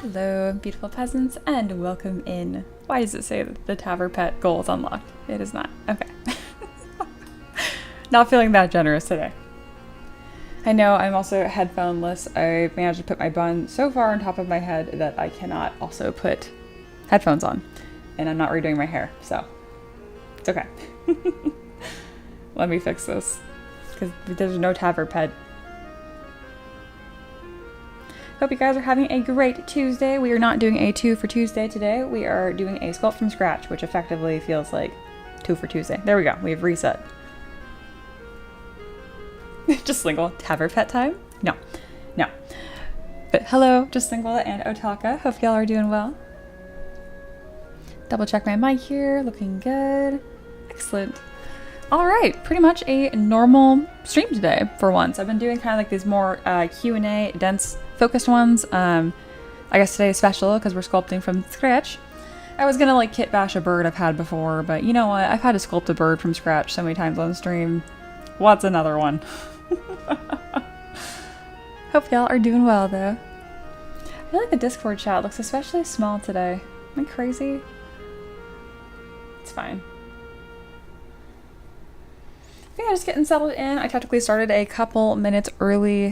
Hello, beautiful peasants, and welcome in. Why does it say that the Tavern Pet goal is unlocked? It is not. Okay. Not feeling that generous today. I know I'm also headphoneless. I managed to put my bun so far on top of my head that I cannot also put headphones on. And I'm not redoing my hair, so it's okay. Let me fix this, because there's no Tavern Pet. Hope you guys are having a great Tuesday. We are not doing a 2 for Tuesday today. We are doing a sculpt from scratch, which effectively feels like 2 for Tuesday. There we go. We've reset. Just Lingle. Tavern Pet time? No. No. But hello, Just Lingle and Otaka. Hope y'all are doing well. Double check my mic here. Looking good. Excellent. All right, pretty much a normal stream today for once. I've been doing kind of like these more Q&A, dense, focused ones. I guess today is special because we're sculpting from scratch. I was gonna like kit bash a bird I've had before, but you know what? I've had to sculpt a bird from scratch so many times on stream. What's another one? Hope y'all are doing well though. I feel like the Discord chat looks especially small today. Am I crazy? It's fine. Yeah, just getting settled in. I technically started a couple minutes early.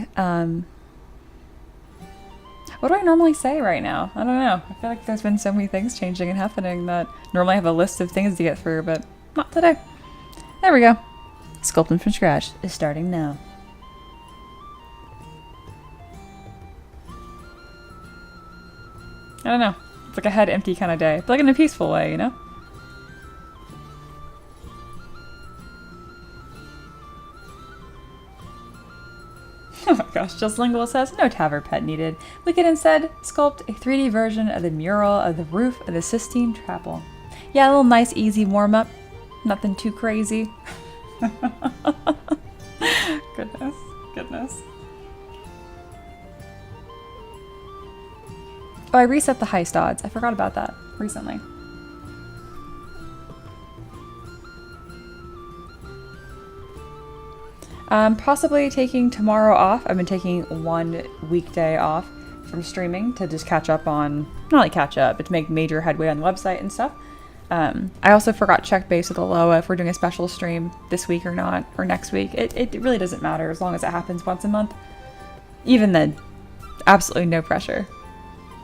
What do I normally say right now? I don't know. I feel like there's been so many things changing and happening that normally I have a list of things to get through, but not today. There we go. Sculpting from scratch is starting now. I don't know. It's like a head empty kind of day, but like in a peaceful way, you know? Oh my gosh, Just Lingual says, no Tavern Pet needed. We can instead sculpt a 3D version of the mural of the roof of the Sistine Chapel. Yeah, a little nice, easy warm-up. Nothing too crazy. Goodness, goodness. Oh, I reset the heist odds. I forgot about that recently. Possibly taking tomorrow off. I've been taking 1 weekday off from streaming to just catch up on, not like catch up, but to make major headway on the website and stuff. I also forgot to check base with Aloha if we're doing a special stream this week or not, or next week. It really doesn't matter as long as it happens once a month. Even then, absolutely no pressure.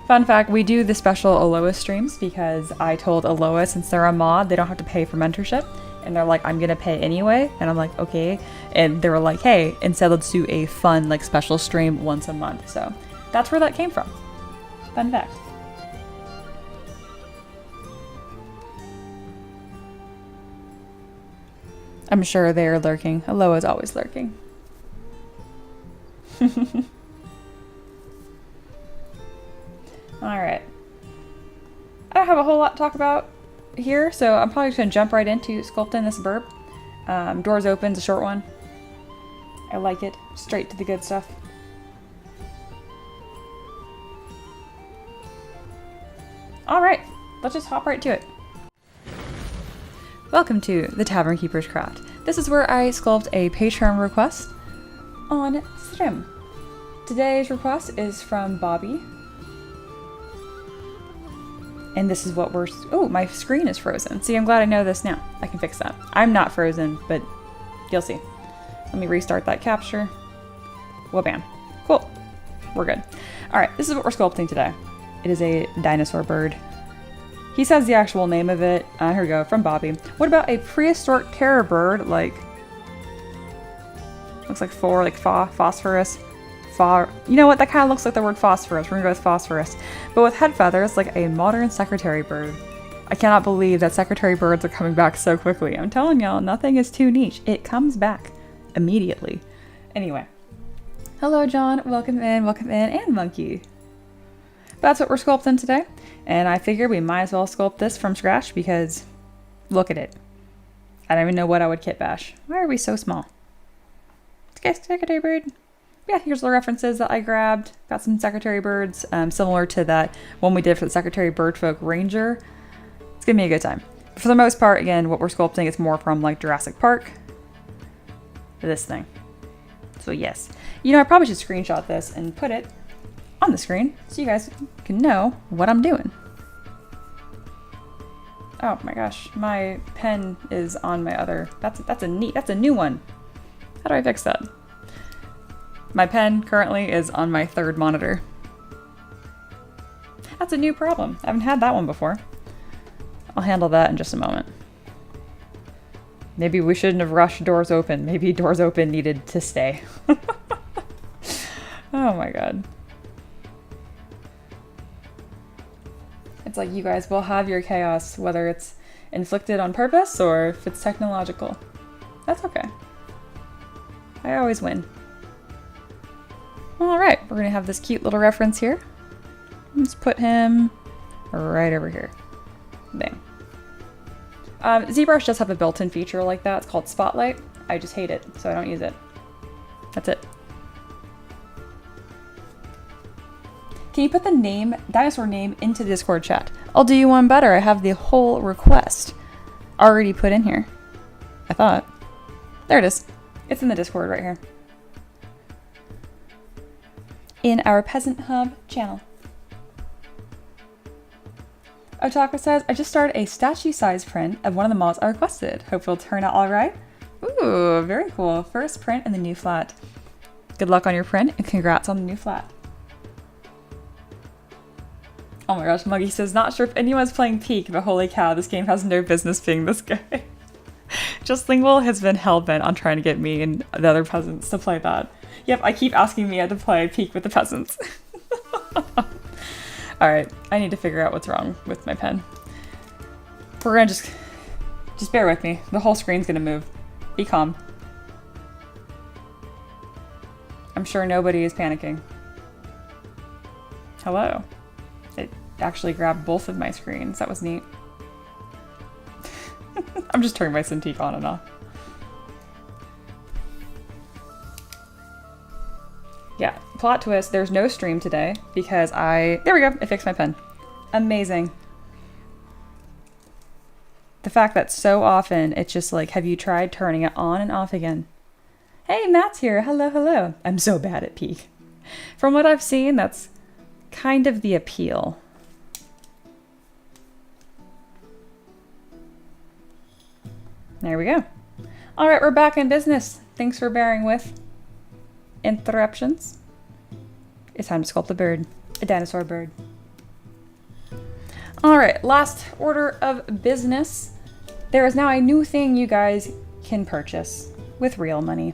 Fun fact, we do the special Aloha streams because I told Aloha since they're a mod, they don't have to pay for mentorship. And they're like, I'm gonna pay anyway. And I'm like, okay. And they were like, hey, instead let's do a fun, like, special stream once a month. So that's where that came from. Fun fact. I'm sure they're lurking. Aloha's always lurking. Alright. I don't have a whole lot to talk about here, so I'm probably just gonna jump right into sculpting this burb. Doors open, it's a short one. I like it. Straight to the good stuff. Alright, let's just hop right to it. Welcome to the Tavern Keeper's Craft. This is where I sculpt a Patreon request on stream. Today's request is from Bobby. And this is what we're... Oh, my screen is frozen. See, I'm glad I know this now. I can fix that. I'm not frozen, but you'll see. Let me restart that capture. Wha-bam. Cool. We're good. Alright, this is what we're sculpting today. It is a dinosaur bird. He says the actual name of it. Here we go, from Bobby. What about a prehistoric terror bird, like... Looks like phosphorus. You know what? That kind of looks like the word phosphorus. We're gonna go with phosphorus. But with head feathers, like a modern secretary bird. I cannot believe that secretary birds are coming back so quickly. I'm telling y'all, nothing is too niche. It comes back immediately. Anyway. Hello, John. Welcome in, and Monkey. That's what we're sculpting today. And I figured we might as well sculpt this from scratch because look at it. I don't even know what I would kit bash. Why are we so small? Okay, secretary bird. Yeah, here's the references that I grabbed. Got some secretary birds, similar to that one we did for the Secretary Birdfolk Ranger. It's gonna be a good time. For the most part, again, what we're sculpting is more from like Jurassic Park. This thing. So yes. You know, I probably should screenshot this and put it on the screen so you guys can know what I'm doing. Oh my gosh, my pen is on my other, that's a new one. How do I fix that? My pen currently is on my third monitor. That's a new problem. I haven't had that one before. I'll handle that in just a moment. Maybe we shouldn't have rushed doors open. Maybe doors open needed to stay. Oh my god. It's like you guys will have your chaos, whether it's inflicted on purpose or if it's technological. That's okay. I always win. Alright, we're gonna have this cute little reference here. Let's put him right over here. Bam. ZBrush does have a built-in feature like that. It's called Spotlight. I just hate it, so I don't use it. That's it. Can you put the dinosaur name into the Discord chat? I'll do you one better. I have the whole request already put in here. I thought. There it is. It's in the Discord right here. In our Peasant Hub channel. Otaka says, I just started a statue size print of one of the models I requested. Hope it'll turn out alright. Ooh, very cool. First print in the new flat. Good luck on your print and congrats on the new flat. Oh my gosh, Muggy says, not sure if anyone's playing Peak, but holy cow, this game has no business being this good. Just Lingual has been hell-bent on trying to get me and the other peasants to play that. Yep, I keep asking Mia to play Peak with the peasants. Alright, I need to figure out what's wrong with my pen. We're gonna just bear with me. The whole screen's gonna move. Be calm. I'm sure nobody is panicking. Hello. It actually grabbed both of my screens. That was neat. I'm just turning my Cintiq on and off. Yeah, plot twist, there's no stream today because there we go, I fixed my pen. Amazing. The fact that so often it's just like, have you tried turning it on and off again? Hey, Matt's here, hello, hello. I'm so bad at Peak. From what I've seen, that's kind of the appeal. There we go. All right, we're back in business. Thanks for bearing with interruptions. It's time to sculpt a bird, a dinosaur bird. All right, last order of business. There is now a new thing you guys can purchase with real money.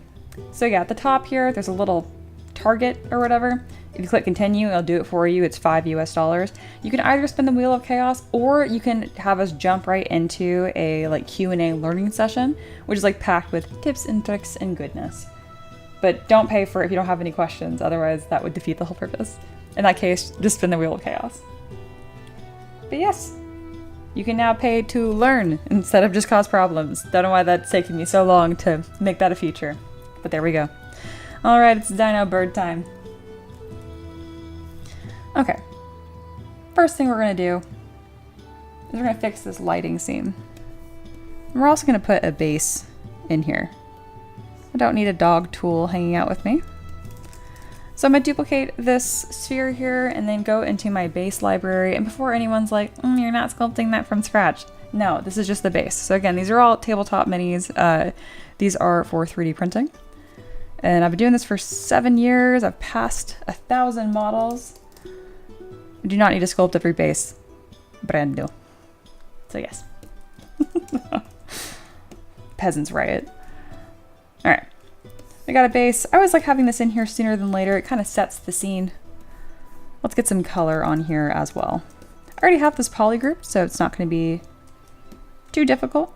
So yeah, at the top here, there's a little target or whatever. If you click continue, it'll do it for you. It's $5 US. You can either spin the Wheel of Chaos or you can have us jump right into a like Q&A learning session, which is like packed with tips and tricks and goodness. But don't pay for it if you don't have any questions, otherwise that would defeat the whole purpose. In that case, just spin the Wheel of Chaos. But yes, you can now pay to learn instead of just cause problems. Don't know why that's taken me so long to make that a feature, but there we go. All right, it's Dino bird time. Okay, first thing we're gonna do is we're gonna fix this lighting seam. We're also gonna put a base in here. I don't need a dog tool hanging out with me. So I'm gonna duplicate this sphere here and then go into my base library. And before anyone's like, you're not sculpting that from scratch. No, this is just the base. So again, these are all tabletop minis. These are for 3D printing. And I've been doing this for 7 years. I've passed 1,000 models. I do not need to sculpt every base. Brand new. So yes. Peasants riot. All right. We got a base. I always like having this in here sooner than later. It kind of sets the scene. Let's get some color on here as well. I already have this poly group, so it's not going to be too difficult.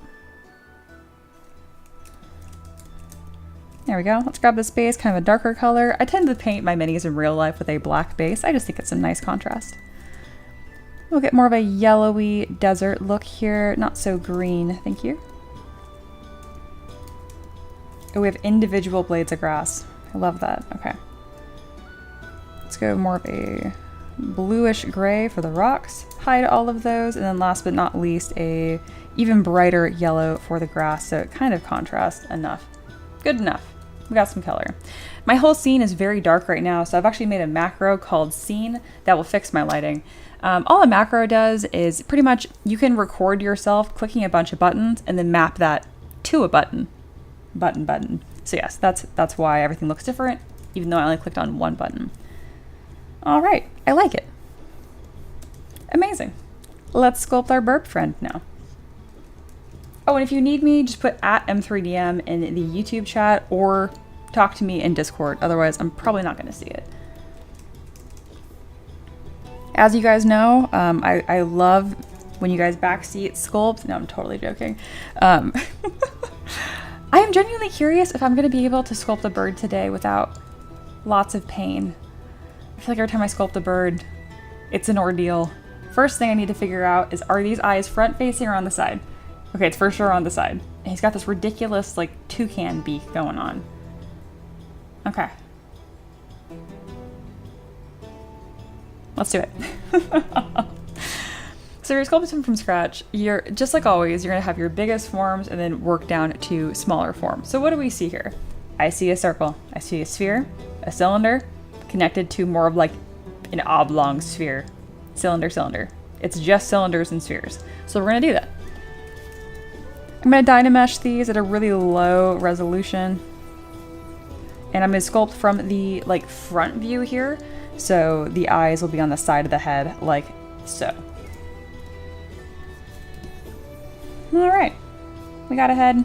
There we go. Let's grab this base, kind of a darker color. I tend to paint my minis in real life with a black base. I just think it's a nice contrast. We'll get more of a yellowy desert look here. Not so green, thank you. Oh, we have individual blades of grass. I love that. Okay. Let's go more of a bluish gray for the rocks. Hide all of those. And then last but not least, a even brighter yellow for the grass. So it kind of contrasts enough. Good enough. we got some color. My whole scene is very dark right now, so I've actually made a macro called scene that will fix my lighting. All a macro does is pretty much you can record yourself clicking a bunch of buttons and then map that to a button. Button. So yes, that's why everything looks different, even though I only clicked on one button. All right, I like it. Amazing. Let's sculpt our burp friend now. Oh, and if you need me, just put at M3DM in the YouTube chat or talk to me in Discord. Otherwise, I'm probably not going to see it. As you guys know, I love when you guys backseat sculpt. No, I'm totally joking. I am genuinely curious if I'm going to be able to sculpt a bird today without lots of pain. I feel like every time I sculpt a bird, it's an ordeal. First thing I need to figure out is, are these eyes front facing or on the side? Okay, it's for sure on the side. And he's got this ridiculous, like, toucan beak going on. Okay. Let's do it. So you're sculpting from scratch. You're, just like always, you're gonna have your biggest forms and then work down to smaller forms. So what do we see here? I see a circle. I see a sphere, a cylinder, connected to more of like an oblong sphere. Cylinder. It's just cylinders and spheres. So we're gonna do that. I'm gonna Dynamesh these at a really low resolution. And I'm gonna sculpt from the like front view here. So the eyes will be on the side of the head like so. All right, we got a head.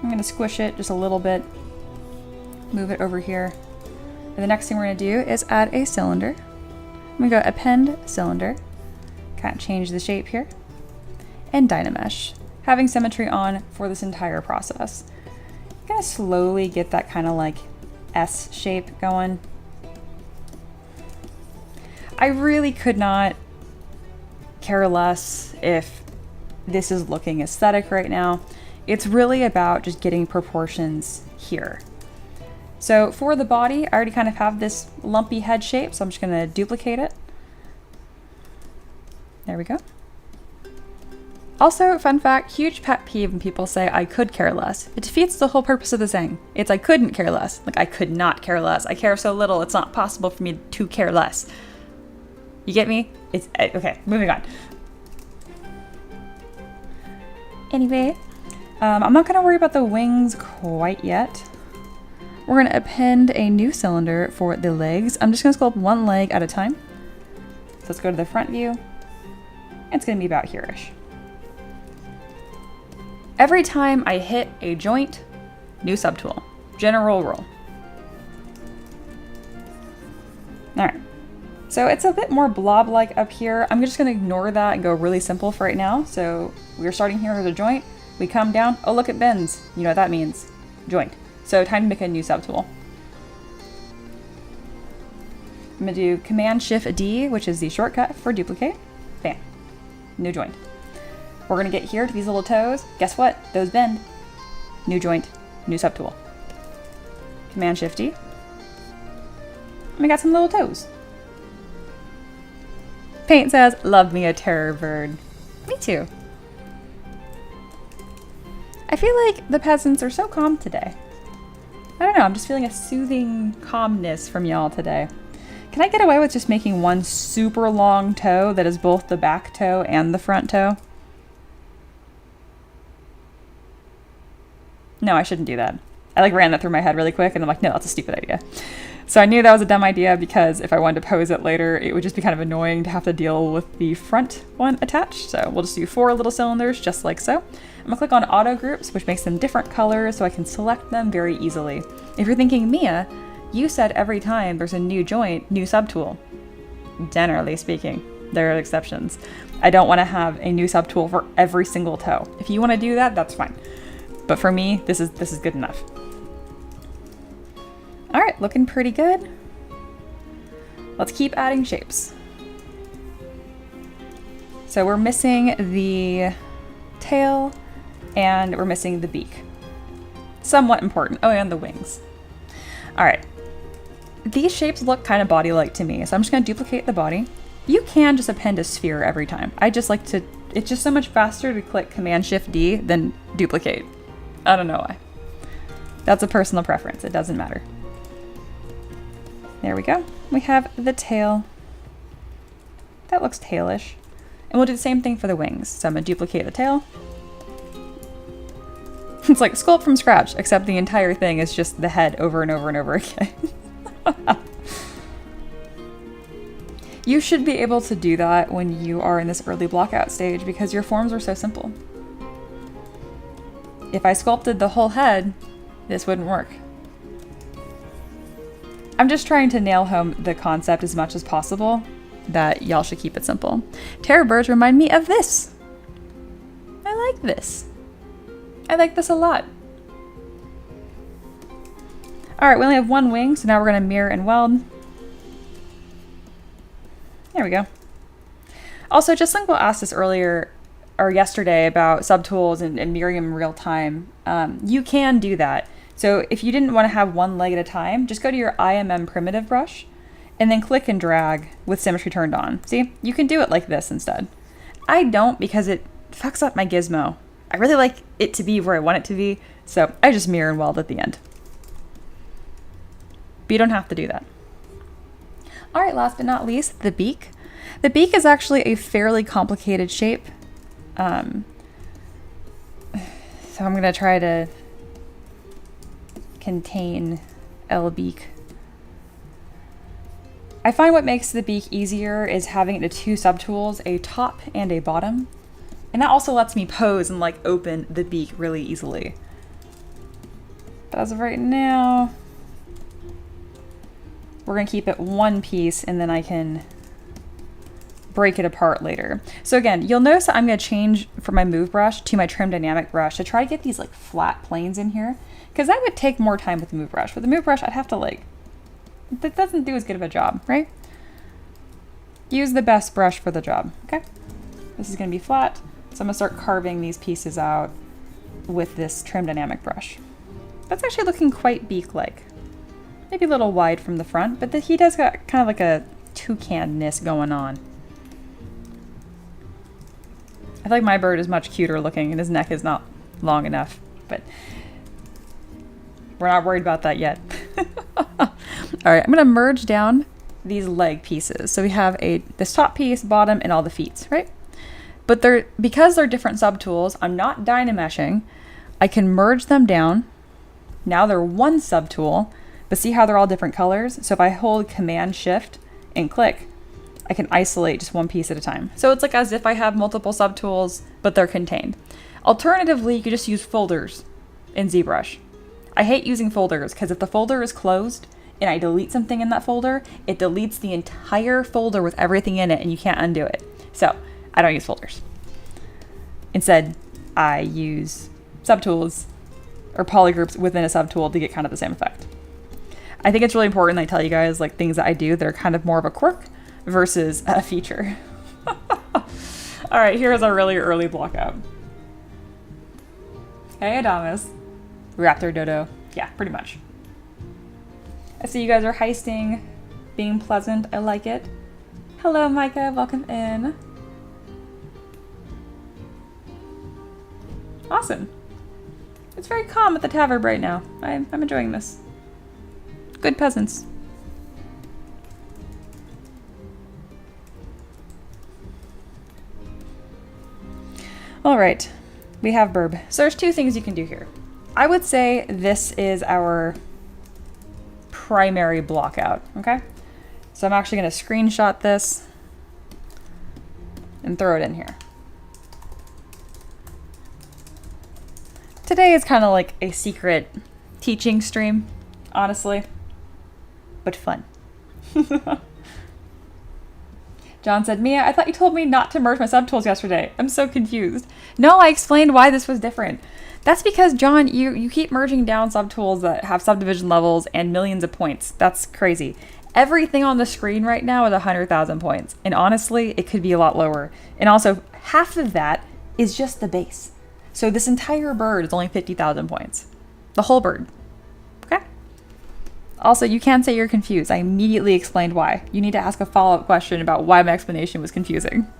I'm gonna squish it just a little bit. Move it over here. And the next thing we're gonna do is add a cylinder. I'm gonna go append cylinder. Kind of change the shape here. And Dynamesh. Having symmetry on for this entire process. I'm gonna slowly get that kind of like S shape going. I really could not care less if this is looking aesthetic right now. It's really about just getting proportions here. So for the body, I already kind of have this lumpy head shape, so I'm just gonna duplicate it. There we go. Also, fun fact, huge pet peeve when people say I could care less. It defeats the whole purpose of the saying. It's I couldn't care less. Like I could not care less. I care so little, it's not possible for me to care less. You get me? It's okay, moving on. Anyway, I'm not gonna worry about the wings quite yet. We're gonna append a new cylinder for the legs. I'm just gonna sculpt one leg at a time. So let's go to the front view. It's gonna be about here-ish. Every time I hit a joint, new subtool. General rule. All right. So it's a bit more blob-like up here. I'm just gonna ignore that and go really simple for right now. So we're starting here with a joint. We come down. Oh, look, it bends. You know what that means. Joint. So time to make a new subtool. I'm gonna do Command-Shift-D, which is the shortcut for duplicate. Bam. New joint. We're gonna get here to these little toes. Guess what? Those bend. New joint, new subtool. Command-Shift-D. And we got some little toes. Paint says, love me a terror bird. Me too. I feel like the peasants are so calm today. I don't know, I'm just feeling a soothing calmness from y'all today. Can I get away with just making one super long toe that is both the back toe and the front toe? No, I shouldn't do that. I like ran that through my head really quick and I'm like, no, that's a stupid idea. So I knew that was a dumb idea because if I wanted to pose it later, it would just be kind of annoying to have to deal with the front one attached. So we'll just do 4 little cylinders just like so. I'm gonna click on auto groups, which makes them different colors so I can select them very easily. If you're thinking, Mia, you said every time there's a new joint, new subtool. Generally speaking, there are exceptions. I don't wanna have a new subtool for every single toe. If you wanna do that, that's fine. But for me, this is good enough. All right, looking pretty good. Let's keep adding shapes. So we're missing the tail and we're missing the beak. Somewhat important. Oh, and the wings. All right. These shapes look kind of body-like to me, so I'm just gonna duplicate the body. You can just append a sphere every time. I just like to, it's just so much faster to click Command-Shift-D than duplicate. I don't know why. That's a personal preference. It doesn't matter. There we go. We have the tail. That looks tailish. And we'll do the same thing for the wings. So I'm going to duplicate the tail. It's like sculpt from scratch, except the entire thing is just the head over and over and over again. You should be able to do that when you are in this early blockout stage because your forms are so simple. If I sculpted the whole head, this wouldn't work. I'm just trying to nail home the concept as much as possible that y'all should keep it simple. Terror birds remind me of this. I like this. I like this a lot. All right, we only have one wing, so now we're gonna mirror and weld. There we go. Also, just some people asked us earlier or yesterday about subtools and mirroring them in real time. You can do that. So if you didn't want to have one leg at a time, just go to your IMM primitive brush and then click and drag with symmetry turned on. See, you can do it like this instead. I don't because it fucks up my gizmo. I really like it to be where I want it to be, so I just mirror and weld at the end. But you don't have to do that. All right, last but not least, the beak. The beak is actually a fairly complicated shape. So I'm gonna try to contain L beak. I find what makes the beak easier is having it to two subtools, a top and a bottom. And that also lets me pose and like open the beak really easily. But as of right now, we're gonna keep it one piece and then I can break it apart later. So again, you'll notice that I'm gonna change from my move brush to my trim dynamic brush to try to get these like flat planes in here, because that would take more time with the move brush. With the move brush, I'd have to like, that doesn't do as good of a job, right? Use the best brush for the job, okay? This is gonna be flat. So I'm gonna start carving these pieces out with this trim dynamic brush. That's actually looking quite beak-like. Maybe a little wide from the front, but he does got kind of like a toucan-ness going on. I feel like my bird is much cuter looking and his neck is not long enough, but we're not worried about that yet. All right, I'm gonna merge down these leg pieces. So we have this top piece, bottom, and all the feet, right? But because they're different subtools, I'm not dynameshing. I can merge them down. Now they're one subtool, but see how they're all different colors? So if I hold Command Shift and click, I can isolate just one piece at a time. So it's like as if I have multiple subtools, but they're contained. Alternatively, you could just use folders in ZBrush. I hate using folders because if the folder is closed and I delete something in that folder, it deletes the entire folder with everything in it and you can't undo it. So I don't use folders. Instead, I use subtools or polygroups within a subtool to get kind of the same effect. I think it's really important that I tell you guys like things that I do that are kind of more of a quirk versus a feature. All right, here's a really early block out. Hey, Adamus. Raptor Dodo. Yeah, pretty much. I see you guys are heisting, being pleasant. I like it. Hello, Micah. Welcome in. Awesome. It's very calm at the tavern right now. I'm enjoying this. Good peasants. All right, we have burb. So there's two things you can do here. I would say this is our primary block out, okay? So I'm actually gonna screenshot this and throw it in here. Today is kind of like a secret teaching stream, honestly, but fun. John said, Mia, I thought you told me not to merge my subtools yesterday. I'm so confused. No, I explained why this was different. That's because, John, you keep merging down subtools that have subdivision levels and millions of points. That's crazy. Everything on the screen right now is 100,000 points. And honestly, it could be a lot lower. And also, half of that is just the base. So this entire bird is only 50,000 points. The whole bird. Okay? Also, you can't say you're confused. I immediately explained why. You need to ask a follow-up question about why my explanation was confusing.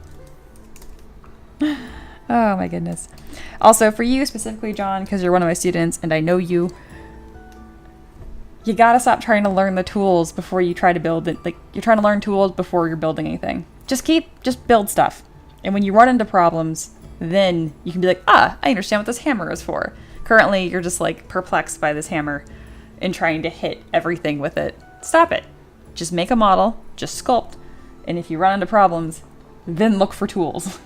Oh my goodness. Also, for you specifically, John, because you're one of my students and I know you, You gotta stop trying to learn the tools before you try to build it. Like, you're trying to learn tools before you're building anything. Just build stuff. And when you run into problems, then you can be like, I understand what this hammer is for. Currently, you're just like perplexed by this hammer and trying to hit everything with it. Stop it. Just make a model, just sculpt. And if you run into problems, then look for tools.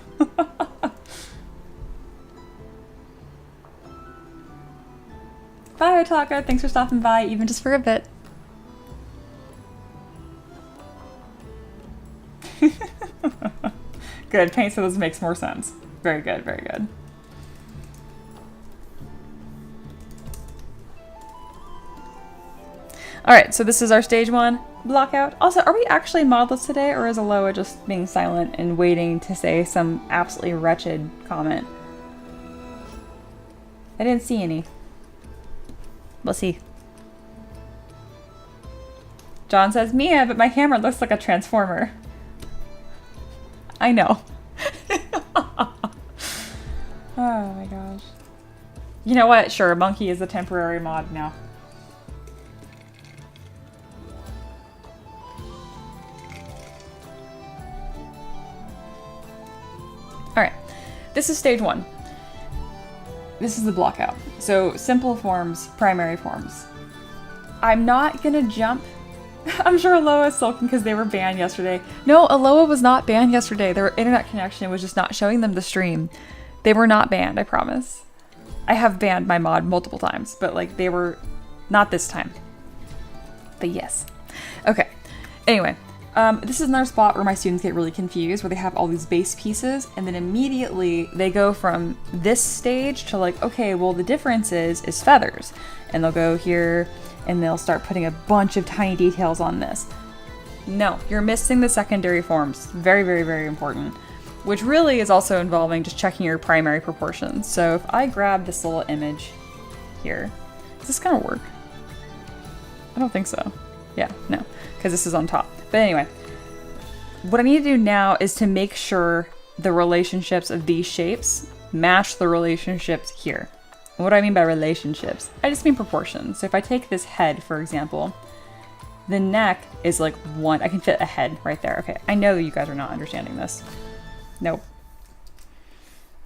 Bye, Otaka. Thanks for stopping by, even just for a bit. Good. Paint so this makes more sense. Very good, very good. Alright, so this is our stage 1 block out. Also, are we actually modelless today, or is Aloha just being silent and waiting to say some absolutely wretched comment? I didn't see any. We'll see. John says, Mia, but my hammer looks like a transformer. I know. Oh my gosh. You know what? Sure, monkey is a temporary mod now. Alright, this is stage 1. This is the block out. So simple forms, primary forms. I'm not gonna jump. I'm sure Aloha is sulking because they were banned yesterday. No, Aloha was not banned yesterday. Their internet connection was just not showing them the stream. They were not banned, I promise. I have banned my mod multiple times, but like they were not this time. But yes. Okay. Anyway, this is another spot where my students get really confused, where they have all these base pieces, and then immediately they go from this stage to like, okay, well the difference is feathers. And they'll go here, and they'll start putting a bunch of tiny details on this. No, you're missing the secondary forms. Very, very, very important. Which really is also involving just checking your primary proportions. So if I grab this little image here, is this gonna work? I don't think so. Yeah, no, because this is on top. But anyway, what I need to do now is to make sure the relationships of these shapes match the relationships here. And what do I mean by relationships? I just mean proportions. So if I take this head, for example, the neck is like one. I can fit a head right there. Okay, I know you guys are not understanding this. Nope.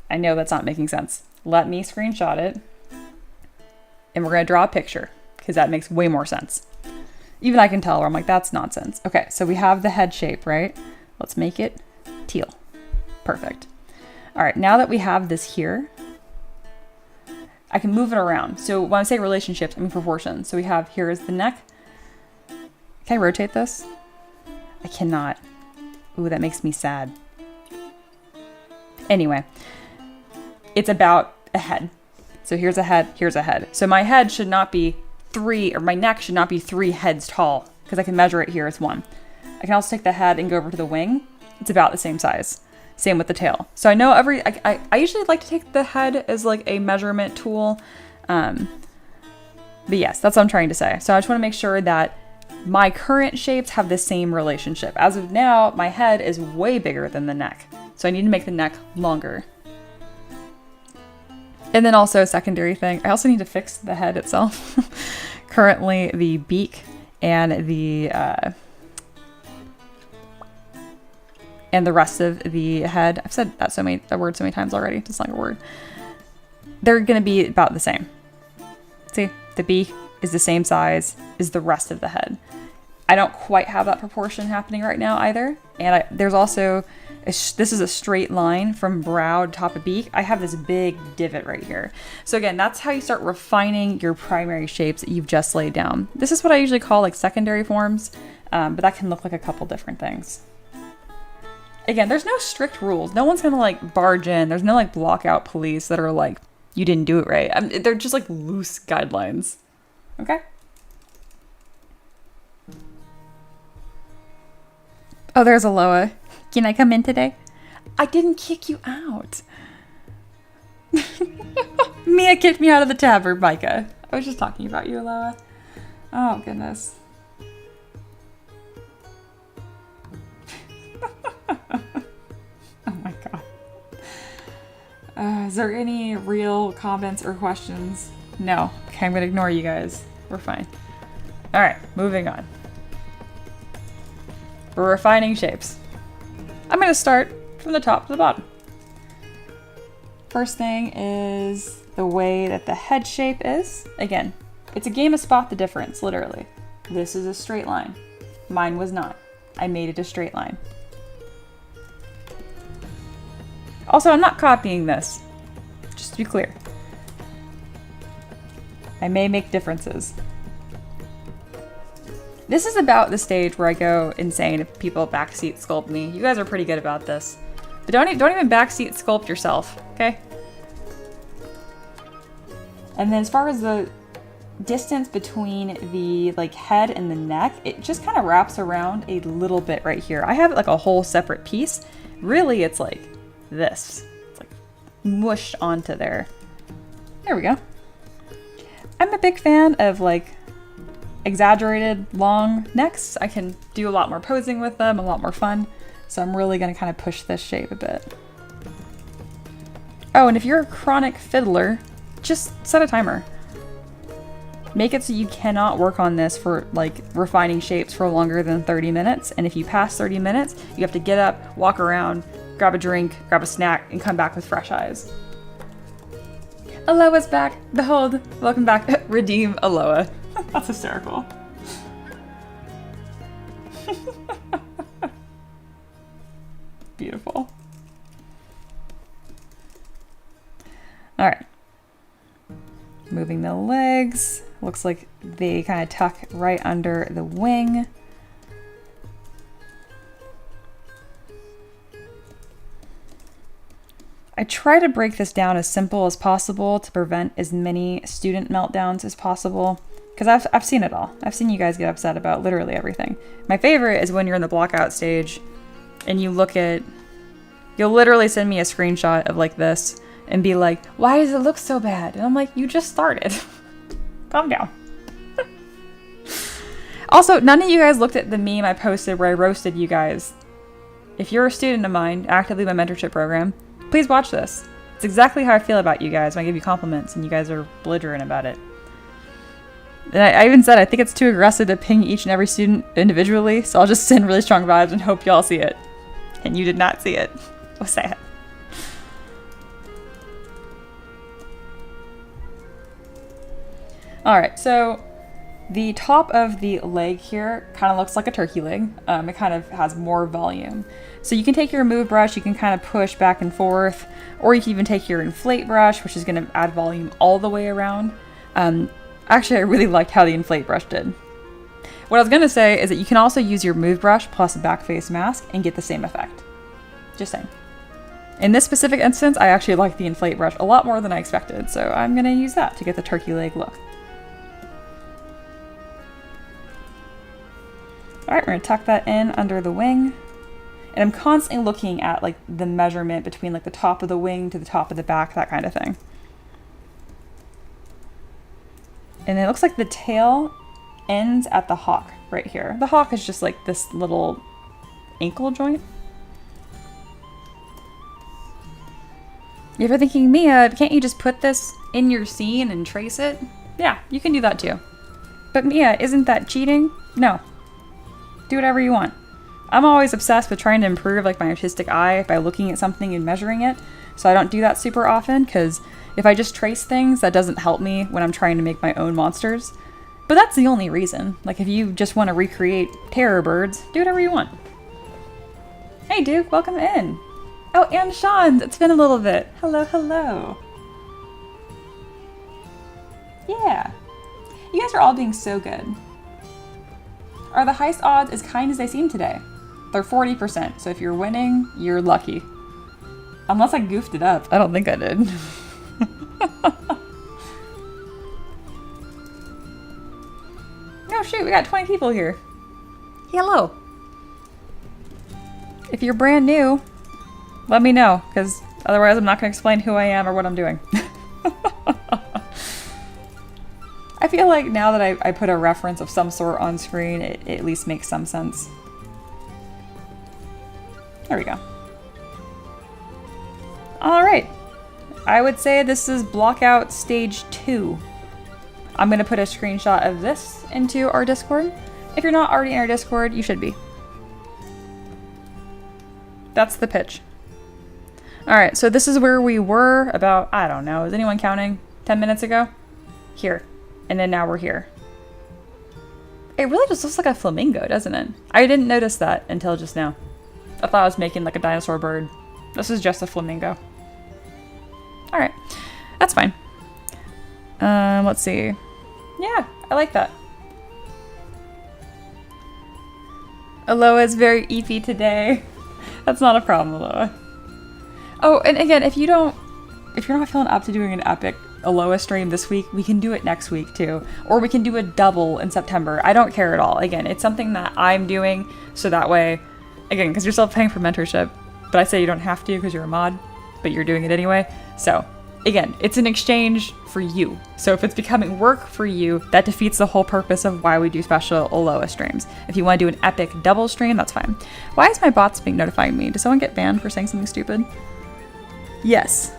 I know that's not making sense. Let me screenshot it. And we're going to draw a picture because that makes way more sense. Even I can tell where I'm like, that's nonsense. Okay, so we have the head shape, right? Let's make it teal. Perfect. All right, now that we have this here, I can move it around. So when I say relationships, I mean proportions. So we have, here is the neck. Can I rotate this? I cannot. Ooh, that makes me sad. Anyway, it's about a head. So here's a head, here's a head. So my head should not be my neck should not be 3 heads tall, because I can measure it here as 1. I can also take the head and go over to the wing. It's about the same size. Same with the tail. So I know I usually like to take the head as like a measurement tool. But yes, that's what I'm trying to say. So I just want to make sure that my current shapes have the same relationship. As of now, my head is way bigger than the neck. So I need to make the neck longer. And then also a secondary thing, I also need to fix the head itself. Currently the beak and the rest of the head, I've said that word so many times already, it's like a word. They're gonna be about the same. See, the beak is the same size as the rest of the head. I don't quite have that proportion happening right now either. And there's also, this is a straight line from brow to top of beak. I have this big divot right here. So again, that's how you start refining your primary shapes that you've just laid down. This is what I usually call like secondary forms, but that can look like a couple different things. Again, there's no strict rules. No one's gonna like barge in. There's no like block out police that are like, you didn't do it right. They're just like loose guidelines. Okay? Oh, there's Aloha. Can I come in today? I didn't kick you out. Mia kicked me out of the tavern, Micah. I was just talking about you, Aloha. Oh, goodness. Oh my god. Is there any real comments or questions? No. Okay, I'm gonna ignore you guys. We're fine. All right, moving on. We're refining shapes. I'm gonna start from the top to the bottom. First thing is the way that the head shape is. Again, it's a game of spot the difference, literally. This is a straight line. Mine was not. I made it a straight line. Also, I'm not copying this, just to be clear. I may make differences. This is about the stage where I go insane if people backseat sculpt me. You guys are pretty good about this. But don't even backseat sculpt yourself, okay? And then as far as the distance between the like head and the neck, it just kind of wraps around a little bit right here. I have like a whole separate piece. Really, it's like this. It's like mushed onto there. There we go. I'm a big fan of like exaggerated long necks. I can do a lot more posing with them, a lot more fun. So I'm really gonna kind of push this shape a bit. Oh, and if you're a chronic fiddler, just set a timer. Make it so you cannot work on this for like refining shapes for longer than 30 minutes. And if you pass 30 minutes, you have to get up, walk around, grab a drink, grab a snack, and come back with fresh eyes. Aloha's back. Behold, welcome back. Redeem Aloha. That's hysterical. Beautiful. All right. Moving the legs. Looks like they kind of tuck right under the wing. I try to break this down as simple as possible to prevent as many student meltdowns as possible. Because I've seen it all. I've seen you guys get upset about literally everything. My favorite is when you're in the blockout stage and you look at, you'll literally send me a screenshot of like this and be like, why does it look so bad? And I'm like, you just started. Calm down. Also, none of you guys looked at the meme I posted where I roasted you guys. If you're a student of mine, actively in my mentorship program, please watch this. It's exactly how I feel about you guys when I give you compliments and you guys are belligerent about it. And I even said I think it's too aggressive to ping each and every student individually, so I'll just send really strong vibes and hope y'all see it. And you did not see it. So sad. Alright, so the top of the leg here kind of looks like a turkey leg. It kind of has more volume. So you can take your move brush, you can kind of push back and forth, or you can even take your inflate brush, which is going to add volume all the way around. Actually, I really liked how the inflate brush did. What I was going to say is that you can also use your move brush plus a back face mask and get the same effect. Just saying. In this specific instance, I actually like the inflate brush a lot more than I expected, so I'm going to use that to get the turkey leg look. Alright, we're going to tuck that in under the wing. And I'm constantly looking at like the measurement between like the top of the wing to the top of the back, that kind of thing. And it looks like the tail ends at the hawk right here. The hawk is just like this little ankle joint. If you're thinking, Mia, can't you just put this in your scene and trace it? Yeah, you can do that too. But Mia, isn't that cheating? No. Do whatever you want. I'm always obsessed with trying to improve like my artistic eye by looking at something and measuring it. So I don't do that super often because if I just trace things, that doesn't help me when I'm trying to make my own monsters. But that's the only reason. Like if you just want to recreate terror birds, do whatever you want. Hey Duke, welcome in. Oh, and Sean, it's been a little bit. Hello, hello. Yeah. You guys are all being so good. Are the heist odds as kind as they seem today? They're 40%, so if you're winning, you're lucky. Unless I goofed it up. I don't think I did. Oh shoot, we got 20 people here. Hello. If you're brand new, let me know, because otherwise I'm not going to explain who I am or what I'm doing. I feel like now that I put a reference of some sort on screen, it at least makes some sense. There we go. Alright. I would say this is block out stage 2. I'm going to put a screenshot of this into our Discord. If you're not already in our Discord, you should be. That's the pitch. Alright, so this is where we were about, I don't know, is anyone counting? 10 minutes ago? Here. And then now we're here. It really just looks like a flamingo, doesn't it? I didn't notice that until just now. I thought I was making like a dinosaur bird. This is just a flamingo. Alright, that's fine. Let's see. Yeah, I like that. Aloha's very eepy today. That's not a problem, Aloha. Oh, and again, if you're not feeling up to doing an epic Aloha stream this week, we can do it next week too. Or we can do a double in September. I don't care at all. Again, it's something that I'm doing, so that way, again, because you're still paying for mentorship, but I say you don't have to because you're a mod, but you're doing it anyway. So, again, it's an exchange for you. So if it's becoming work for you, that defeats the whole purpose of why we do special Aloha streams. If you want to do an epic double stream, that's fine. Why is my bots being notifying me? Does someone get banned for saying something stupid? Yes.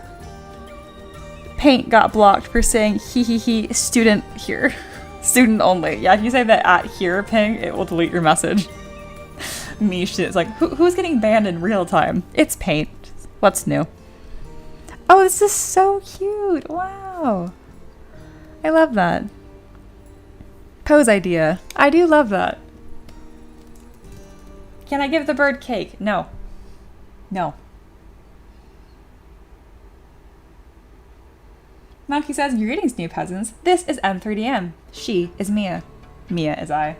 Paint got blocked for saying he student here. Student only. Yeah, if you say that at here, Ping, it will delete your message. Niche. It's like, who's getting banned in real time? It's Paint. What's new? Oh, this is so cute. Wow. I love that. Pose idea. I do love that. Can I give the bird cake? No. No. Monkey says, greetings, new peasants. This is M3DM. She is Mia. Mia is I.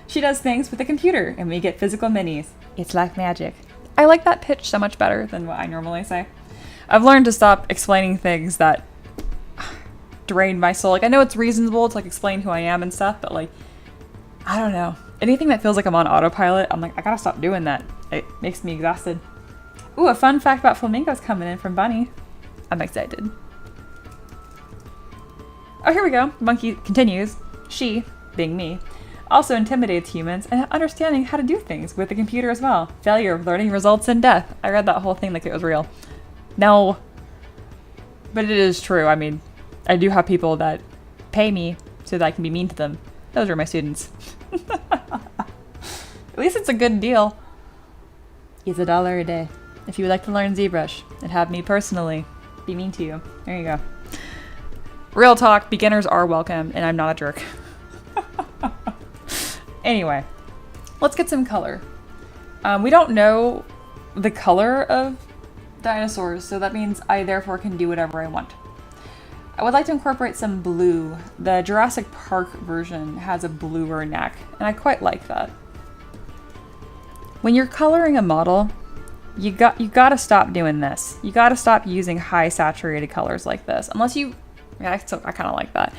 She does things with a computer, and we get physical minis. It's like magic. I like that pitch so much better than what I normally say. I've learned to stop explaining things that drain my soul. Like, I know it's reasonable to, like, explain who I am and stuff, but, like, I don't know. Anything that feels like I'm on autopilot, I'm like, I gotta stop doing that. It makes me exhausted. Ooh, a fun fact about flamingos coming in from Bunny. I'm excited. Oh, here we go. Monkey continues. She, being me, also intimidates humans and understanding how to do things with the computer as well. Failure, learning results in death. I read that whole thing like it was real. No. But it is true. I mean, I do have people that pay me so that I can be mean to them. Those are my students. At least it's a good deal. It's $1 a day. If you would like to learn ZBrush and have me personally be mean to you, there you go. Real talk, beginners are welcome, and I'm not a jerk. Anyway, let's get some color. We don't know the color of dinosaurs, so that means I therefore can do whatever I want. I would like to incorporate some blue. The Jurassic Park version has a bluer neck, and I quite like that. When you're coloring a model, you gotta stop doing this. You gotta stop using high saturated colors like this, unless you. Yeah, I kind of like that.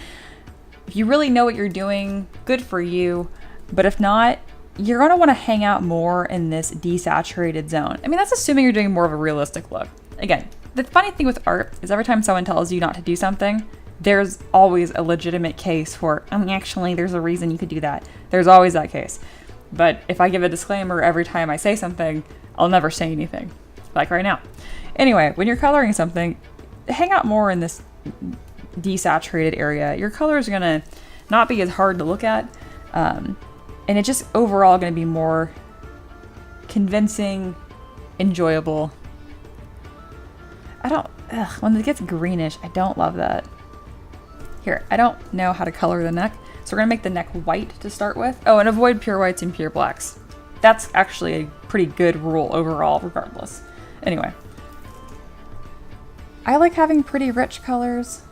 If you really know what you're doing, good for you. But if not, you're going to want to hang out more in this desaturated zone. I mean, that's assuming you're doing more of a realistic look. Again, the funny thing with art is every time someone tells you not to do something, there's always a legitimate case for, actually, there's a reason you could do that. There's always that case. But if I give a disclaimer every time I say something, I'll never say anything. Like right now. Anyway, when you're coloring something, hang out more in this desaturated area. Your colors are gonna not be as hard to look at, and it's just overall gonna be more convincing, enjoyable. When it gets greenish, I don't love that. Here, I don't know how to color the neck, so we're gonna make the neck white to start with. Oh, and avoid pure whites and pure blacks. That's actually a pretty good rule overall, regardless. Anyway, I like having pretty rich colors.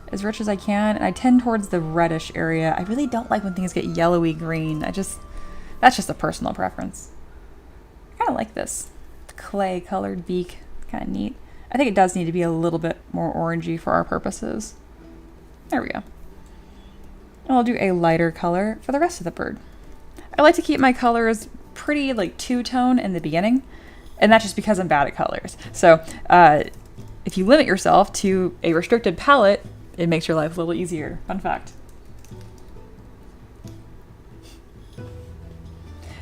As rich as I can, and I tend towards the reddish area. I really don't like when things get yellowy green. That's just a personal preference. I kind of like this clay colored beak, kind of neat. I think it does need to be a little bit more orangey for our purposes. There we go. And I'll do a lighter color for the rest of the bird. I like to keep my colors pretty like two-tone in the beginning, and that's just because I'm bad at colors. So if you limit yourself to a restricted palette, it makes your life a little easier. Fun fact.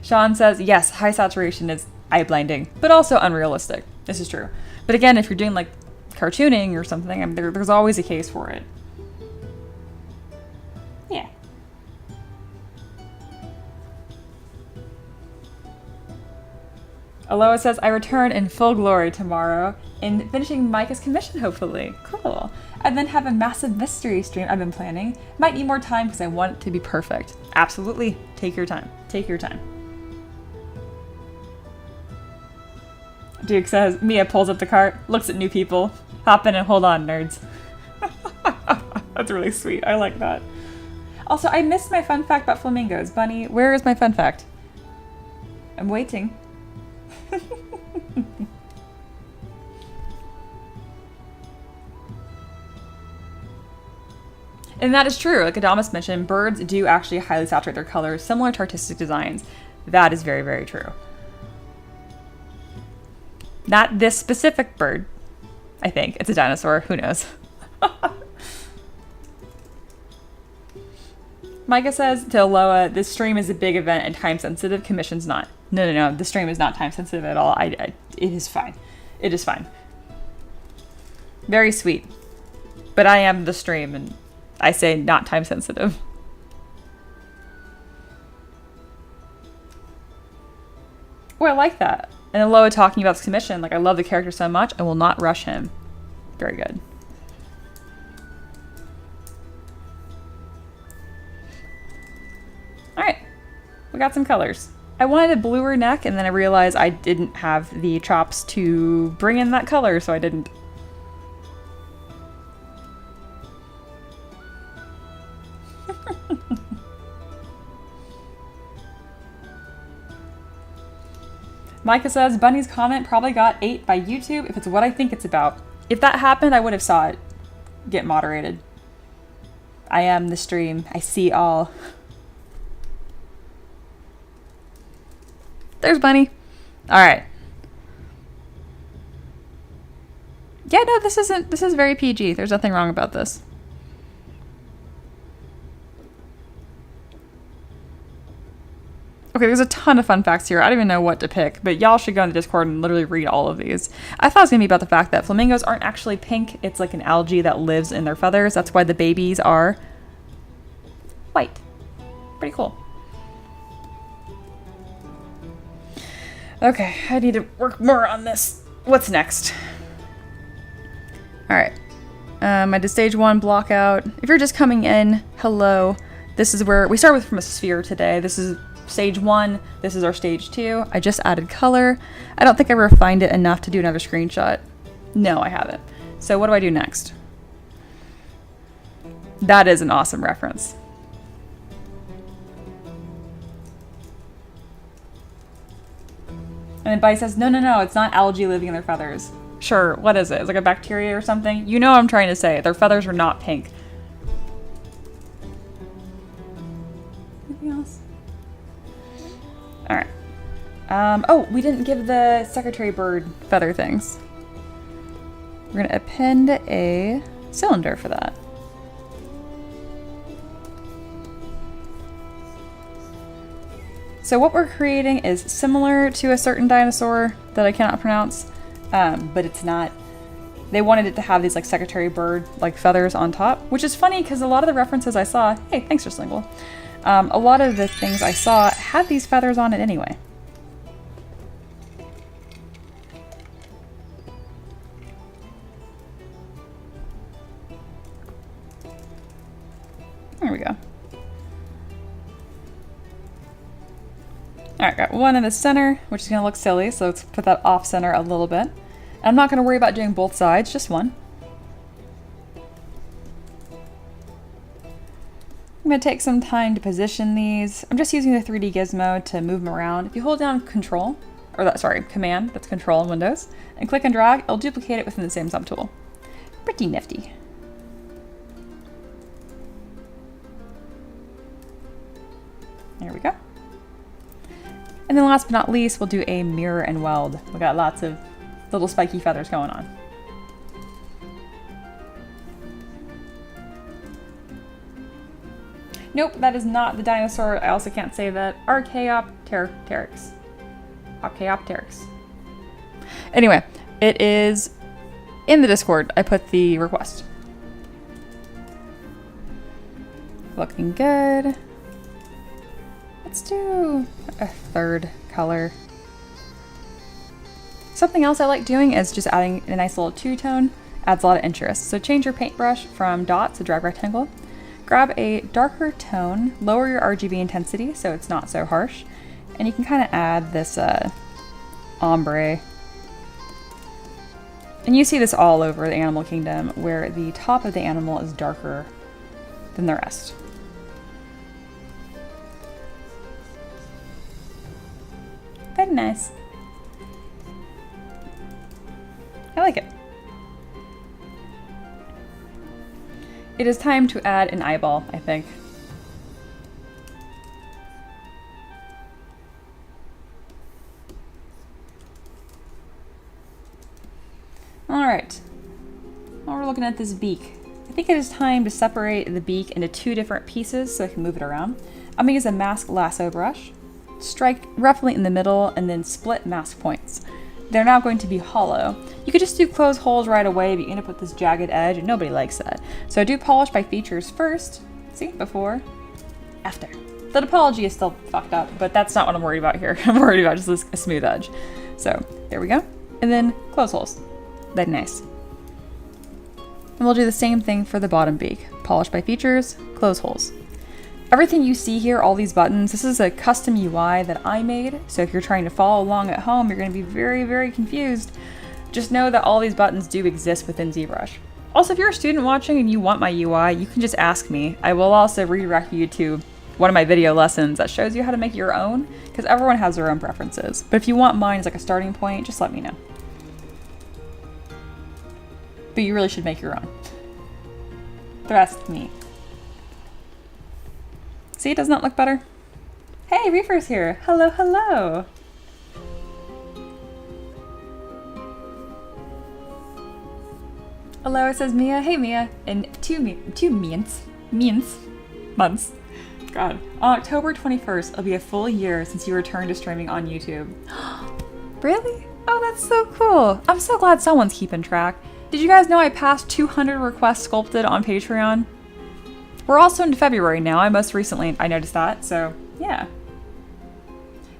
Sean says, yes, high saturation is eye-blinding, but also unrealistic. This is true. But again, if you're doing like cartooning or something, I mean, there's always a case for it. Aloha says, I return in full glory tomorrow in finishing Micah's commission, hopefully. Cool. And then have a massive mystery stream I've been planning. Might need more time because I want it to be perfect. Absolutely. Take your time. Take your time. Duke says, Mia pulls up the cart, looks at new people. Hop in and hold on, nerds. That's really sweet. I like that. Also, I missed my fun fact about flamingos. Bunny, where is my fun fact? I'm waiting. And that is true. Like Adamas mentioned, birds do actually highly saturate their colors, similar to artistic designs. That is very, very true. Not this specific bird, I think. It's a dinosaur. Who knows? Micah says to Aloha, this stream is a big event and time sensitive. Commission's not. No. The stream is not time sensitive at all. It is fine. It is fine. Very sweet. But I am the stream and I say not time sensitive. Oh, I like that. And Aloha talking about this commission. Like, I love the character so much. I will not rush him. Very good. Alright. We got some colors. I wanted a bluer neck, and then I realized I didn't have the chops to bring in that color, so I didn't. Micah says, Bunny's comment probably got 8 by YouTube if it's what I think it's about. If that happened, I would have saw it get moderated. I am the stream. I see all. There's Bunny. Alright. Yeah, no, this is very PG. There's nothing wrong about this. Okay, there's a ton of fun facts here. I don't even know what to pick, but y'all should go in the Discord and literally read all of these. I thought it was going to be about the fact that flamingos aren't actually pink. It's like an algae that lives in their feathers. That's why the babies are white. Pretty cool. Okay, I need to work more on this. What's next? Alright. I did stage 1 block out. If you're just coming in, hello. This is where we start with from a sphere today. This is stage 1. This is our stage 2. I just added color. I don't think I refined it enough to do another screenshot. No, I haven't. So what do I do next? That is an awesome reference. And then Bai says, no, it's not algae living in their feathers. Sure, what is it? It's like a bacteria or something? You know what I'm trying to say. Their feathers are not pink. Anything else? Alright. Oh, we didn't give the secretary bird feather things. We're going to append a cylinder for that. So what we're creating is similar to a certain dinosaur that I cannot pronounce, but it's not. They wanted it to have these like secretary bird like feathers on top, which is funny because a lot of the references I saw, hey, thanks for Slingle. A lot of the things I saw had these feathers on it anyway. There we go. Alright, got one in the center, which is going to look silly, so let's put that off center a little bit. And I'm not going to worry about doing both sides, just one. I'm going to take some time to position these. I'm just using the 3D gizmo to move them around. If you hold down Control, or that, sorry, Command, that's Control in Windows, and click and drag, it'll duplicate it within the same subtool. Pretty nifty. There we go. And then last but not least, we'll do a mirror and weld. We got lots of little spiky feathers going on. Nope, that is not the dinosaur. I also can't say that. Archaeopteryx. Archaeopteryx. Anyway, it is in the Discord. I put the request. Looking good. Let's do a third color. Something else I like doing is just adding a nice little two-tone. Adds a lot of interest. So change your paintbrush from dot to drag rectangle. Grab a darker tone, lower your RGB intensity so it's not so harsh, and you can kind of add this ombre. And you see this all over the animal kingdom, where the top of the animal is darker than the rest. Very nice. I like it. It is time to add an eyeball, I think. Alright. Now we're looking at this beak. I think it is time to separate the beak into two different pieces so I can move it around. I'm going to use a mask lasso brush, strike roughly in the middle, and then split mask points. They're now going to be hollow. You could just do close holes right away, but you end up with this jagged edge, and nobody likes that. So I do polish by features first. See, before, after. The topology is still fucked up, but that's not what I'm worried about here. I'm worried about just a smooth edge. So there we go. And then close holes. Very nice. And we'll do the same thing for the bottom beak. Polish by features, close holes. Everything you see here, all these buttons, this is a custom UI that I made. So if you're trying to follow along at home, you're going to be very, very confused. Just know that all these buttons do exist within ZBrush. Also, if you're a student watching and you want my UI, you can just ask me. I will also redirect you to one of my video lessons that shows you how to make your own, because everyone has their own preferences. But if you want mine as like a starting point, just let me know. But you really should make your own. Trust me. See, doesn't that look better? Hey, Reefer's here. Hello, hello. Hello, it says Mia. Hey, Mia. In two months. God. On October 21st, it'll be a full year since you returned to streaming on YouTube. Really? Oh, that's so cool. I'm so glad someone's keeping track. Did you guys know I passed 200 requests sculpted on Patreon? We're also into February now. I noticed that, so yeah.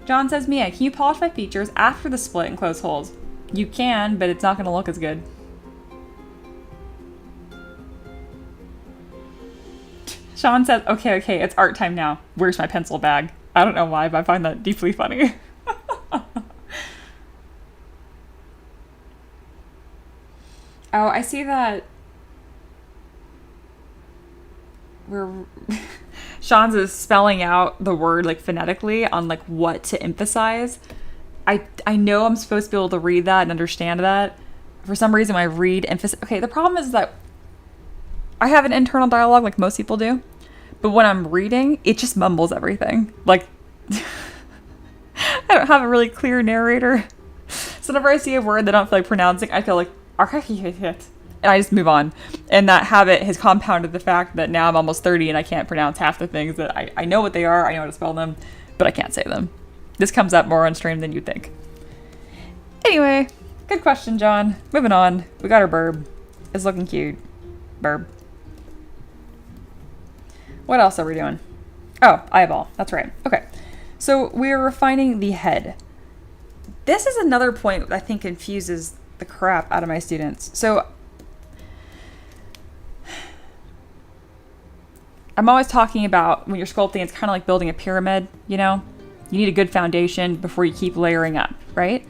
John says, Mia, can you polish my features after the split and close holes? You can, but it's not going to look as good. Sean says, okay, it's art time now. Where's my pencil bag? I don't know why, but I find that deeply funny. Oh, I see that Sean's is spelling out the word like phonetically on like what to emphasize. I know I'm supposed to be able to read that and understand that. For some reason I read emphasis. Okay, the problem is that I have an internal dialogue like most people do, but when I'm reading, it just mumbles everything. Like I don't have a really clear narrator. So whenever I see a word that I don't feel like pronouncing, I feel like and I just move on. And that habit has compounded the fact that now I'm almost 30 and I can't pronounce half the things that I know what they are, I know how to spell them, but I can't say them. This comes up more on stream than you'd think. Anyway, good question, John. Moving on. We got our burb. It's looking cute. Burb. What else are we doing? Oh, eyeball. That's right. Okay. So we're refining the head. This is another point that I think confuses the crap out of my students. So I'm always talking about when you're sculpting, it's kind of like building a pyramid, you know? You need a good foundation before you keep layering up, right?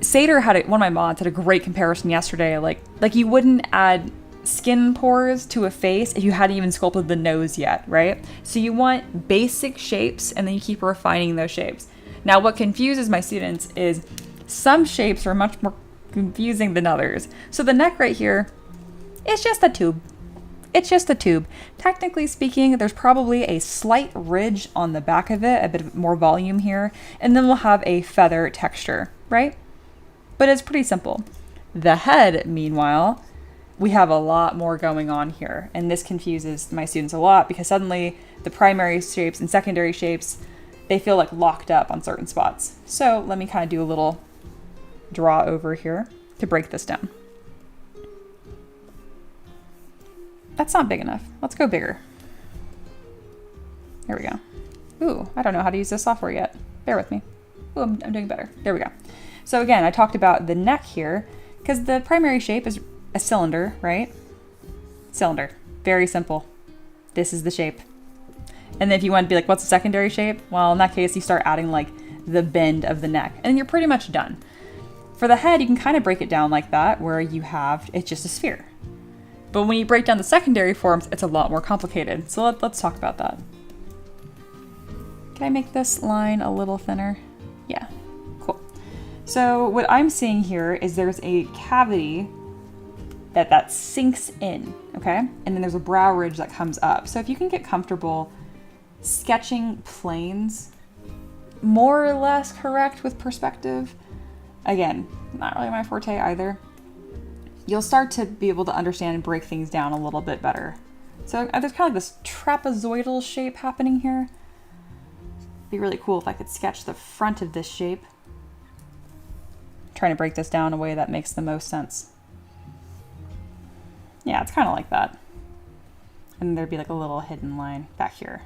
Sater one of my mods had a great comparison yesterday. Like you wouldn't add skin pores to a face if you hadn't even sculpted the nose yet, right? So you want basic shapes and then you keep refining those shapes. Now what confuses my students is some shapes are much more confusing than others. So the neck right here, it's just a tube. It's just a tube. Technically speaking, there's probably a slight ridge on the back of it, a bit more volume here, and then we'll have a feather texture, right? But it's pretty simple. The head, meanwhile, we have a lot more going on here, and this confuses my students a lot because suddenly the primary shapes and secondary shapes, they feel like locked up on certain spots. So let me kind of do a little draw over here to break this down. That's not big enough. Let's go bigger. There we go. Ooh, I don't know how to use this software yet. Bear with me. Oh, I'm doing better. There we go. So again, I talked about the neck here because the primary shape is a cylinder, right? Cylinder. Very simple. This is the shape. And then if you want to be like, what's the secondary shape? Well, in that case, you start adding like the bend of the neck and you're pretty much done. For the head, you can kind of break it down like that where you have, it's just a sphere. But when you break down the secondary forms, it's a lot more complicated. So let's talk about that. Can I make this line a little thinner? Yeah, cool. So what I'm seeing here is there's a cavity that sinks in, okay? And then there's a brow ridge that comes up. So if you can get comfortable sketching planes more or less correct with perspective, again, not really my forte either, you'll start to be able to understand and break things down a little bit better. So there's kind of like this trapezoidal shape happening here. It'd be really cool if I could sketch the front of this shape. I'm trying to break this down in a way that makes the most sense. Yeah, it's kind of like that. And there'd be like a little hidden line back here.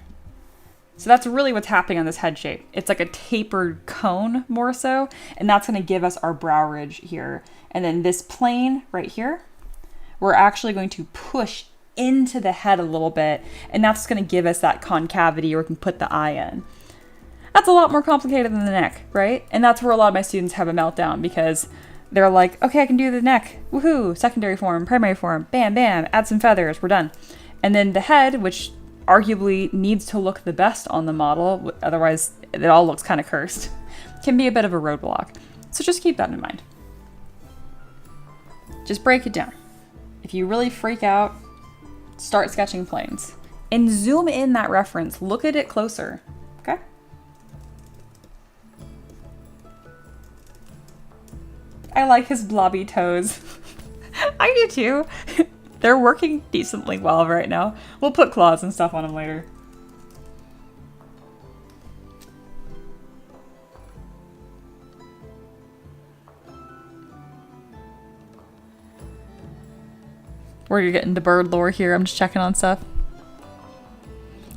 So that's really what's happening on this head shape. It's like a tapered cone more so, and that's going to give us our brow ridge here. And then this plane right here, we're actually going to push into the head a little bit, and that's going to give us that concavity where we can put the eye in. That's a lot more complicated than the neck, right? And that's where a lot of my students have a meltdown because they're like, okay, I can do the neck. Woohoo, secondary form, primary form, bam, bam, add some feathers, we're done. And then the head, which arguably needs to look the best on the model, otherwise it all looks kind of cursed, can be a bit of a roadblock. So just keep that in mind. Just break it down. If you really freak out, start sketching planes. And zoom in that reference. Look at it closer, okay? I like his blobby toes. I do too. They're working decently well right now. We'll put claws and stuff on them later. We're getting into bird lore here. I'm just checking on stuff.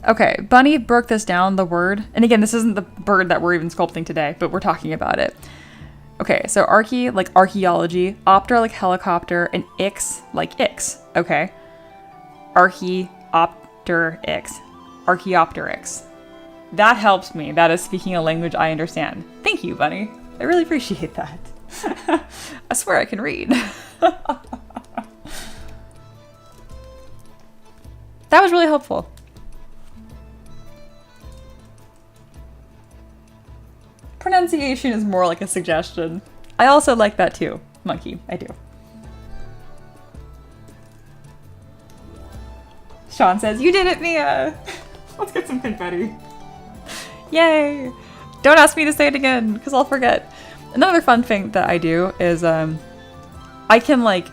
Okay, Bunny broke this down, the word. And again, this isn't the bird that we're even sculpting today, but we're talking about it. Okay, so archae, like archaeology, opter, like helicopter, and ix, like ix, okay? Archaeopteryx, Archaeopteryx. That helps me. That is speaking a language I understand. Thank you, Bunny. I really appreciate that. I swear I can read. That was really helpful. Pronunciation is more like a suggestion. I also like that too. Monkey, I do. Sean says, you did it, Mia! Let's get some confetti. Yay! Don't ask me to say it again, because I'll forget. Another fun thing that I do is, I can like...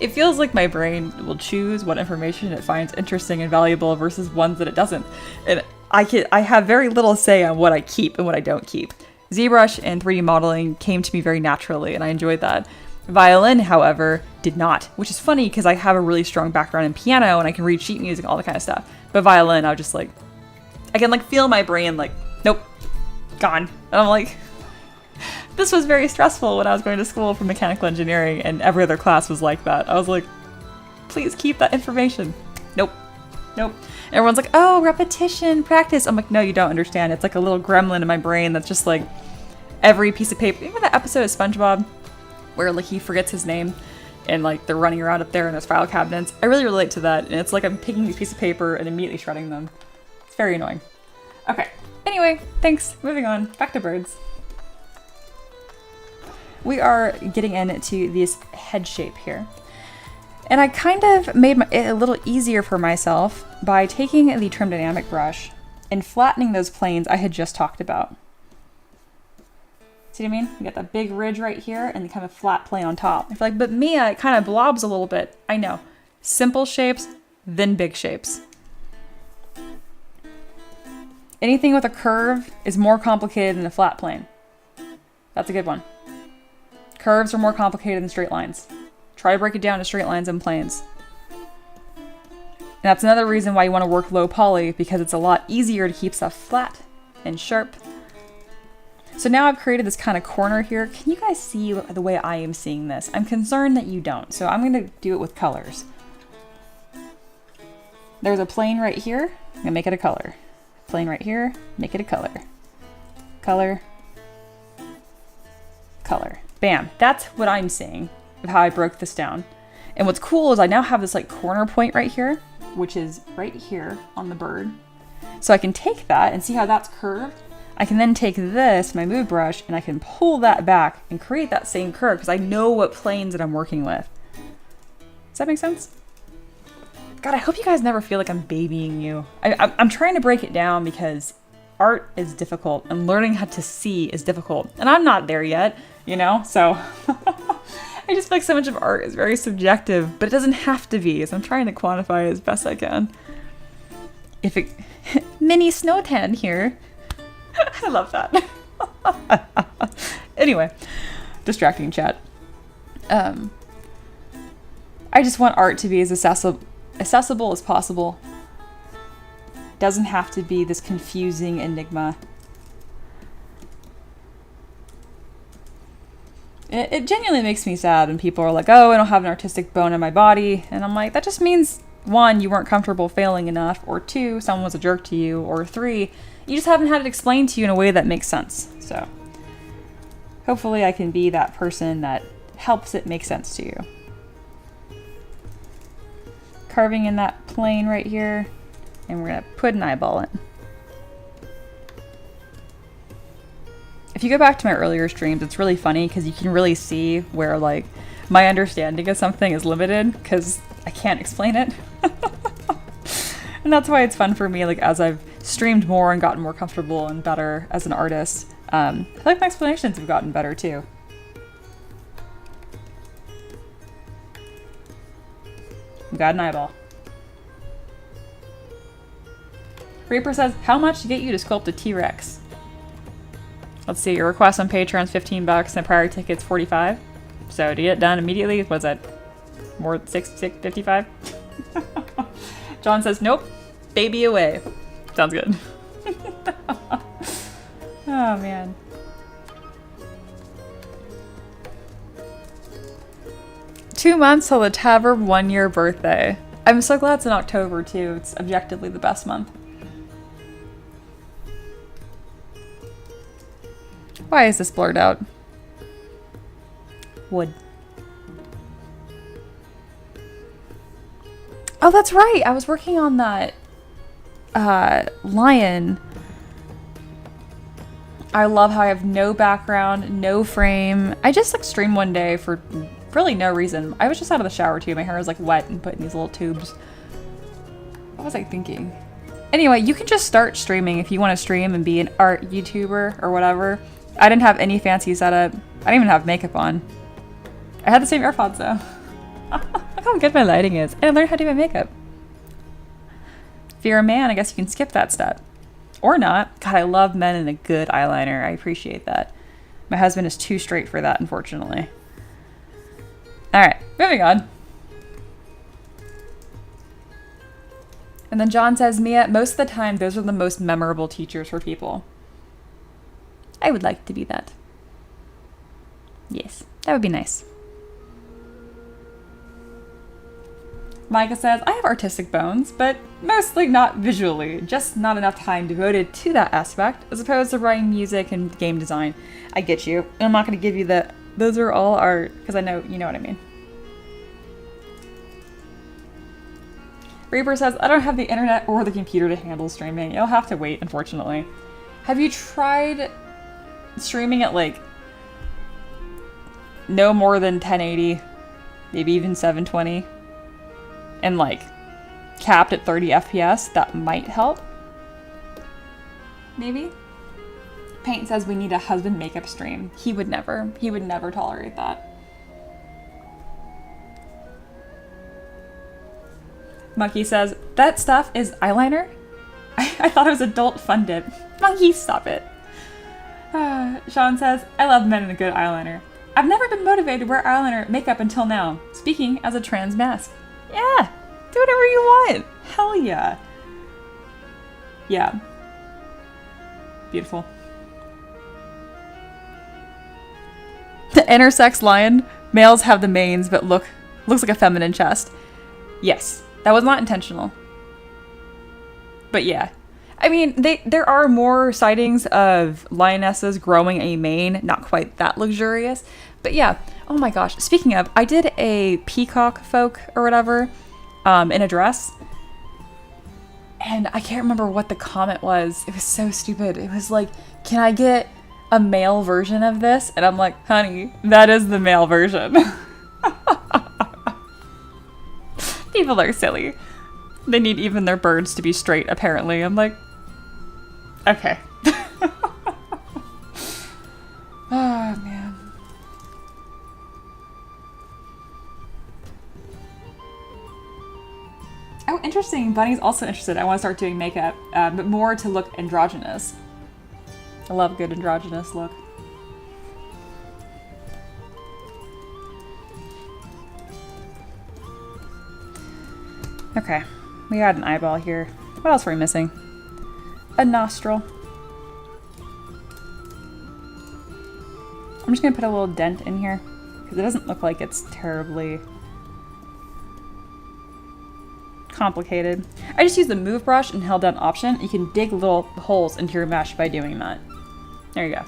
It feels like my brain will choose what information it finds interesting and valuable versus ones that it doesn't. And I have very little say on what I keep and what I don't keep. ZBrush and 3D modeling came to me very naturally, and I enjoyed that. Violin, however, did not, which is funny because I have a really strong background in piano and I can read sheet music, all that kind of stuff. But violin, I was just like, I can like feel my brain like, nope, gone. And I'm like, this was very stressful when I was going to school for mechanical engineering and every other class was like that. I was like, please keep that information. Nope, nope. And everyone's like, oh, repetition, practice. I'm like, no, you don't understand. It's like a little gremlin in my brain that's just like every piece of paper. Remember that episode of SpongeBob where like he forgets his name and like they're running around up there in those file cabinets? I really relate to that. And it's like I'm picking these pieces of paper and immediately shredding them. It's very annoying. Okay. Anyway, thanks. Moving on. Back to birds. We are getting into this head shape here. And I kind of made it a little easier for myself by taking the trim dynamic brush and flattening those planes I had just talked about. See what I mean? You got that big ridge right here and the kind of flat plane on top. I feel like, but Mia, it kind of blobs a little bit. I know. Simple shapes, then big shapes. Anything with a curve is more complicated than a flat plane. That's a good one. Curves are more complicated than straight lines. Try to break it down to straight lines and planes. And that's another reason why you want to work low poly, because it's a lot easier to keep stuff flat and sharp So now I've created this kind of corner here. Can you guys see the way I am seeing this? I'm concerned that you don't. So I'm going to do it with colors. There's a plane right here. I'm going to make it a color. Plane right here. Make it a color. Color. Color. Bam. That's what I'm seeing of how I broke this down. And what's cool is I now have this like corner point right here, which is right here on the bird. So I can take that and see how that's curved. I can then take this, my move brush, and I can pull that back and create that same curve because I know what planes that I'm working with. Does that make sense? God, I hope you guys never feel like I'm babying you. I'm trying to break it down because art is difficult and learning how to see is difficult. And I'm not there yet, you know? So I just feel like so much of art is very subjective, but it doesn't have to be. So I'm trying to quantify it as best I can. If it... Mini snow tan here. I love that. Anyway, distracting chat. I just want art to be as accessible as possible. Doesn't have to be this confusing enigma. It genuinely makes me sad when people are like, oh, I don't have an artistic bone in my body. And I'm like, that just means, 1, you weren't comfortable failing enough, or 2, someone was a jerk to you, or 3, you just haven't had it explained to you in a way that makes sense. So hopefully I can be that person that helps it make sense to you. Carving in that plane right here, and we're gonna put an eyeball in. If you go back to my earlier streams, it's really funny because you can really see where like my understanding of something is limited because I can't explain it. And that's why it's fun for me, like as I've streamed more and gotten more comfortable and better as an artist. I feel like my explanations have gotten better too. We got an eyeball. Reaper says, how much to get you to sculpt a T-Rex? Let's see, your request on Patreon's $15 and prior ticket's $45. So to get it done immediately, was that more $55? John says, nope, baby away. Sounds good. Oh man. Two months till the Tavern 1-year birthday. I'm so glad it's in October too. It's objectively the best month. Why is this blurred out? Wood. Oh, that's right. I was working on that lion. I love how I have no background, no frame. I just like streamed one day for really no reason. I was just out of the shower too. My hair was like wet and put in these little tubes. What was I thinking? Anyway, you can just start streaming if you want to stream and be an art YouTuber or whatever. I didn't have any fancy setup. I didn't even have makeup on. I had the same AirPods though. Look how good my lighting is. And I learned how to do my makeup. If you're a man, I guess you can skip that step. Or not. God, I love men in a good eyeliner. I appreciate that. My husband is too straight for that, unfortunately. Alright, moving on. And then John says, Mia, most of the time, those are the most memorable teachers for people. I would like to be that. Yes, that would be nice. Micah says, I have artistic bones, but mostly not visually, just not enough time devoted to that aspect, as opposed to writing music and game design. I get you. And I'm not going to give you the, those are all art, because I know, you know what I mean. Reaper says, I don't have the internet or the computer to handle streaming. You'll have to wait, unfortunately. Have you tried streaming at like no more than 1080, maybe even 720? And like capped at 30 FPS, that might help. Maybe? Paint says we need a husband makeup stream. He would never tolerate that. Monkey says, that stuff is eyeliner? I thought it was adult fun dip. Monkey, stop it. Sean says, I love men in a good eyeliner. I've never been motivated to wear eyeliner makeup until now. Speaking as a trans mask. Yeah, do whatever you want. Hell yeah. Yeah. Beautiful. Intersex lion. Males have the manes, but looks like a feminine chest. Yes, that was not intentional. But yeah. I mean, there are more sightings of lionesses growing a mane, not quite that luxurious. But yeah, oh my gosh. Speaking of, I did a peacock folk or whatever in a dress. And I can't remember what the comment was. It was so stupid. It was like, can I get a male version of this? And I'm like, honey, that is the male version. People are silly. They need even their birds to be straight, apparently. I'm like, okay. Oh, man. Oh, interesting. Bunny's also interested. I want to start doing makeup, but more to look androgynous. I love a good androgynous look. Okay, we got an eyeball here. What else were we missing? A nostril. I'm just gonna put a little dent in here because it doesn't look like it's terribly complicated. I just used the move brush and held down Option. You can dig little holes into your mesh by doing that. There you go.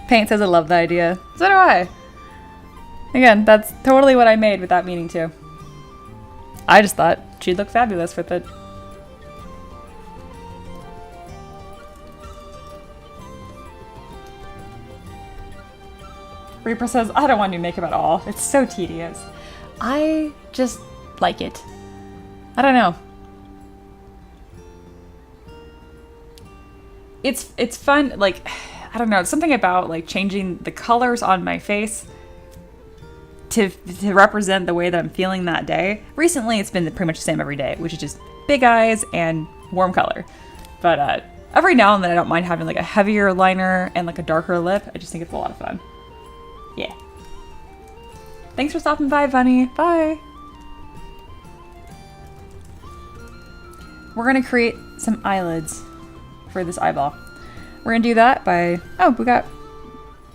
Paint says I love the idea. So do I. Again, that's totally what I made without meaning to. I just thought she'd look fabulous with it. Reaper says, I don't want to do makeup at all. It's so tedious. I just like it. I don't know. It's fun, like, I don't know, something about like changing the colors on my face to represent the way that I'm feeling that day. Recently, it's been pretty much the same every day, which is just big eyes and warm color. But every now and then, I don't mind having like a heavier liner and like a darker lip. I just think it's a lot of fun. Yeah. Thanks for stopping by, Bunny. Bye. We're gonna create some eyelids for this eyeball. We're gonna do that by, oh, we got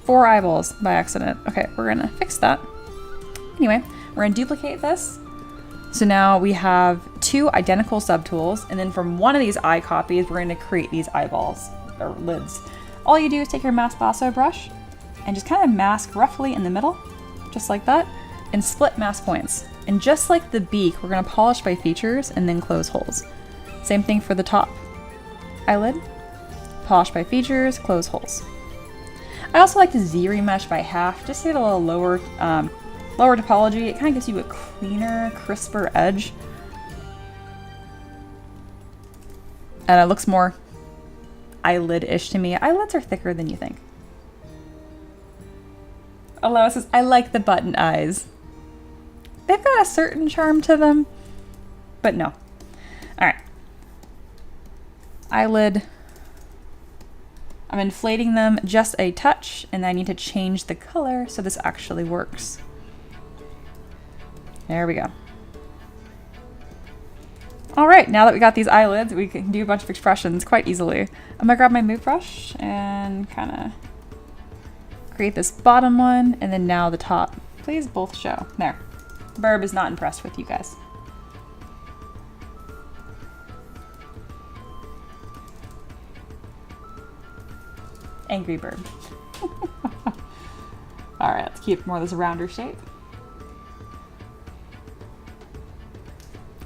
4 eyeballs by accident. Okay, we're gonna fix that. Anyway, we're gonna duplicate this. So now we have 2 identical subtools, and then from one of these eye copies, we're gonna create these eyeballs, or lids. All you do is take your mask lasso brush and just kind of mask roughly in the middle, just like that, and split mask points. And just like the beak, we're gonna polish by features and then close holes. Same thing for the top eyelid. Polish by features, close holes. I also like to Z-remesh by half, just to get a little lower topology. It kind of gives you a cleaner, crisper edge. And it looks more eyelid-ish to me. Eyelids are thicker than you think. Aloha says, I like the button eyes. They've got a certain charm to them, but no. All right. Eyelid. I'm inflating them just a touch, and I need to change the color so this actually works. There we go. All right, now that we got these eyelids, we can do a bunch of expressions quite easily. I'm gonna grab my move brush and kind of create this bottom one, and then now the top. Please both show. There. Burb is not impressed with you guys. Angry bird. All right, let's keep more of this rounder shape.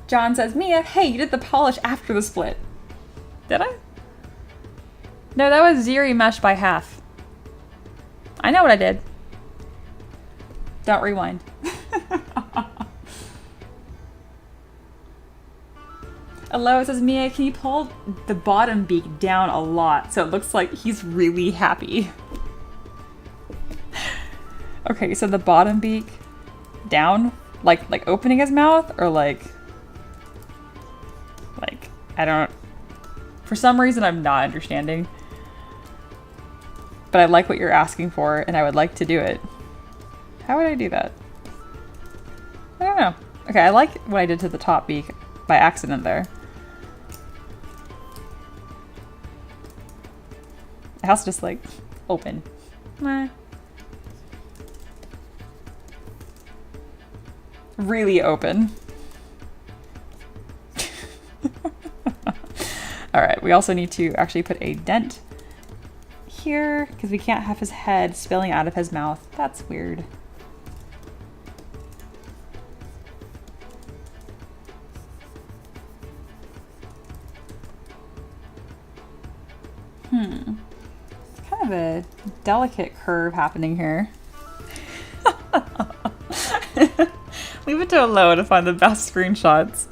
John says, Mia, hey, you did the polish after the split. Did I? No, that was Z-remesh by half. I know what I did. Don't rewind. Aloha says, Mia, can you pull the bottom beak down a lot so it looks like he's really happy? Okay, so the bottom beak down, like opening his mouth, or like I don't, for some reason I'm not understanding. But I like what you're asking for, and I would like to do it. How would I do that? I don't know. Okay, I like what I did to the top beak by accident there. It has to just like open. Meh. really open. All right, we also need to actually put a dent here because we can't have his head spilling out of his mouth. That's weird. It's kind of a delicate curve happening here. Leave it to Aloha to find the best screenshots.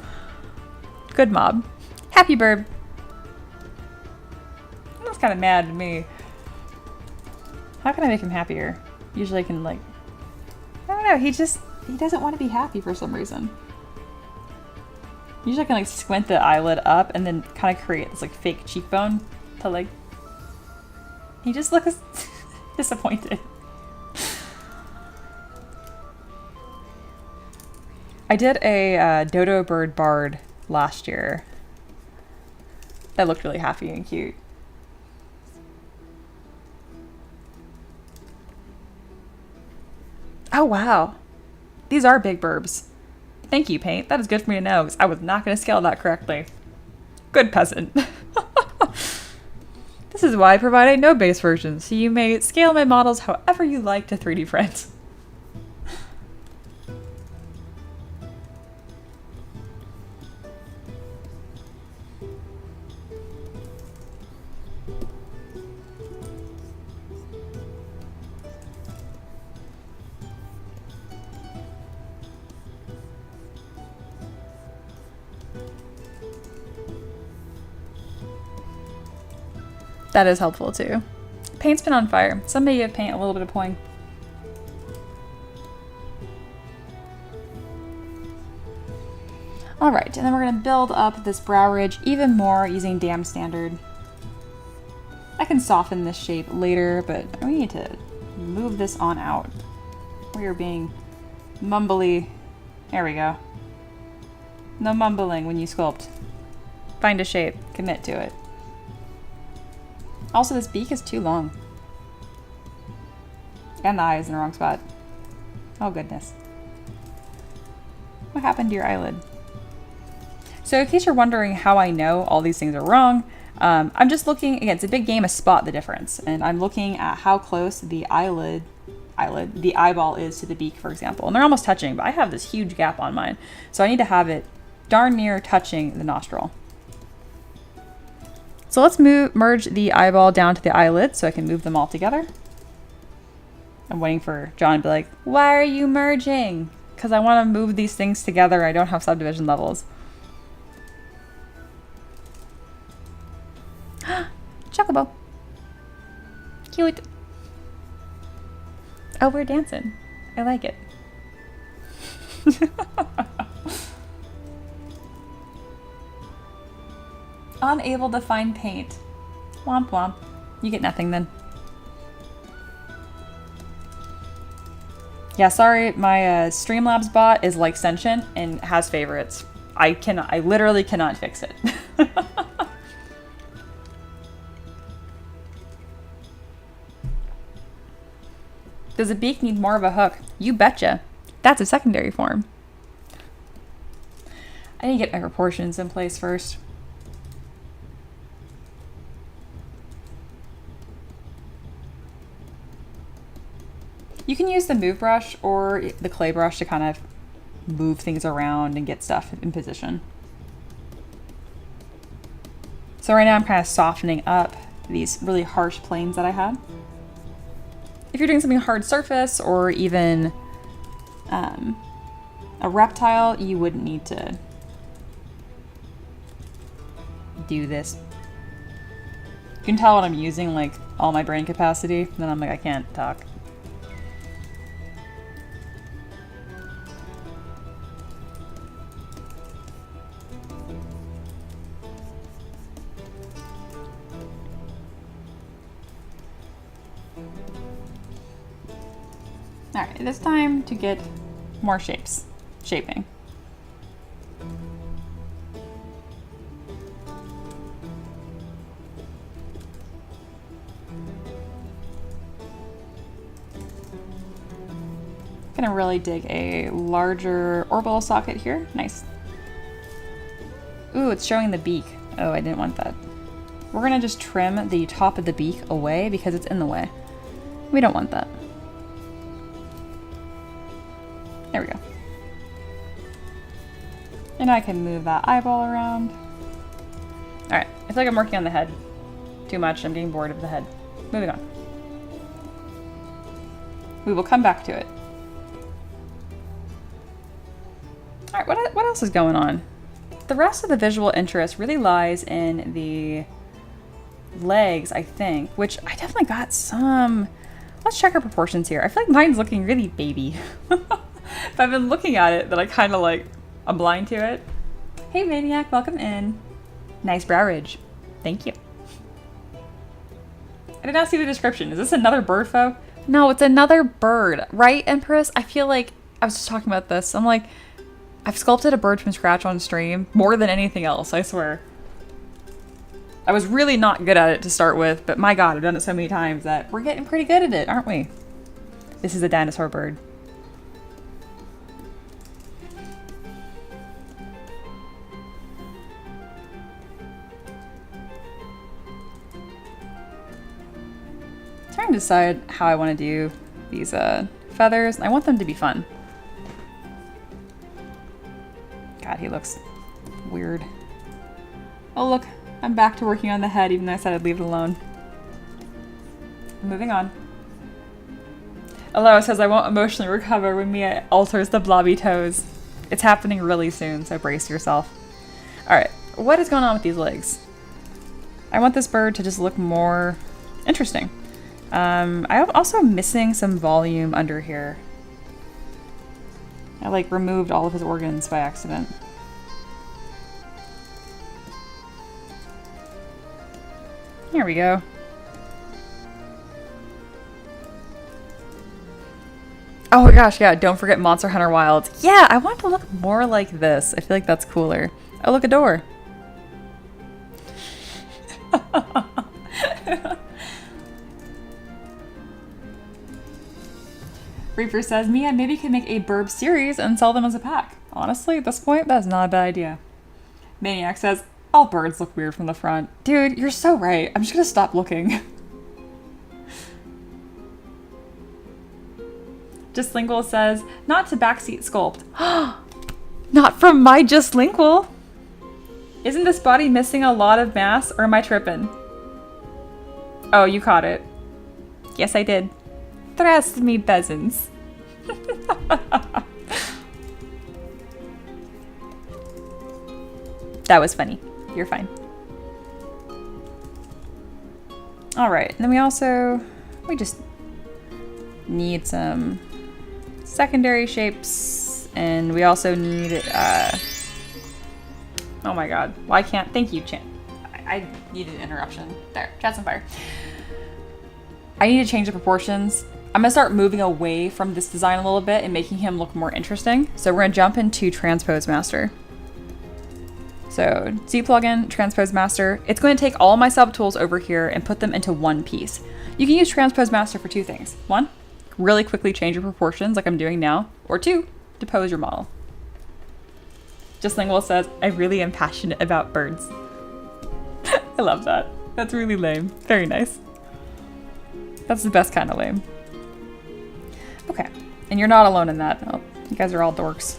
Good mob. Happy bird. That's kind of mad at me. How can I make him happier? Usually I can like, I don't know, he doesn't want to be happy for some reason. Usually I can like squint the eyelid up and then kind of create this like fake cheekbone to like, he just looks disappointed. I did a dodo bird bard last year that looked really happy and cute. Oh wow, these are big burbs. Thank you, Paint. That is good for me to know because I was not going to scale that correctly. Good peasant. This is why I provide a node base version, so you may scale my models however you like to 3D print. That is helpful too. Paint's been on fire. Somebody give Paint a little bit of poing. All right, and then we're gonna build up this brow ridge even more using Dam Standard. I can soften this shape later, but we need to move this on out. We are being mumbly. There we go. No mumbling when you sculpt. Find a shape, commit to it. Also, this beak is too long. And the eye is in the wrong spot. Oh goodness. What happened to your eyelid? So in case you're wondering how I know all these things are wrong, I'm just looking, again, it's a big game of spot the difference. And I'm looking at how close the the eyeball is to the beak, for example. And they're almost touching, but I have this huge gap on mine. So I need to have it darn near touching the nostril. So let's merge the eyeball down to the eyelid so I can move them all together. I'm waiting for John to be like, why are you merging? Because I want to move these things together. I don't have subdivision levels. Chocobo. Cute. Oh, we're dancing. I like it. Unable to find paint. Womp womp. You get nothing then. Yeah, sorry, my Streamlabs bot is like sentient and has favorites. I literally cannot fix it. Does a beak need more of a hook? You betcha. That's a secondary form. I need to get my proportions in place first. You can use the move brush or the clay brush to kind of move things around and get stuff in position. So right now I'm kind of softening up these really harsh planes that I had. If you're doing something hard surface or even a reptile, you wouldn't need to do this. You can tell what I'm using, like all my brain capacity, and then I'm like, I can't talk. All right, it is time to get more shaping. Gonna really dig a larger orbital socket here. Nice. Ooh, it's showing the beak. Oh, I didn't want that. We're gonna just trim the top of the beak away because it's in the way. We don't want that. There we go. And I can move that eyeball around. All right, I feel like I'm working on the head too much. I'm getting bored of the head. Moving on. We will come back to it. All right, what else is going on? The rest of the visual interest really lies in the legs, I think, which I definitely got some. Let's check our proportions here. I feel like mine's looking really baby. If I've been looking at it, then I kind of like, I'm blind to it. Hey Maniac, welcome in. Nice brow ridge. Thank you. I did not see the description. Is this another bird foe? No, it's another bird. Right, Empress? I feel like, I was just talking about this. I'm like, I've sculpted a bird from scratch on stream more than anything else, I swear. I was really not good at it to start with, but my god, I've done it so many times that we're getting pretty good at it, aren't we? This is a dinosaur bird. Trying to decide how I want to do these feathers. I want them to be fun. God, he looks weird. Oh look, I'm back to working on the head even though I said I'd leave it alone. Moving on. Aloha says I won't emotionally recover when Mia alters the blobby toes. It's happening really soon, so brace yourself. Alright, what is going on with these legs? I want this bird to just look more interesting. I'm also missing some volume under here. I like removed all of his organs by accident. Here we go. Oh my gosh, yeah, don't forget Monster Hunter Wilds. Yeah, I want it to look more like this. I feel like that's cooler. Oh, look, a door. Reaper says, Mia, maybe you could make a burb series and sell them as a pack. Honestly, at this point, that's not a bad idea. Maniac says, all birds look weird from the front. Dude, you're so right. I'm just gonna stop looking. Just Lingual says, not to backseat sculpt. Not from my Just Lingual. Isn't this body missing a lot of mass, or am I tripping? Oh, you caught it. Yes, I did. Trust me, peasants. That was funny. You're fine. All right, and then we just need some secondary shapes, and we also need, oh my god, why can't, thank you, Chan. I needed an interruption. There, chat's on fire. I need to change the proportions. I'm gonna start moving away from this design a little bit and making him look more interesting. So we're gonna jump into Transpose Master. So Z plugin, Transpose Master. It's going to take all my subtools over here and put them into one piece. You can use Transpose Master for two things. One, really quickly change your proportions like I'm doing now. Or two, depose your model. Just Lingual says, I really am passionate about birds. I love that. That's really lame. Very nice. That's the best kind of lame. Okay, and you're not alone in that. Oh, you guys are all dorks.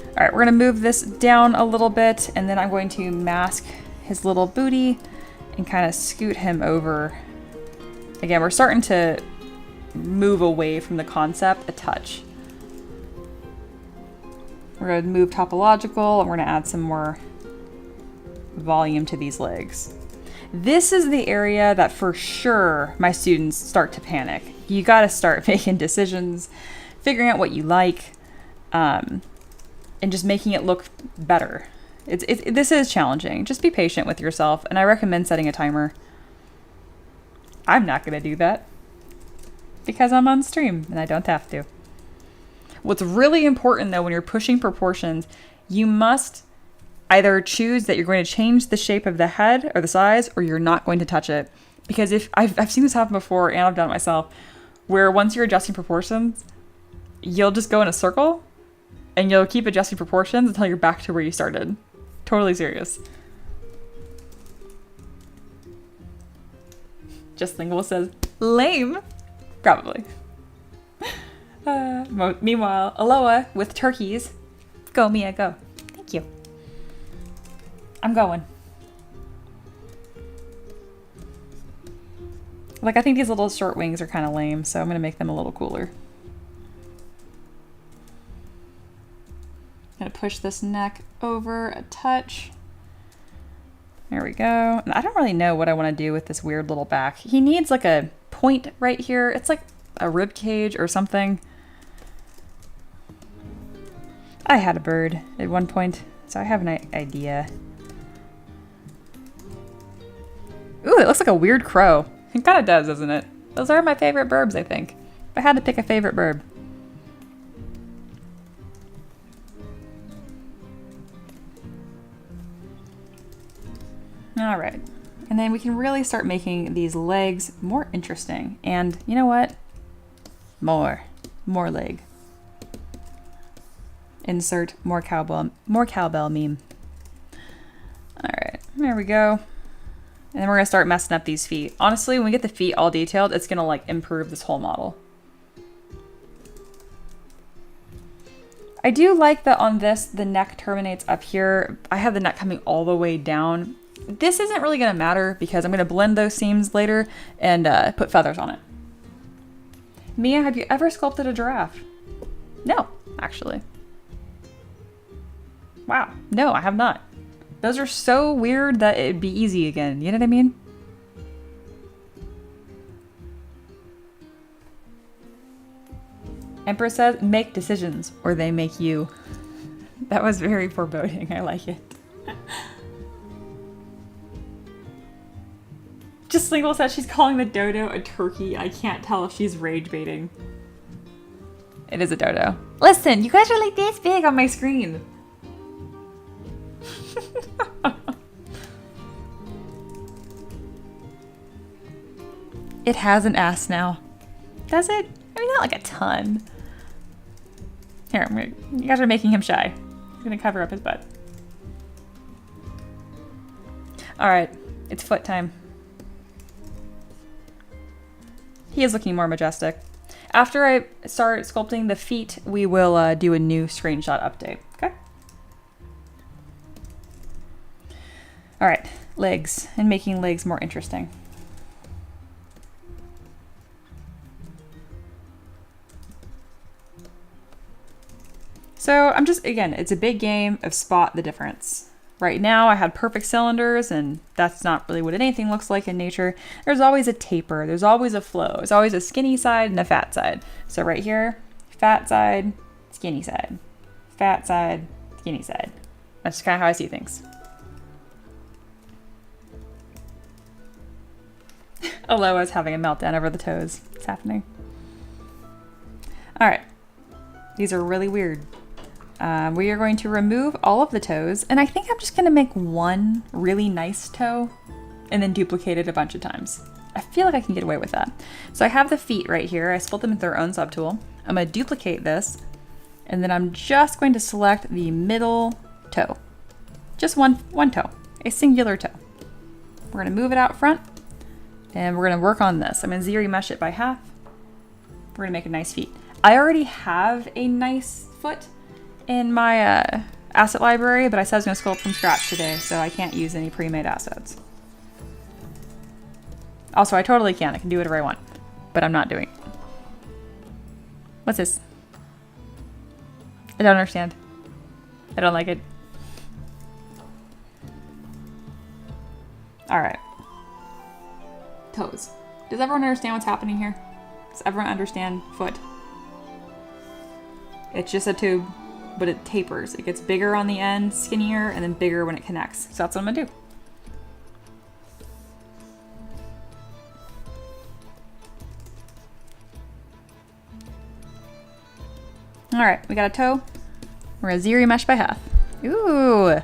All right, we're gonna move this down a little bit, and then I'm going to mask his little booty and kind of scoot him over. Again, we're starting to move away from the concept a touch. We're gonna move topological, and we're gonna add some more volume to these legs. This is the area that for sure my students start to panic. You gotta start making decisions, figuring out what you like, and just making it look better. This is challenging. Just be patient with yourself, and I recommend setting a timer. I'm not gonna do that because I'm on stream and I don't have to. What's really important though, when you're pushing proportions, you must either choose that you're going to change the shape of the head or the size, or you're not going to touch it. Because if I've seen this happen before, and I've done it myself, where once you're adjusting proportions, you'll just go in a circle and you'll keep adjusting proportions until you're back to where you started. Totally serious. Just Lingual says, lame. Probably. Meanwhile, Aloha with turkeys. Go, Mia, go. Thank you. I'm going. Like, I think these little short wings are kind of lame, so I'm going to make them a little cooler. I'm going to push this neck over a touch. There we go. And I don't really know what I want to do with this weird little back. He needs like a point right here. It's like a rib cage or something. I had a bird at one point, so I have an idea. Ooh, it looks like a weird crow. It kind of does, doesn't it? Those are my favorite birds, I think. If I had to pick a favorite bird. All right. And then we can really start making these legs more interesting. And you know what? More leg. Insert more cowbell meme. All right, there we go. And then we're gonna start messing up these feet. Honestly, when we get the feet all detailed, it's gonna like improve this whole model. I do like that on this, the neck terminates up here. I have the neck coming all the way down. This isn't really gonna matter because I'm gonna blend those seams later and put feathers on it. Mia, have you ever sculpted a giraffe? No, actually. Wow, no, I have not. Those are so weird that it'd be easy again, you know what I mean? Empress says, make decisions, or they make you. That was very foreboding, I like it. Just Lingual says she's calling the dodo a turkey. I can't tell if she's rage baiting. It is a dodo. Listen, you guys are like this big on my screen. It has an ass now. Does it? I mean, not like a ton. Here, you guys are making him shy. I'm gonna cover up his butt. All right, it's foot time. He is looking more majestic. After I start sculpting the feet, we will do a new screenshot update, okay? All right, legs, and making legs more interesting. So I'm just, again, it's a big game of spot the difference. Right now I had perfect cylinders and that's not really what anything looks like in nature. There's always a taper, there's always a flow, there's always a skinny side and a fat side. So right here, fat side, skinny side, fat side, skinny side. That's kind of how I see things. Aloha's having a meltdown over the toes. It's happening. All right, these are really weird. We are going to remove all of the toes, and I think I'm just gonna make one really nice toe and then duplicate it a bunch of times. I feel like I can get away with that. So I have the feet right here. I split them into their own subtool. I'm gonna duplicate this, and then I'm just going to select the middle toe. Just one toe, a singular toe. We're gonna move it out front, and we're gonna work on this. I'm gonna ZBrush it by half. We're gonna make a nice feet. I already have a nice foot in my asset library, but I said I was gonna sculpt from scratch today, so I can't use any pre-made assets. Also, I totally can. I can do whatever I want, but I'm not doing it. What's this? I don't understand. I don't like it. All right. Toes. Does everyone understand what's happening here? Does everyone understand foot? It's just a tube, but it tapers. It gets bigger on the end, skinnier, and then bigger when it connects. So that's what I'm gonna do. All right, we got a toe. We're gonna ZBrush by half. Ooh.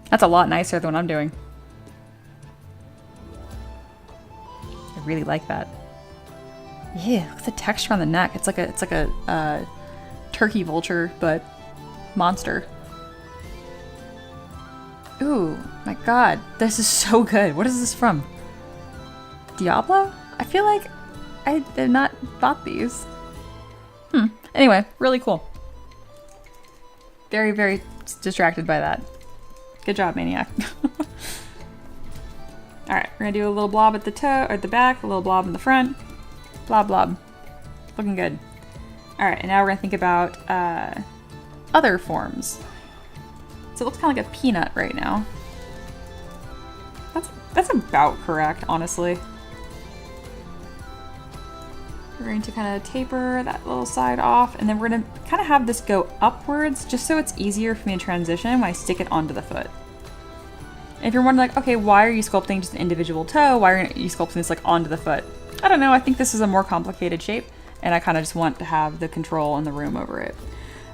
That's a lot nicer than what I'm doing. I really like that. Yeah, look at the texture on the neck. It's like a turkey vulture, but monster. Ooh, my god, this is so good. What is this from? Diablo? I feel like I did not bought these. Anyway, really cool. Very, very distracted by that. Good job, Maniac. Alright, we're gonna do a little blob at the toe, or at the back, a little blob in the front. Blob, blob. Looking good. Alright, and now we're gonna think about other forms. So it looks kind of like a peanut right now. That's about correct, honestly. We're going to kind of taper that little side off, and then we're going to kind of have this go upwards just so it's easier for me to transition when I stick it onto the foot. And if you're wondering, like, okay, why are you sculpting just an individual toe? Why are you sculpting this like onto the foot? I don't know, I think this is a more complicated shape, and I kind of just want to have the control and the room over it.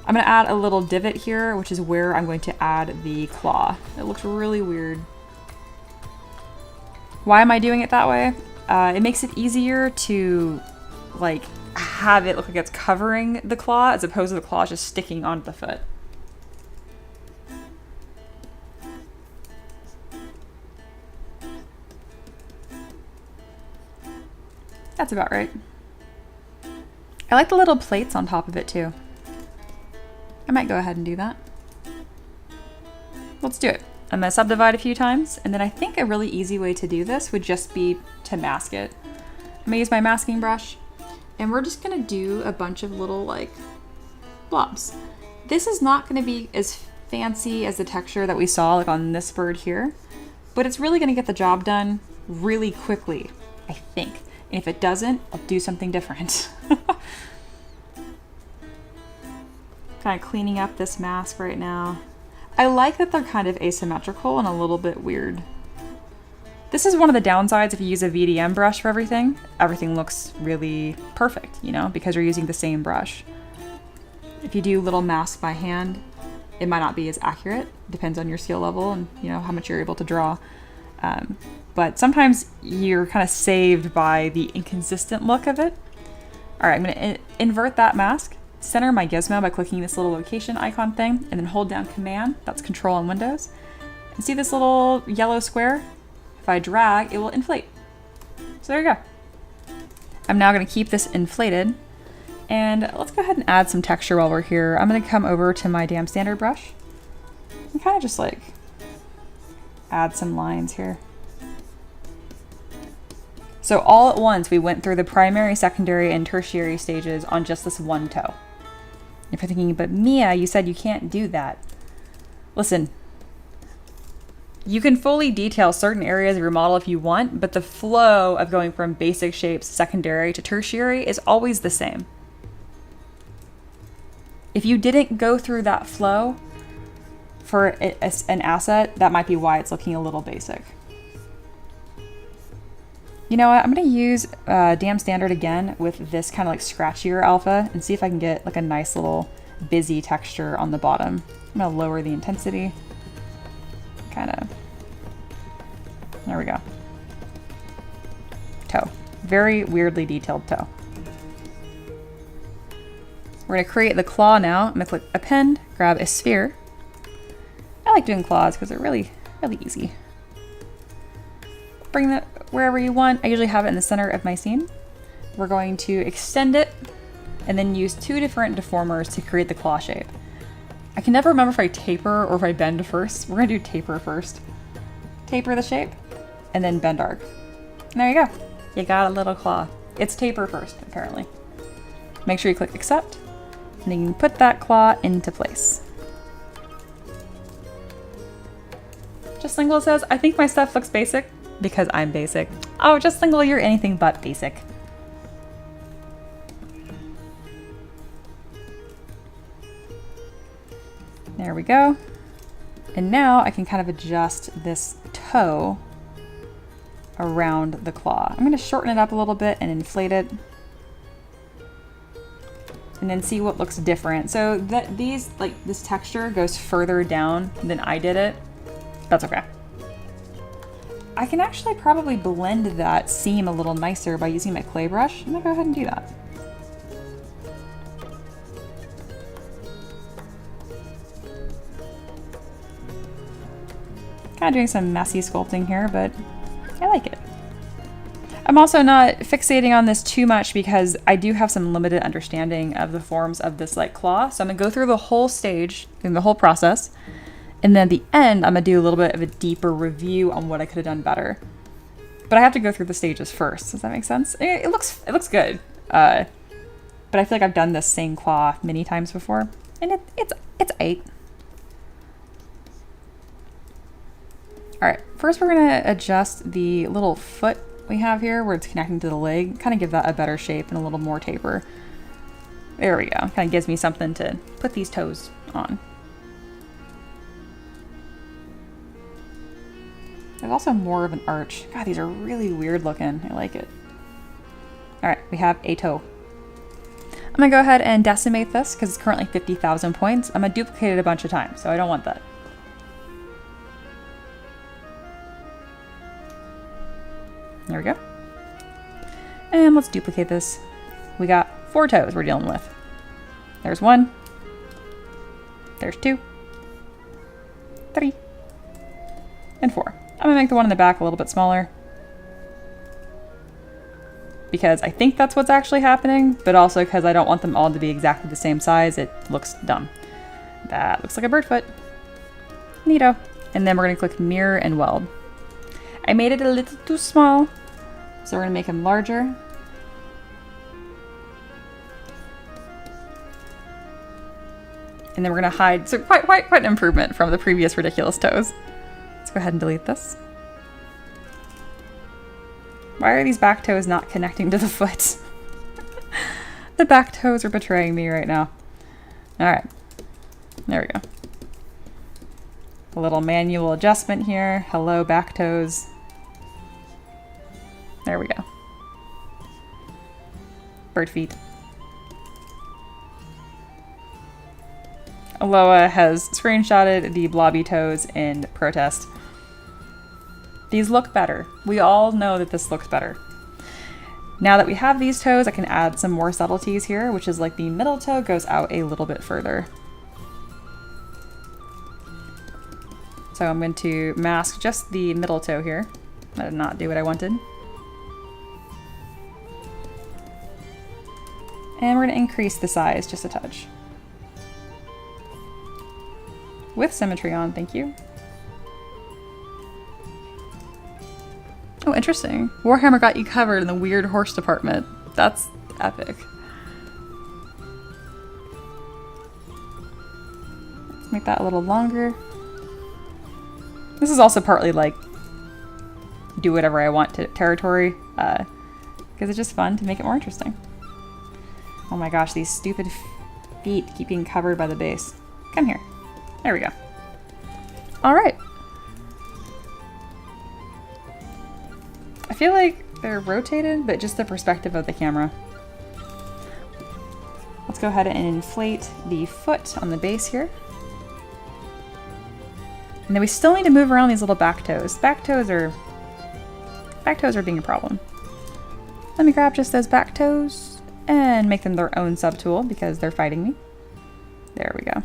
I'm going to add a little divot here, which is where I'm going to add the claw. It looks really weird. Why am I doing it that way? It makes it easier to like have it look like it's covering the claw as opposed to the claw just sticking onto the foot. That's about right. I like the little plates on top of it too. I might go ahead and do that. Let's do it. I'm gonna subdivide a few times, and then I think a really easy way to do this would just be to mask it. I'm gonna use my masking brush, and we're just gonna do a bunch of little like blobs. This is not gonna be as fancy as the texture that we saw like on this bird here, but it's really gonna get the job done really quickly, I think. And if it doesn't, I'll do something different. Kind of cleaning up this mask right now. I like that they're kind of asymmetrical and a little bit weird. This is one of the downsides if you use a VDM brush for everything. Everything looks really perfect, you know, because you're using the same brush. If you do little masks by hand, it might not be as accurate. Depends on your skill level and, you know, how much you're able to draw. But sometimes you're kind of saved by the inconsistent look of it. All right, I'm gonna invert that mask. Center my gizmo by clicking this little location icon thing, and then hold down Command, that's Control on Windows. And see this little yellow square? If I drag, it will inflate. So there you go. I'm now gonna keep this inflated, and let's go ahead and add some texture while we're here. I'm gonna come over to my damn standard brush and kind of just like add some lines here. So all at once, we went through the primary, secondary, and tertiary stages on just this one toe. If you're thinking, but Mia, you said you can't do that. Listen, you can fully detail certain areas of your model if you want, but the flow of going from basic shapes, secondary to tertiary is always the same. If you didn't go through that flow for an asset, that might be why it's looking a little basic. You know what, I'm gonna use Damn Standard again with this kind of like scratchier alpha and see if I can get like a nice little busy texture on the bottom. I'm gonna lower the intensity. Kind of, there we go. Toe, very weirdly detailed toe. We're gonna create the claw now. I'm gonna click Append, grab a sphere. I like doing claws because they're really, really easy. Bring that wherever you want. I usually have it in the center of my scene. We're going to extend it and then use two different deformers to create the claw shape. I can never remember if I taper or if I bend first. We're gonna do taper first. Taper the shape and then bend arc. And there you go. You got a little claw. It's taper first, apparently. Make sure you click accept and then you can put that claw into place. Just Lingual says, I think my stuff looks basic. Because I'm basic. Oh, Just Lingual, you're anything but basic. There we go. And now I can kind of adjust this toe around the claw. I'm gonna shorten it up a little bit and inflate it. And then see what looks different. So that this texture goes further down than I did it. That's okay. I can actually probably blend that seam a little nicer by using my clay brush. I'm gonna go ahead and do that. Kind of doing some messy sculpting here, but I like it. I'm also not fixating on this too much because I do have some limited understanding of the forms of this like claw. So I'm gonna go through the whole stage, in the whole process. And then at the end, I'm gonna do a little bit of a deeper review on what I could have done better. But I have to go through the stages first. Does that make sense? It looks good. But I feel like I've done this same claw many times before. And it's 8. All right, first we're gonna adjust the little foot we have here where it's connecting to the leg, kind of give that a better shape and a little more taper. There we go, kind of gives me something to put these toes on. There's also more of an arch. God, these are really weird looking. I like it. All right, we have a toe. I'm gonna go ahead and decimate this because it's currently 50,000 points. I'm gonna duplicate it a bunch of times, so I don't want that. There we go. And let's duplicate this. We got 4 toes we're dealing with. There's 1. There's 2. 3. And 4. I'm gonna make the one in the back a little bit smaller. Because I think that's what's actually happening, but also because I don't want them all to be exactly the same size. It looks dumb. That looks like a bird foot. Neato. And then we're gonna click mirror and weld. I made it a little too small, so we're gonna make him larger. And then we're gonna hide, so quite an improvement from the previous ridiculous toes. Let's go ahead and delete this. Why are these back toes not connecting to the foot? The back toes are betraying me right now. All right, there we go. A little manual adjustment here. Hello, back toes. There we go. Bird feet. Aloha has screenshotted the blobby toes in protest. These look better. We all know that this looks better. Now that we have these toes, I can add some more subtleties here, which is like the middle toe goes out a little bit further. So I'm going to mask just the middle toe here. That did not do what I wanted. And we're going to increase the size just a touch. With symmetry on, thank you. Oh, interesting. Warhammer got you covered in the weird horse department. That's epic. Let's make that a little longer. This is also partly like do whatever I want to territory, because it's just fun to make it more interesting. Oh my gosh, these stupid feet keep being covered by the base. Come here. There we go. All right. I feel like they're rotated, but just the perspective of the camera. Let's go ahead and inflate the foot on the base here. And then we still need to move around these little back toes. Back toes are being a problem. Let me grab just those back toes and make them their own subtool because they're fighting me. There we go.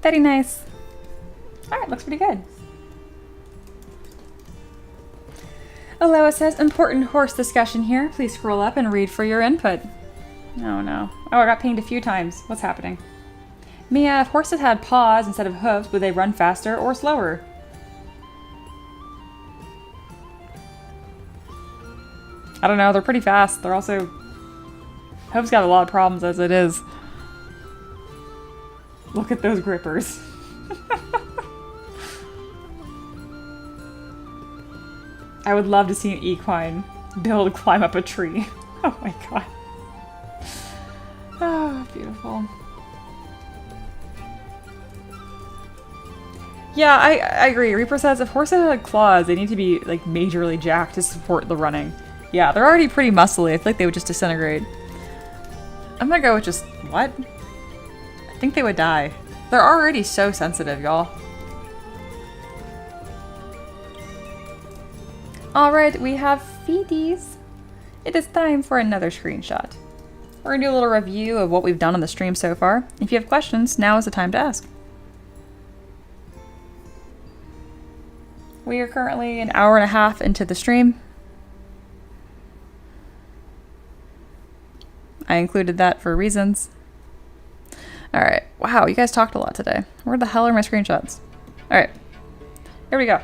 Very nice. All right, looks pretty good. Aloha says, important horse discussion here. Please scroll up and read for your input. Oh no. Oh, I got pinged a few times. What's happening? Mia, if horses had paws instead of hooves, would they run faster or slower? I don't know, they're pretty fast. They're also... Hooves got a lot of problems as it is. Look at those grippers. I would love to see an equine build climb up a tree. Oh my god. Oh, beautiful. Yeah, I agree. Reaper says if horses had claws, they need to be like majorly jacked to support the running. Yeah, they're already pretty muscly. I feel like they would just disintegrate. I'm gonna go with just, what? I think they would die. They're already so sensitive, y'all. Alright, we have feeties. It is time for another screenshot. We're gonna do a little review of what we've done on the stream so far. If you have questions, now is the time to ask. We are currently an hour and a half into the stream. I included that for reasons. Alright, wow, you guys talked a lot today. Where the hell are my screenshots? Alright, here we go.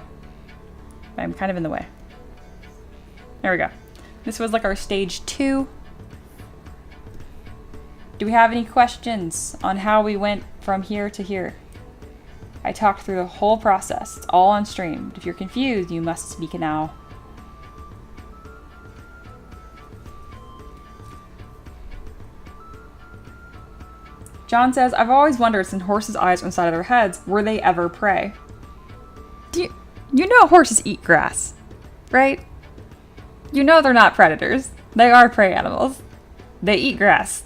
I'm kind of in the way. There we go. This was like our stage 2. Do we have any questions on how we went from here to here? I talked through the whole process. It's all on stream. If you're confused, you must speak now. John says, I've always wondered, since horses' eyes are inside of their heads, were they ever prey? You know horses eat grass, right? You know they're not predators. They are prey animals. They eat grass.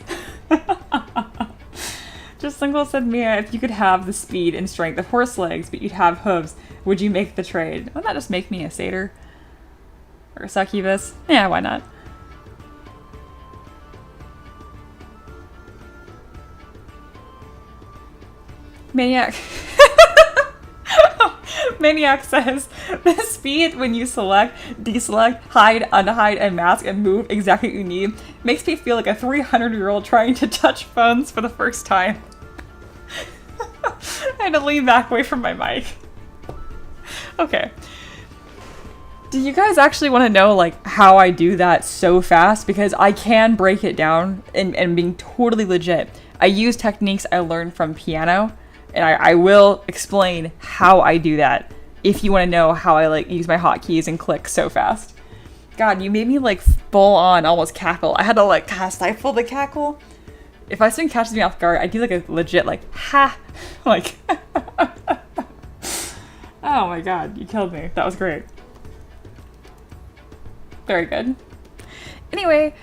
Just Single said, Mia, if you could have the speed and strength of horse legs, but you'd have hooves, would you make the trade? Wouldn't that just make me a satyr? Or a succubus? Yeah, why not? Maniac. Maniac says, the speed when you select, deselect, hide, unhide, and mask and move exactly what you need makes me feel like a 300-year-old trying to touch phones for the first time. I had to lean back away from my mic. Okay. Do you guys actually want to know like how I do that so fast? Because I can break it down and being totally legit. I use techniques I learned from piano. And I will explain how I do that if you want to know how I like use my hotkeys and click so fast. God, you made me like full on almost cackle. I had to like kind of stifle the cackle. If something catches me off guard, I do like a legit like ha, like. Oh my god, you killed me. That was great. Very good. Anyway.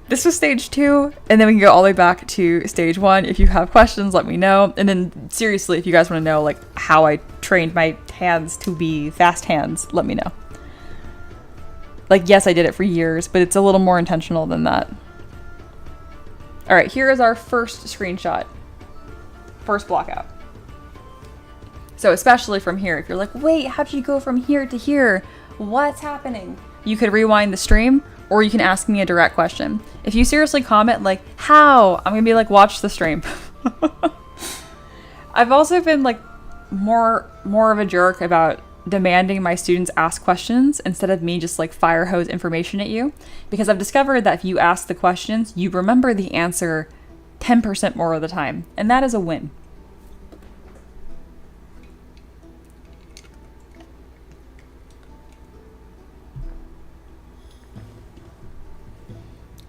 This was stage 2, and then we can go all the way back to stage 1. If you have questions, let me know. And then seriously, if you guys want to know like how I trained my hands to be fast hands, let me know. Like, yes, I did it for years, but it's a little more intentional than that. All right, here is our first screenshot. First block out. So especially from here, if you're like, wait, how'd you go from here to here? What's happening? You could rewind the stream, or you can ask me a direct question. If you seriously comment like, how? I'm gonna be like, watch the stream. I've also been like more of a jerk about demanding my students ask questions instead of me just like fire hose information at you. Because I've discovered that if you ask the questions, you remember the answer 10% more of the time. And that is a win.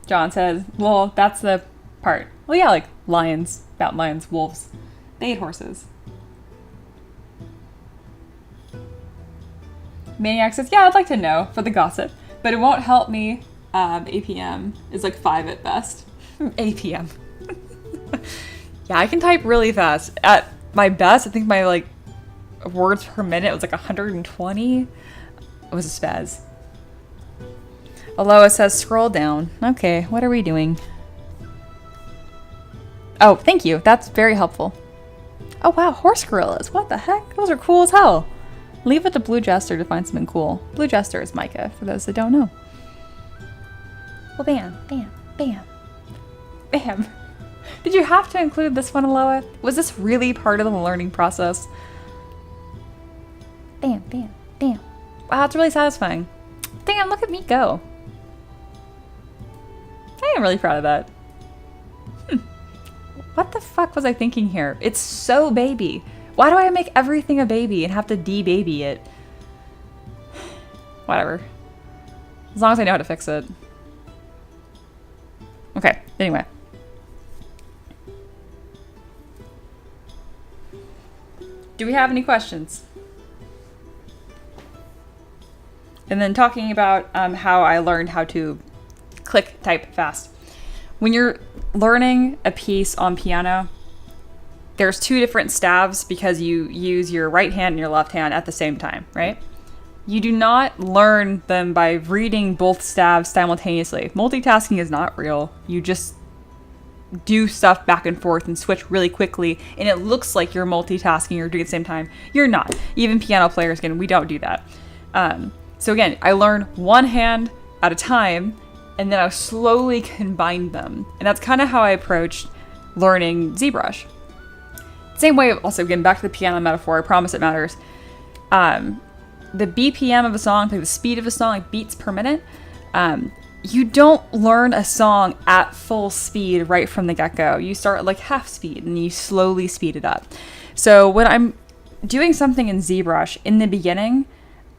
John says, well, that's the part. Well, yeah, like lions, mountain lions, wolves. They ate horses. Maniac says, yeah, I'd like to know for the gossip, but it won't help me. APM is like 5 at best. APM. Yeah, I can type really fast. At my best, I think my like words per minute was like 120. It was a spaz. Aloha says, scroll down. Okay, what are we doing? Oh, thank you. That's very helpful. Oh, wow, horse gorillas. What the heck? Those are cool as hell. Leave it to Blue Jester to find something cool. Blue Jester is Micah, for those that don't know. Well, bam, bam, bam, bam. Did you have to include this one, Aloha? Was this really part of the learning process? Bam, bam, bam. Wow, it's really satisfying. Damn, look at me go. I am really proud of that. What the fuck was I thinking here? It's so baby. Why do I make everything a baby and have to de-baby it? Whatever. As long as I know how to fix it. Okay, anyway. Do we have any questions? And then talking about how I learned how to click type fast. When you're learning a piece on piano, there's 2 different stabs because you use your right hand and your left hand at the same time, right? You do not learn them by reading both stabs simultaneously. Multitasking is not real. You just do stuff back and forth and switch really quickly, and it looks like you're multitasking or doing it at the same time. You're not. Even piano players, again, we don't do that. So again, I learn one hand at a time, and then I slowly combine them. And that's kind of how I approached learning ZBrush. Same way, also again, back to the piano metaphor, I promise it matters. The BPM of a song, like the speed of a song, like beats per minute, you don't learn a song at full speed right from the get-go. You start at like half speed and you slowly speed it up. So when I'm doing something in ZBrush in the beginning,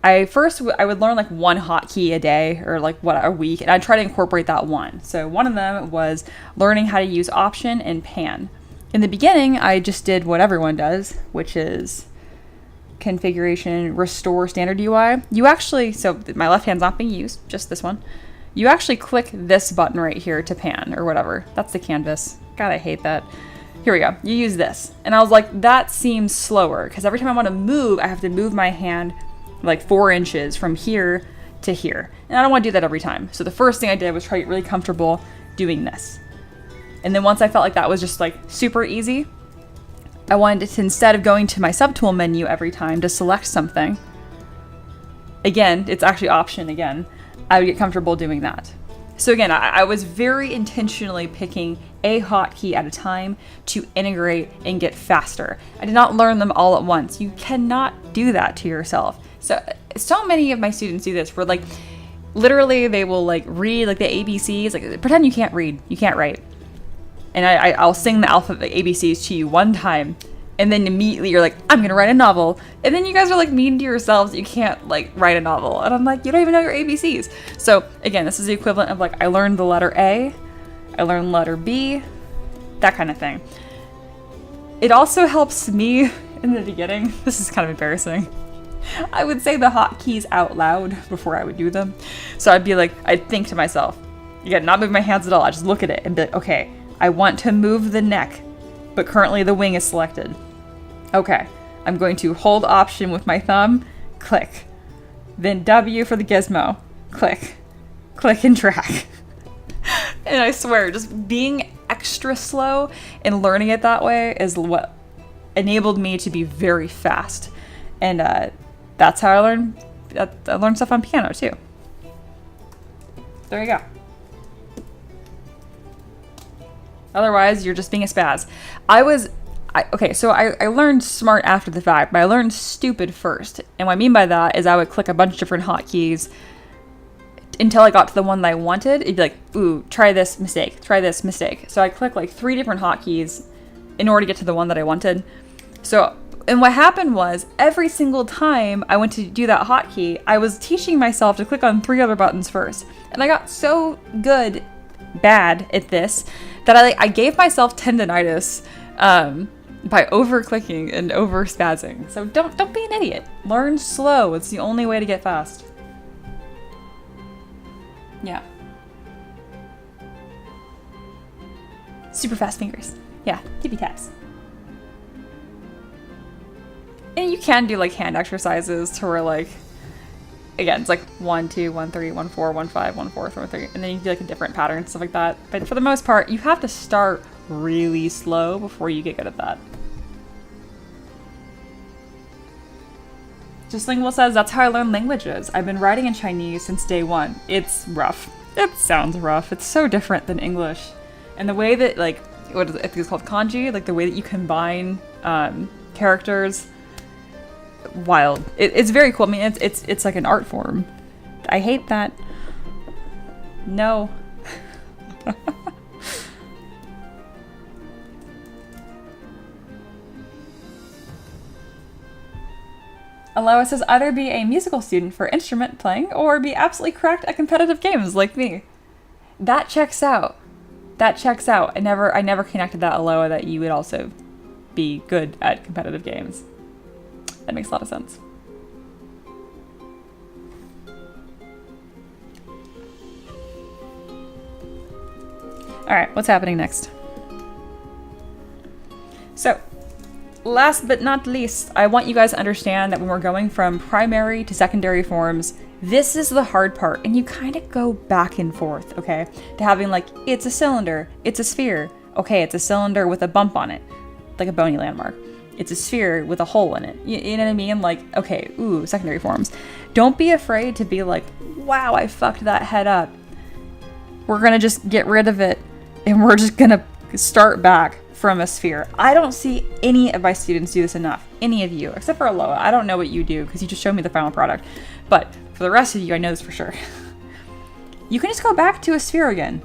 I would learn like one hotkey a day or like a week, and I'd try to incorporate that one. So one of them was learning how to use Option and Pan. In the beginning, I just did what everyone does, which is configuration, restore standard UI. You actually, so my left hand's not being used, just this one. You actually click this button right here to pan or whatever. That's the canvas. God, I hate that. Here we go. You use this. And I was like, that seems slower because every time I want to move, I have to move my hand like 4 inches from here to here. And I don't want to do that every time. So the first thing I did was try to get really comfortable doing this. And then once I felt like that was just like super easy, I wanted to, instead of going to my subtool menu every time to select something, again, it's actually Option again, I would get comfortable doing that. So again, I was very intentionally picking a hotkey at a time to integrate and get faster. I did not learn them all at once. You cannot do that to yourself. So many of my students do this where like, literally they will like read like the ABCs, like pretend you can't read, you can't write. And I'll sing the alphabet ABCs to you one time, and then immediately you're like, I'm gonna write a novel. And then you guys are like mean to yourselves, you can't like write a novel. And I'm like, you don't even know your ABCs. So again, this is the equivalent of like, I learned the letter A, I learned the letter B, that kind of thing. It also helps me in the beginning, this is kind of embarrassing, I would say the hotkeys out loud before I would do them. So I'd think to myself, again, not move my hands at all, I just look at it and be like, okay, I want to move the neck, but currently the wing is selected. Okay, I'm going to hold Option with my thumb, click. Then W for the gizmo, click. Click and drag. And I swear, just being extra slow and learning it that way is what enabled me to be very fast. And that's how I learned stuff on piano too. There you go. Otherwise, you're just being a spaz. I learned smart after the fact, but I learned stupid first. And what I mean by that is I would click a bunch of different hotkeys until I got to the one that I wanted. It'd be like, ooh, try this mistake, try this mistake. So I clicked like 3 different hotkeys in order to get to the one that I wanted. And what happened was every single time I went to do that hotkey, I was teaching myself to click on 3 other buttons first. And I got so bad at this that I gave myself tendonitis by over clicking and over spazzing. So don't be an idiot. Learn slow. It's the only way to get fast. Yeah. Super fast fingers. Yeah, tippy taps. And you can do like hand exercises to where like, again, it's like 1, 2, 1, 3, 1, 4, 1, 5, 1, 4, 1, 3, and then you do like a different pattern, stuff like that. But for the most part, you have to start really slow before you get good at that. Just Lingual says, that's how I learned languages. I've been writing in Chinese since day 1. It's rough. It sounds rough. It's so different than English. And the way that, like, I think it's called kanji, like the way that you combine characters, wild. It's very cool. I mean, it's like an art form. I hate that. No. Aloha says, either be a musical student for instrument playing or be absolutely cracked at competitive games like me. That checks out. That checks out. I never connected that, Aloha, that you would also be good at competitive games. That makes a lot of sense. All right, what's happening next? So, Last but not least, I want you guys to understand that when we're going from primary to secondary forms, this is the hard part, and you kind of go back and forth, okay? To having like, it's a cylinder, it's a sphere. Okay, it's a cylinder with a bump on it, like a bony landmark. It's a sphere with a hole in it. You know what I mean? Like, okay, ooh, secondary forms. Don't be afraid to be like, wow, I fucked that head up. We're gonna just get rid of it, and we're just gonna start back from a sphere. I don't see any of my students do this enough. Any of you, except for Aloha. I don't know what you do because you just showed me the final product. But for the rest of you, I know this for sure. You can just go back to a sphere again.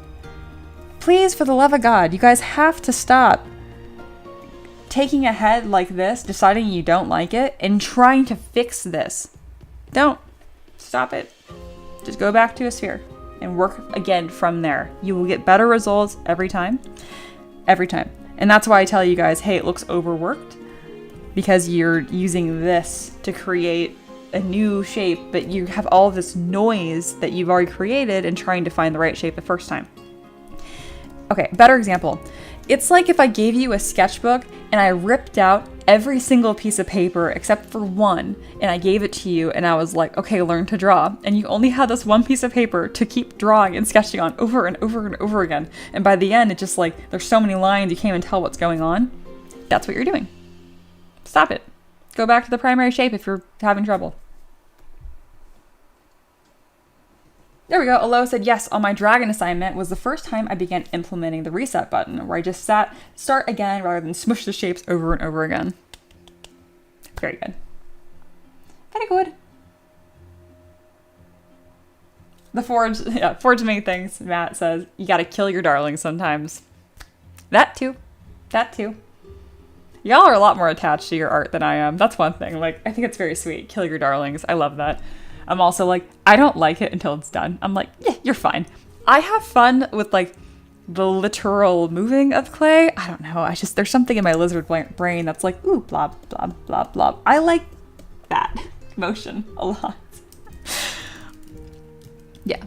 Please, for the love of God, you guys have to stop taking a head like this, deciding you don't like it, and trying to fix this. Don't. Stop it. Just go back to a sphere and work again from there. You will get better results every time. Every time. And that's why I tell you guys, hey, it looks overworked because you're using this to create a new shape, but you have all this noise that you've already created and trying to find the right shape the first time. Okay, better example. It's like if I gave you a sketchbook and I ripped out every single piece of paper except for one, and I gave it to you and I was like, okay, learn to draw. And you only had this one piece of paper to keep drawing and sketching on over and over and over again. And by the end, it's just like, there's so many lines, you can't even tell what's going on. That's what you're doing. Stop it. Go back to the primary shape if you're having trouble. There we go. Alo said, yes, on my dragon assignment was the first time I began implementing the reset button, where I just start again rather than smush the shapes over and over again. Very good. Very good. The forge many things, Matt says. You gotta kill your darlings sometimes. That too. Y'all are a lot more attached to your art than I am. That's one thing. Like, I think it's very sweet. Kill your darlings. I love that. I'm also like, I don't like it until it's done. I'm like, yeah, you're fine. I have fun with like the literal moving of clay. I don't know. There's something in my lizard brain that's like, ooh, blob, blob, blob, blob. I like that motion a lot. Yeah.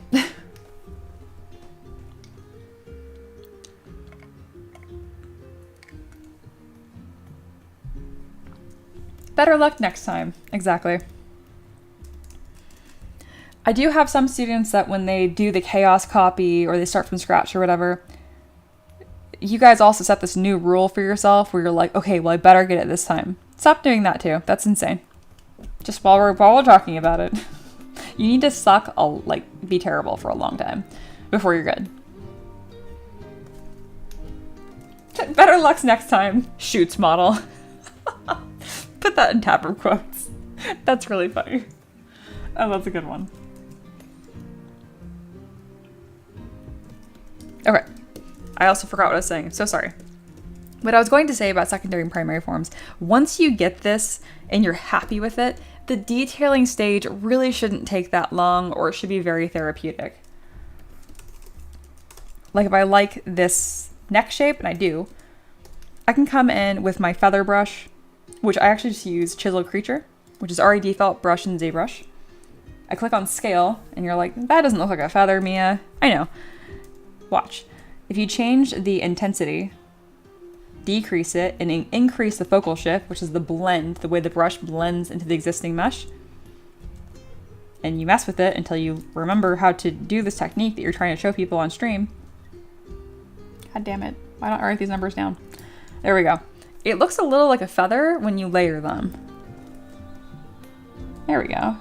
Better luck next time. Exactly. I do have some students that when they do the chaos copy or they start from scratch or whatever, you guys also set this new rule for yourself where you're like, okay, well, I better get it this time. Stop doing that too. That's insane. Just while we're talking about it, you need to suck, be terrible for a long time before you're good. Better luck next time. Shoots model. Put that in tapper quotes. That's really funny. Oh, that's a good one. Okay, I also forgot what I was saying, so sorry. What I was going to say about secondary and primary forms, once you get this and you're happy with it, the detailing stage really shouldn't take that long, or it should be very therapeutic. Like if I like this neck shape, and I do, I can come in with my feather brush, which I actually just use Chisel Creature, which is already default brush in ZBrush. I click on scale, and you're like, that doesn't look like a feather, Mia. I know. Watch. If you change the intensity, decrease it, and increase the focal shift, which is the blend, the way the brush blends into the existing mesh, and you mess with it until you remember how to do this technique that you're trying to show people on stream. God damn it. Why don't I write these numbers down? There we go. It looks a little like a feather when you layer them. There we go.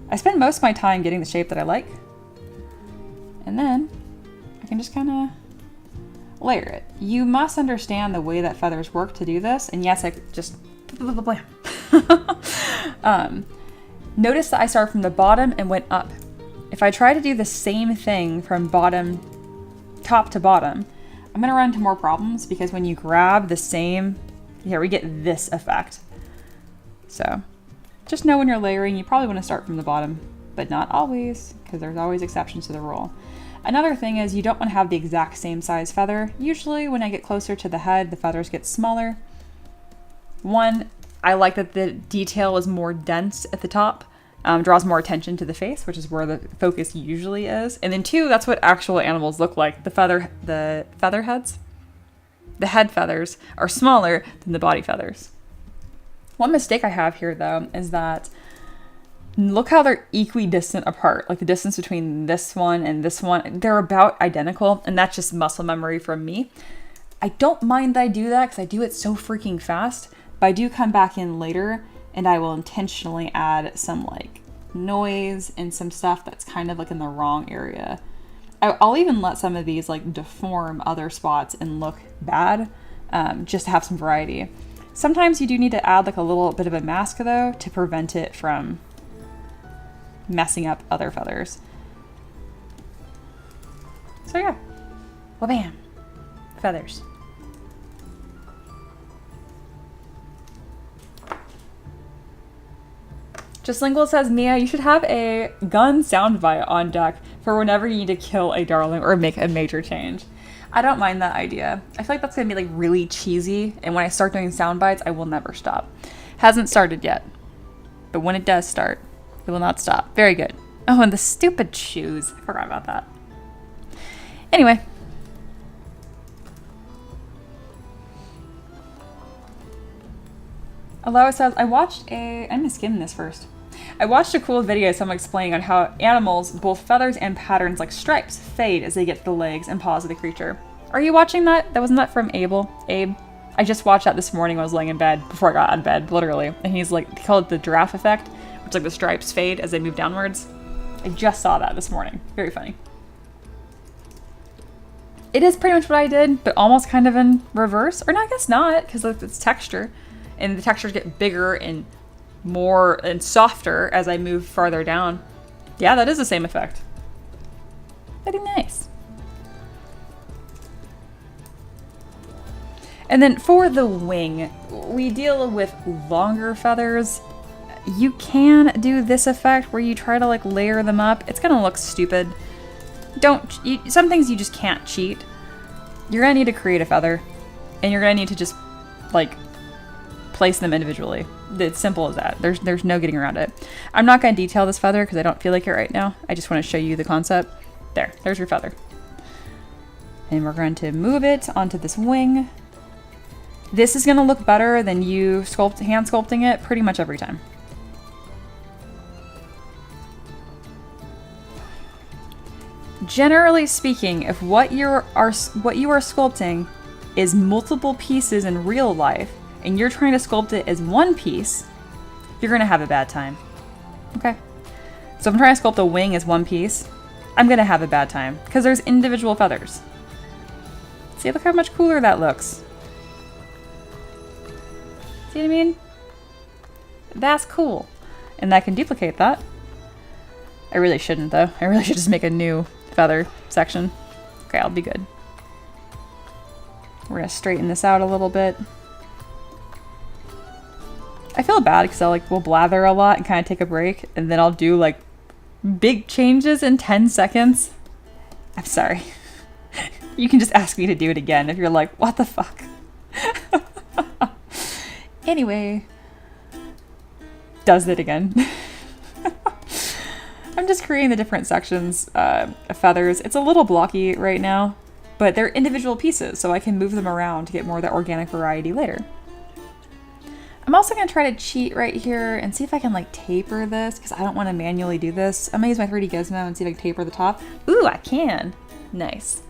I spend most of my time getting the shape that I like. And then I can just kind of layer it. You must understand the way that feathers work to do this. And yes, I just... notice that I started from the bottom and went up. If I try to do the same thing from top to bottom, I'm going to run into more problems because when you grab the same... Here, we get this effect. So, just know when you're layering, you probably want to start from the bottom, but not always, because there's always exceptions to the rule. Another thing is you don't want to have the exact same size feather. Usually when I get closer to the head, the feathers get smaller. One, I like that the detail is more dense at the top, draws more attention to the face, which is where the focus usually is. And then two, that's what actual animals look like, the feather heads. The head feathers are smaller than the body feathers. One mistake I have here, though, is that look how they're equidistant apart. Like the distance between this one and this one, they're about identical, and that's just muscle memory from me. I don't mind that I do that because I do it so freaking fast, but I do come back in later and I will intentionally add some like noise and some stuff that's kind of like in the wrong area. I'll even let some of these like deform other spots and look bad, just to have some variety. Sometimes you do need to add like a little bit of a mask though to prevent it from messing up other feathers. So yeah, well bam, feathers. Just Lingual says, Mia, you should have a gun soundbite on deck for whenever you need to kill a darling or make a major change. I don't mind that idea. I feel like that's gonna be like really cheesy, and when I start doing sound bites, I will never stop. Hasn't started yet, but when it does start, it will not stop. Very good. Oh, and the stupid shoes. I forgot about that. Anyway. Aloha says, I'm gonna skim this first. I watched a cool video of someone explaining on how animals, both feathers and patterns like stripes, fade as they get to the legs and paws of the creature. Are you watching that? Wasn't that from Abe? I just watched that this morning when I was laying in bed, before I got out of bed, literally. And he's like, they call it the giraffe effect, which like the stripes fade as they move downwards. I just saw that this morning. Very funny. It is pretty much what I did, but almost kind of in reverse. Or no, I guess not, because it's texture. And the textures get bigger and more and softer as I move farther down. Yeah, that is the same effect. Very nice. And then for the wing, we deal with longer feathers. You can do this effect where you try to like layer them up. It's gonna look stupid. Some things you just can't cheat. You're gonna need to create a feather, and you're gonna need to just like place them individually. It's simple as that. There's no getting around it. I'm not going to detail this feather because I don't feel like it right now. I just want to show you the concept. There's your feather. And we're going to move it onto this wing. This is going to look better than you hand sculpting it pretty much every time. Generally speaking, if what you are sculpting is multiple pieces in real life, and you're trying to sculpt it as one piece, you're gonna have a bad time. Okay? So if I'm trying to sculpt a wing as one piece, I'm gonna have a bad time, because there's individual feathers. See, look how much cooler that looks. See what I mean? That's cool. And I can duplicate that. I really shouldn't though. I really should just make a new feather section. Okay, I'll be good. We're gonna straighten this out a little bit. I feel bad because we'll blather a lot and kind of take a break, and then I'll do like big changes in 10 seconds. I'm sorry. You can just ask me to do it again if you're like, what the fuck? Anyway, does it again. I'm just creating the different sections of feathers. It's a little blocky right now, but they're individual pieces, so I can move them around to get more of that organic variety later. I'm also going to try to cheat right here and see if I can like taper this, because I don't want to manually do this. I'm going to use my 3D Gizmo and see if I can taper the top. Ooh, I can. Nice.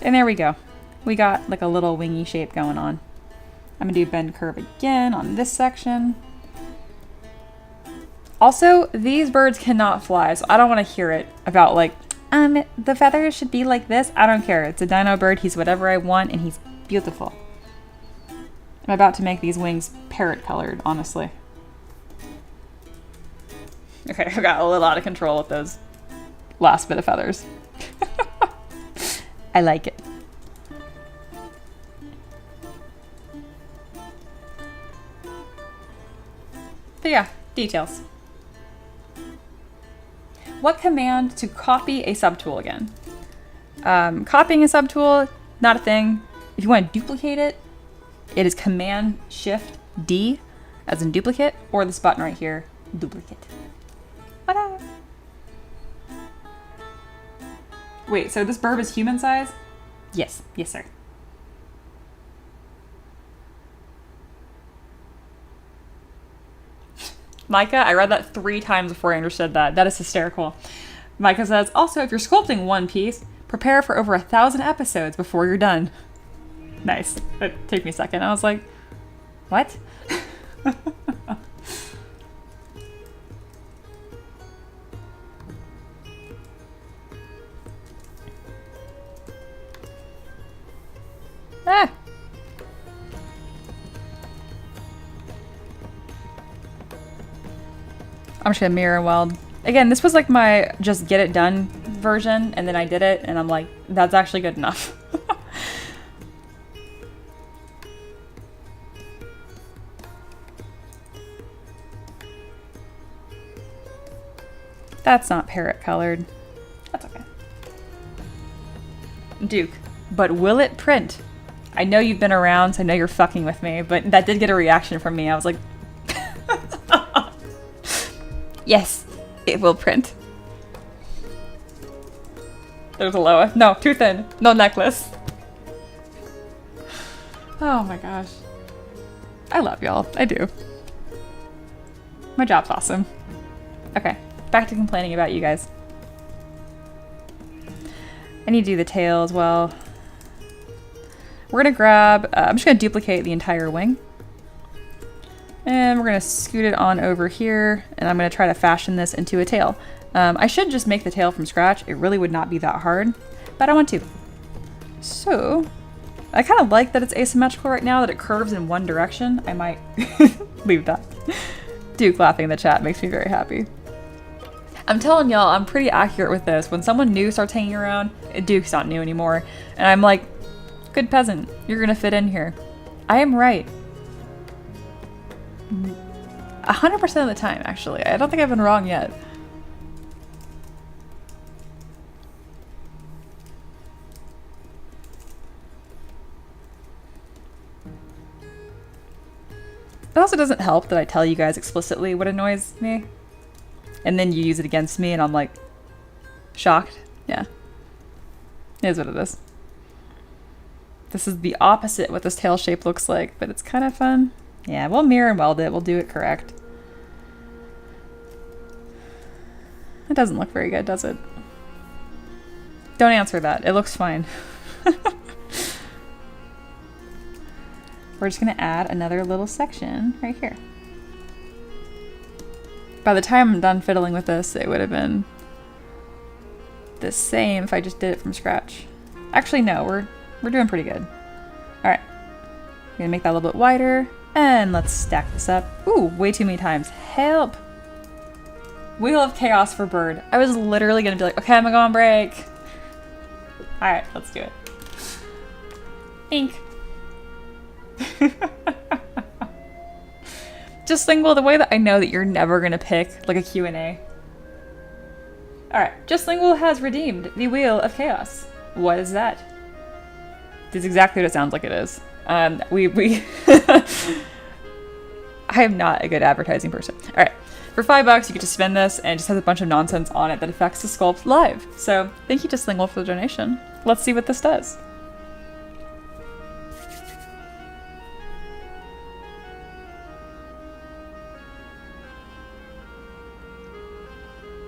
And there we go. We got like a little wingy shape going on. I'm going to do bend curve again on this section. Also, these birds cannot fly, so I don't want to hear it about like, the feathers should be like this. I don't care. It's a dino bird. He's whatever I want, and he's beautiful. I'm about to make these wings parrot colored, honestly. Okay, I got a little out of control with those last bit of feathers. I like it. But yeah, details. What command to copy a subtool again? Copying a subtool, not a thing. If you want to duplicate it, it is Command Shift D, as in duplicate, or this button right here, Duplicate. Ta-da! Wait, so this burb is human size? Yes. Yes, sir. Micah, I read that 3 times before I understood that. That is hysterical. Micah says, also, if you're sculpting one piece, prepare for over 1,000 episodes before you're done. Nice. It took me a second. I was like, what? Ah! I'm just gonna mirror weld. Again, this was like my just get it done version, and then I did it, and I'm like, that's actually good enough. That's not parrot colored. That's okay. Duke, but will it print? I know you've been around, so I know you're fucking with me, but that did get a reaction from me. I was like, yes, it will print. There's a Loa. No, too thin. No necklace. Oh my gosh. I love y'all. I do. My job's awesome. Okay, back to complaining about you guys. I need to do the tail as well. We're gonna grab, I'm just gonna duplicate the entire wing. And we're gonna scoot it on over here, and I'm gonna try to fashion this into a tail. I should just make the tail from scratch. It really would not be that hard, but I want to. So, I kind of like that it's asymmetrical right now, that it curves in one direction. I might leave that. Duke laughing in the chat makes me very happy. I'm telling y'all, I'm pretty accurate with this. When someone new starts hanging around, Duke's not new anymore, and I'm like, good peasant, you're gonna fit in here. I am right. 100% of the time, actually. I don't think I've been wrong yet. It also doesn't help that I tell you guys explicitly what annoys me. And then you use it against me and I'm like, shocked. Yeah. It is what it is. This is the opposite what this tail shape looks like, but it's kind of fun. Yeah, we'll mirror and weld it. We'll do it correct. It doesn't look very good, does it? Don't answer that. It looks fine. We're just going to add another little section right here. By the time I'm done fiddling with this, it would have been the same if I just did it from scratch. Actually, no, we're doing pretty good. All right, I'm gonna make that a little bit wider, and let's stack this up. Ooh, way too many times. Help! Wheel of Chaos for bird. I was literally gonna be like, okay, I'm gonna go on break. All right, let's do it. Ink. Just lingual, the way that I know that you're never gonna pick like a Q&A. Alright, Just Lingual has redeemed the Wheel of Chaos. What is that? This is exactly what it sounds like it is. I am not a good advertising person. Alright, for $5 you get to spin this and it just has a bunch of nonsense on it that affects the sculpt live. So thank you Just Lingual for the donation. Let's see what this does.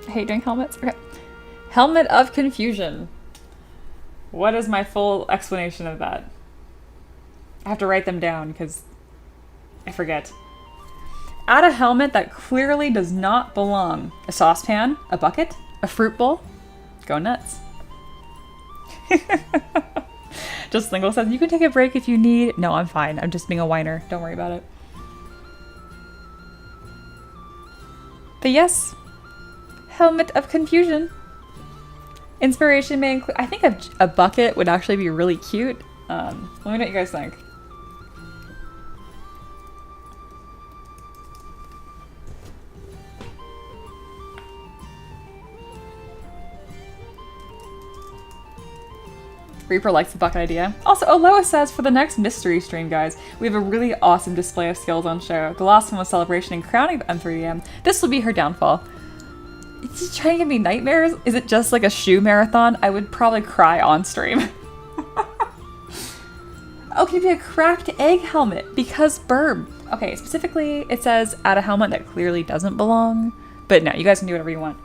I hate doing helmets. Okay. Helmet of Confusion. What is my full explanation of that? I have to write them down because I forget. Add a helmet that clearly does not belong. A saucepan, a bucket, a fruit bowl. Go nuts. Just Lingual says, you can take a break if you need. No, I'm fine. I'm just being a whiner. Don't worry about it. But yes. Helmet of Confusion. Inspiration may include, I think a bucket would actually be really cute. Let me know what you guys think. Reaper likes the bucket idea. Also, Aloha says, for the next mystery stream, guys, we have a really awesome display of skills on show. The last one was celebration and crowning of M3DM. This will be her downfall. Is she trying to give me nightmares? Is it just like a shoe marathon? I would probably cry on stream. Oh, can it be a cracked egg helmet? Because burb. Okay, specifically, it says add a helmet that clearly doesn't belong. But no, you guys can do whatever you want.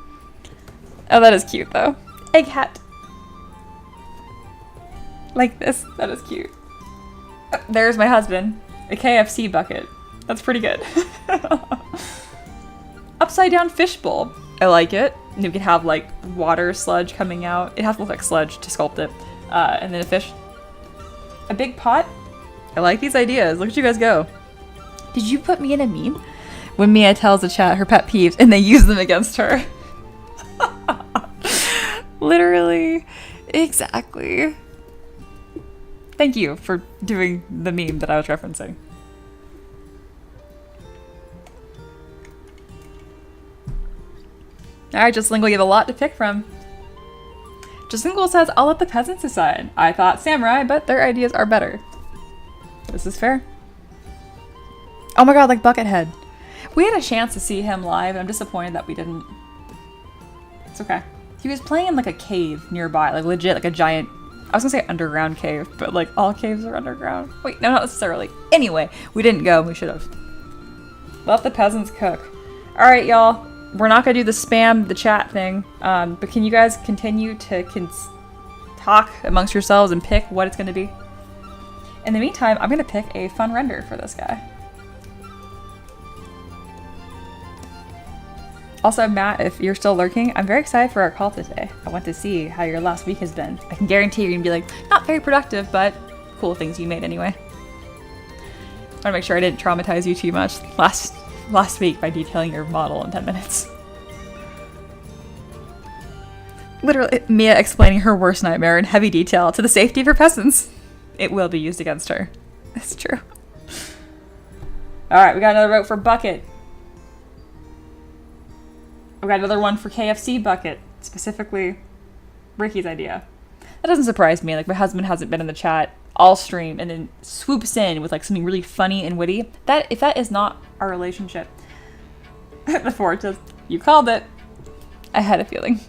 Oh, that is cute, though. Egg hat. Like this. That is cute. Oh, there's my husband. A KFC bucket. That's pretty good. Upside down fishbowl. I like it. And you can have like water sludge coming out. It has to look like sludge to sculpt it. And then a fish. A big pot. I like these ideas. Look at you guys go. Did you put me in a meme? When Mia tells the chat her pet peeves and they use them against her. Literally. Exactly. Thank you for doing the meme that I was referencing. Alright, Justlingual, you have a lot to pick from. Justlingual says, I'll let the peasants decide. I thought samurai, but their ideas are better. This is fair. Oh my god, like Buckethead. We had a chance to see him live, and I'm disappointed that we didn't. It's okay. He was playing in like a cave nearby, like legit, like a giant, I was gonna say underground cave, but like all caves are underground. Wait, no, not necessarily. Anyway, we didn't go, we should have. Let the peasants cook. Alright, y'all. We're not gonna do the spam, the chat thing, but can you guys continue to talk amongst yourselves and pick what it's gonna be? In the meantime, I'm gonna pick a fun render for this guy. Also, Matt, if you're still lurking, I'm very excited for our call today. I want to see how your last week has been. I can guarantee you're gonna be like, not very productive, but cool things you made anyway. I want to make sure I didn't traumatize you too much last week by detailing your model in 10 minutes. Literally, Mia explaining her worst nightmare in heavy detail to the safety of her peasants. It will be used against her. That's true. Alright, we got another vote for Bucket. We got another one for KFC Bucket. Specifically, Ricky's idea. That doesn't surprise me. Like, my husband hasn't been in the chat all stream and then swoops in with like something really funny and witty. If that is not our relationship. Before it just, you called it. I had a feeling.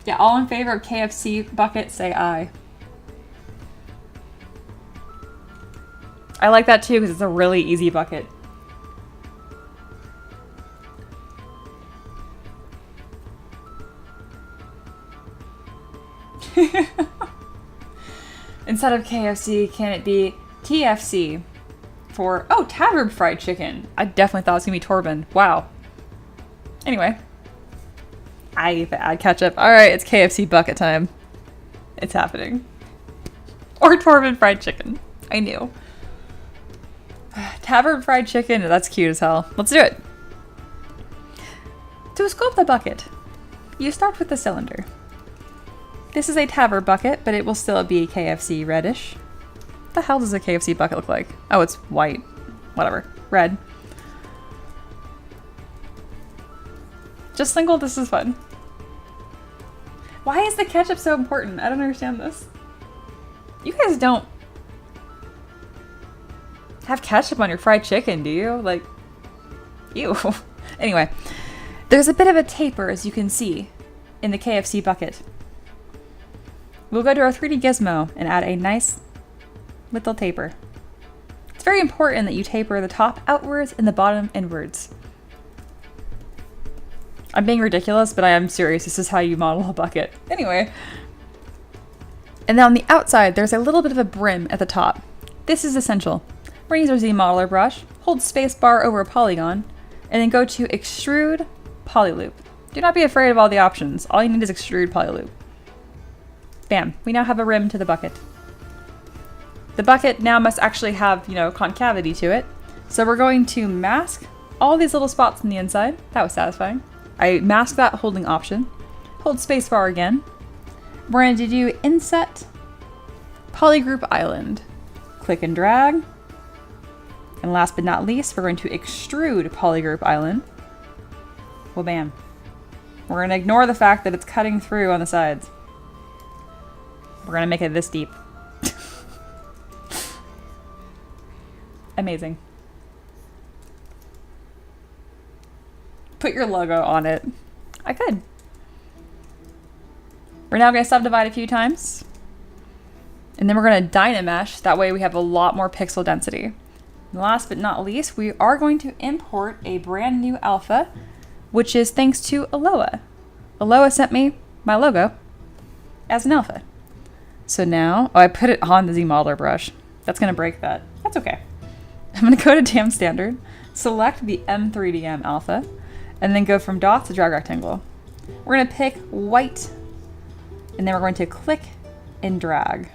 Yeah, all in favor of KFC Bucket, say aye. I like that too because it's a really easy bucket. Instead of KFC, can it be TFC for, oh, tavern fried chicken. I definitely thought it was gonna be Torben. Wow. Anyway. I add ketchup. Alright, it's KFC bucket time. It's happening. Or Torben fried chicken. I knew. Tavern fried chicken, that's cute as hell. Let's do it. To sculpt the bucket, you start with the cylinder. This is a tavern bucket, but it will still be KFC reddish. What the hell does a KFC bucket look like? Oh, it's white. Whatever. Red. Justlingual, this is fun. Why is the ketchup so important? I don't understand this. You guys don't have ketchup on your fried chicken, do you? Like, ew. Anyway, there's a bit of a taper, as you can see, in the KFC bucket. We'll go to our 3D gizmo and add a nice little taper. It's very important that you taper the top outwards and the bottom inwards. I'm being ridiculous, but I am serious. This is how you model a bucket. Anyway. And then on the outside, there's a little bit of a brim at the top. This is essential. We're going to use our Z modeler brush, hold spacebar over a polygon, and then go to extrude polyloop. Do not be afraid of all the options. All you need is extrude polyloop. Bam. We now have a rim to the bucket. The bucket now must actually have, you know, concavity to it. So we're going to mask all these little spots on the inside. That was satisfying. I masked that holding option. Hold spacebar again. We're going to do inset polygroup island. Click and drag. And last but not least, we're going to extrude polygroup island. Well, bam. We're going to ignore the fact that it's cutting through on the sides. We're going to make it this deep. Amazing. Put your logo on it. I could. We're now going to subdivide a few times. And then we're going to Dynamesh. That way we have a lot more pixel density. And last but not least, we are going to import a brand new alpha, which is thanks to Aloha. Aloha sent me my logo as an alpha. So now, I put it on the Z brush. That's going to break that. That's okay. I'm going to go to Dam Standard, select the M3DM alpha, and then go from dots to drag rectangle. We're going to pick white, and then we're going to click and drag.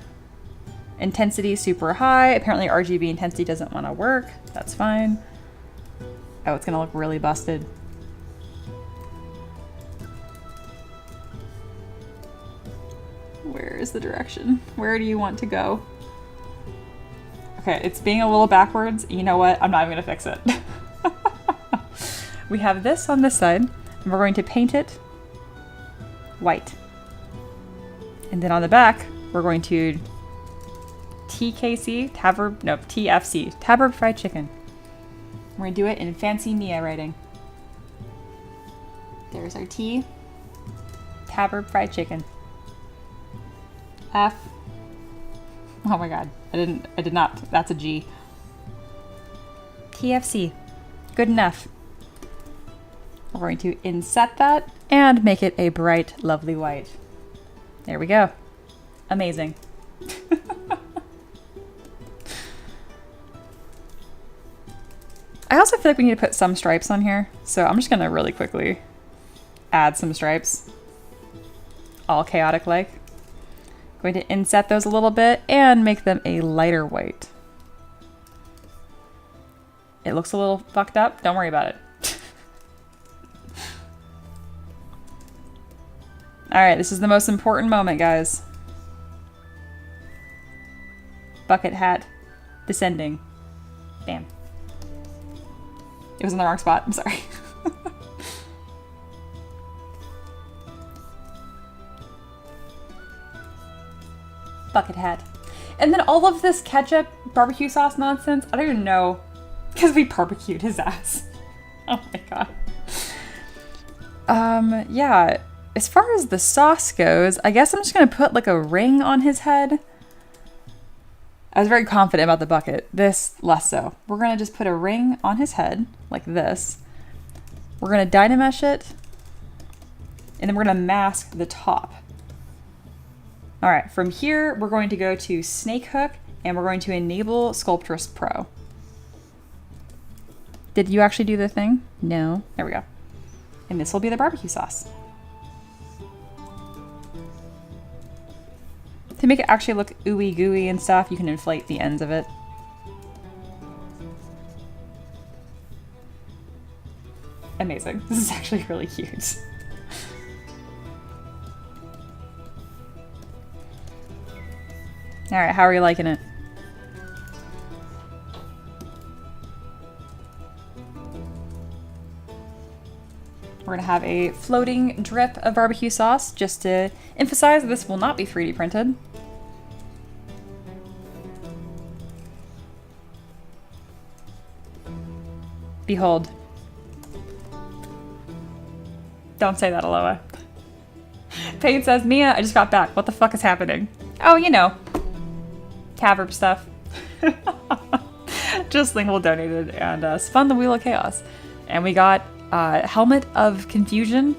Intensity super high. Apparently RGB intensity doesn't want to work. That's fine. Oh, it's going to look really busted. Where is the direction? Where do you want to go? Okay, it's being a little backwards. You know what? I'm not even going to fix it. We have this on this side, and we're going to paint it white. And then on the back, we're going to TFC, Tabard Fried Chicken. We're going to do it in fancy Mia writing. There's our T, Tabard Fried Chicken. F. Oh my god, I did not. That's a G. TFC. Good enough. We're going to inset that and make it a bright, lovely white. There we go. Amazing. I also feel like we need to put some stripes on here, so I'm just gonna really quickly add some stripes. All chaotic like. Going to inset those a little bit and make them a lighter white. It looks a little fucked up. Don't worry about it. All right, this is the most important moment, guys. Bucket hat descending. Bam. It was in the wrong spot. I'm sorry. Bucket hat. And then all of this ketchup barbecue sauce nonsense, I don't even know, because we barbecued his ass. Oh my god. Yeah, as far as the sauce goes, I guess I'm just gonna put like a ring on his head. I was very confident about the bucket. This, less so. We're gonna just put a ring on his head, like this. We're gonna Dynamesh it, and then we're gonna mask the top. All right, from here, we're going to go to Snake Hook, and we're going to enable Sculptress Pro. Did you actually do the thing? No. There we go. And this will be the barbecue sauce. To make it actually look ooey gooey and stuff, you can inflate the ends of it. Amazing. This is actually really cute. All right, how are you liking it? We're gonna have a floating drip of barbecue sauce just to emphasize this will not be 3D printed. Behold. Don't say that, Aloha. Paige says, Mia, I just got back. What the fuck is happening? Oh, you know. Caverb stuff. Just Lingual donated and spun the Wheel of Chaos. And we got Helmet of Confusion.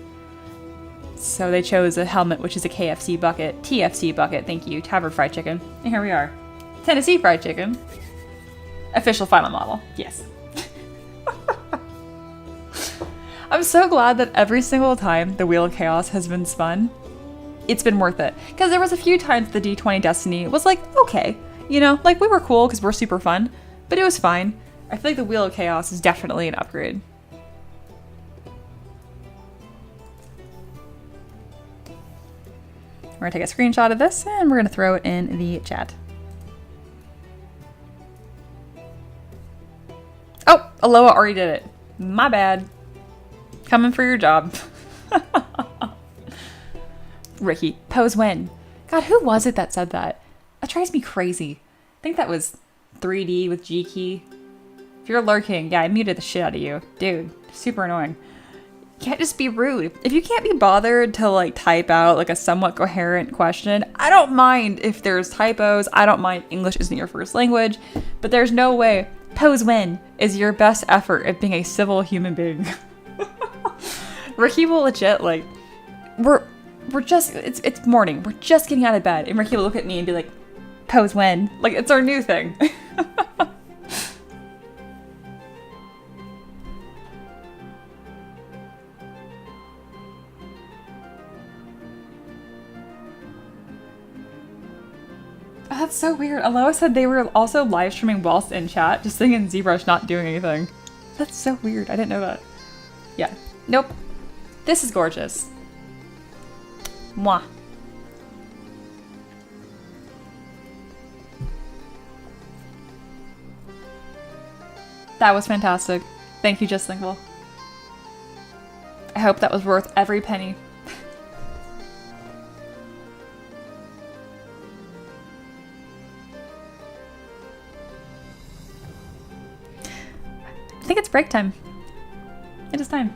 So they chose a helmet, which is a KFC bucket. TFC bucket, thank you. Tabard Fried Chicken. And here we are. Tennessee Fried Chicken. Official final model. Yes. I'm so glad that every single time the Wheel of Chaos has been spun, it's been worth it. Because there was a few times the D20 Destiny was like, okay. You know, like we were cool because we're super fun. But it was fine. I feel like the Wheel of Chaos is definitely an upgrade. We're gonna take a screenshot of this and we're gonna throw it in the chat. Oh, Aloha already did it. My bad. Coming for your job. Ricky, pose when. God, who was it that said that? That drives me crazy. I think that was 3D with G key. If you're lurking, yeah, I muted the shit out of you. Dude, super annoying. You can't just be rude. If you can't be bothered to like type out like a somewhat coherent question, I don't mind if there's typos. I don't mind English isn't your first language, but there's no way pose when is your best effort at being a civil human being. Ricky will legit like, we're just, it's morning. We're just getting out of bed. And Ricky will look at me and be like, pose when. Like, it's our new thing. Oh, that's so weird. Aloha said they were also live streaming whilst in chat, just sitting in ZBrush not doing anything. That's so weird. I didn't know that. Yeah. Nope. This is gorgeous. Mwah. That was fantastic. Thank you, Just Thankful. I hope that was worth every penny. I think it's break time. It is time.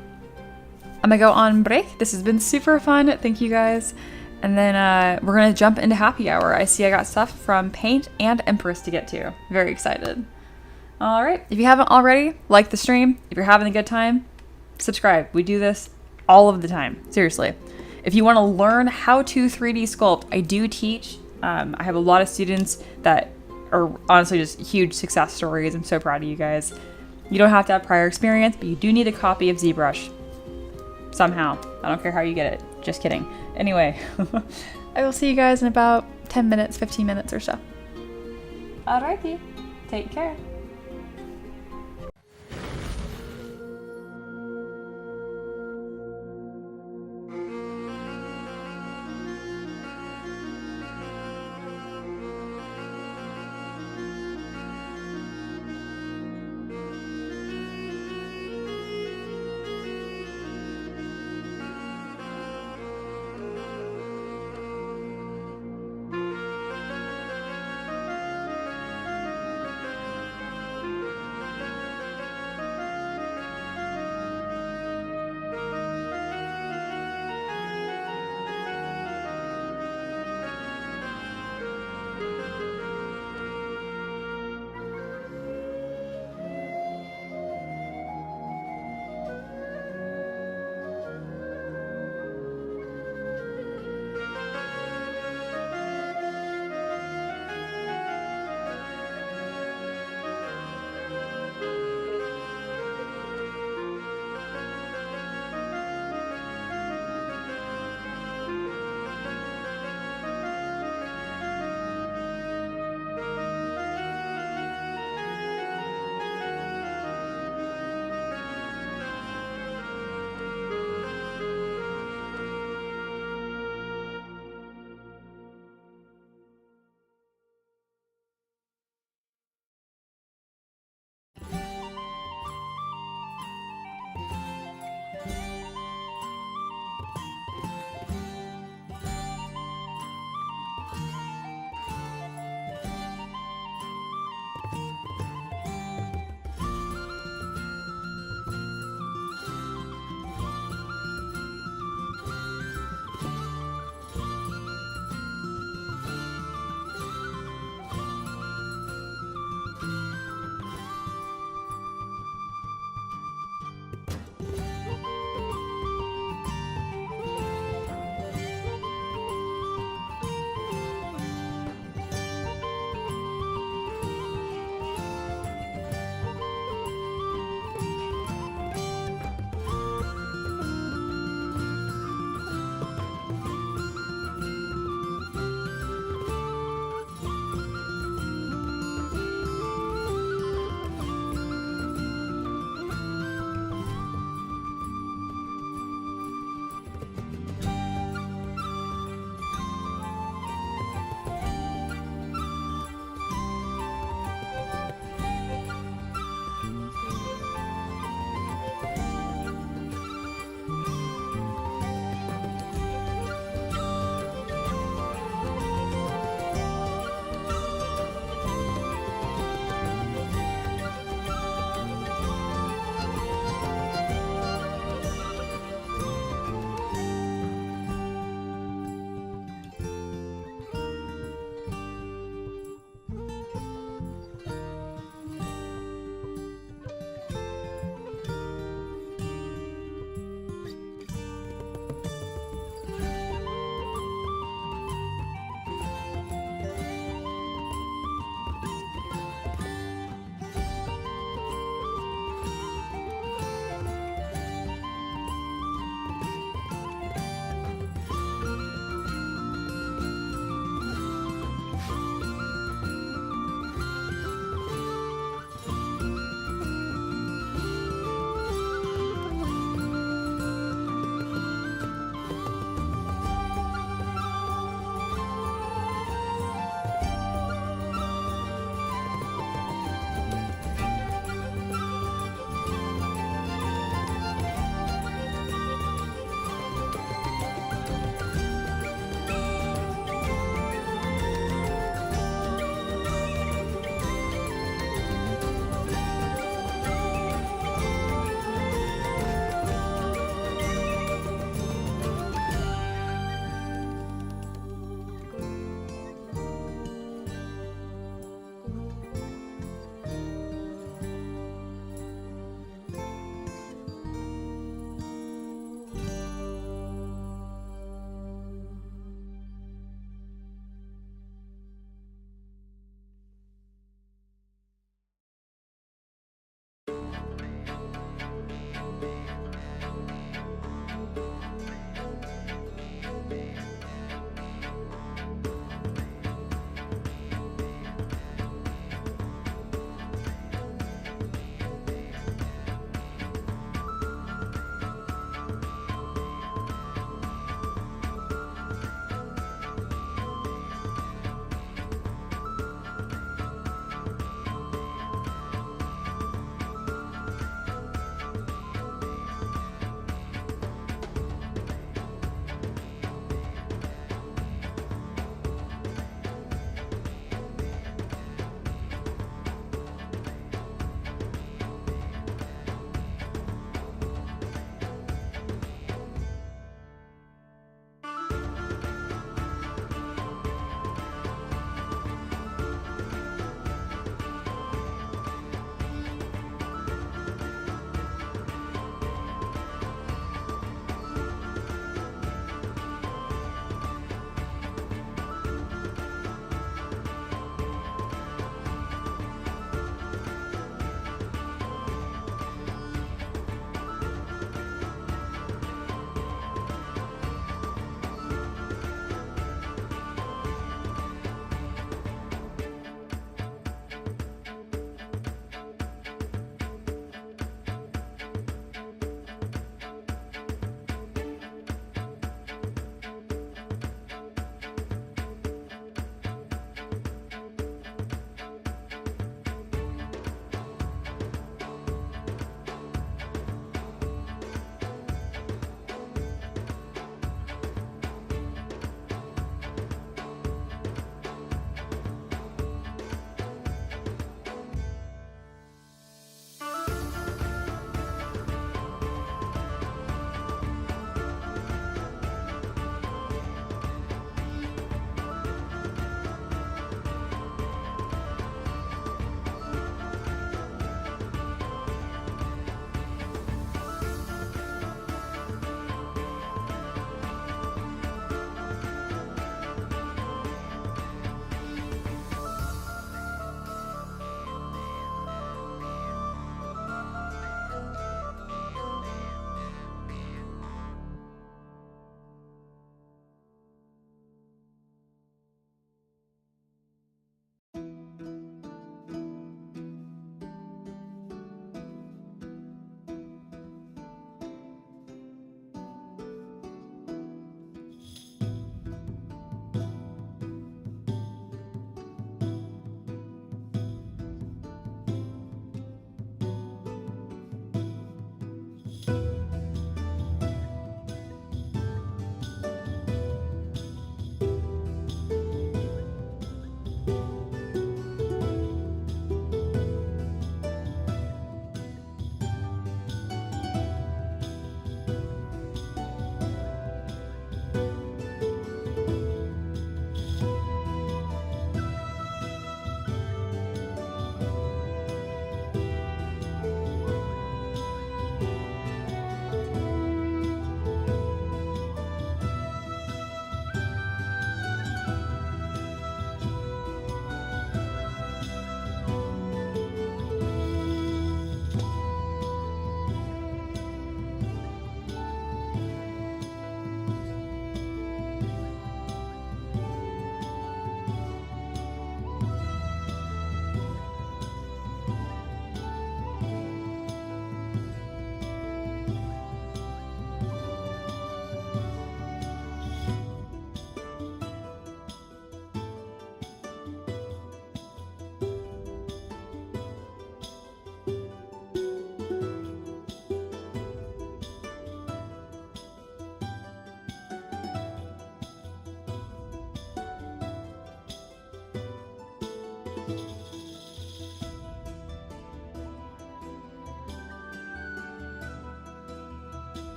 I'm gonna go on break. This has been super fun. Thank you guys. And then we're gonna jump into happy hour. I see I got stuff from Paint and Empress to get to. Very excited. All right. If you haven't already, like the stream. If you're having a good time, subscribe. We do this all of the time. Seriously. If you want to learn how to 3D sculpt, I do teach. I have a lot of students that are honestly just huge success stories. I'm so proud of you guys. You don't have to have prior experience, but you do need a copy of ZBrush. Somehow. I don't care how you get it. Just kidding. Anyway, I will see you guys in about 10 minutes, 15 minutes or so. Alrighty. Take care.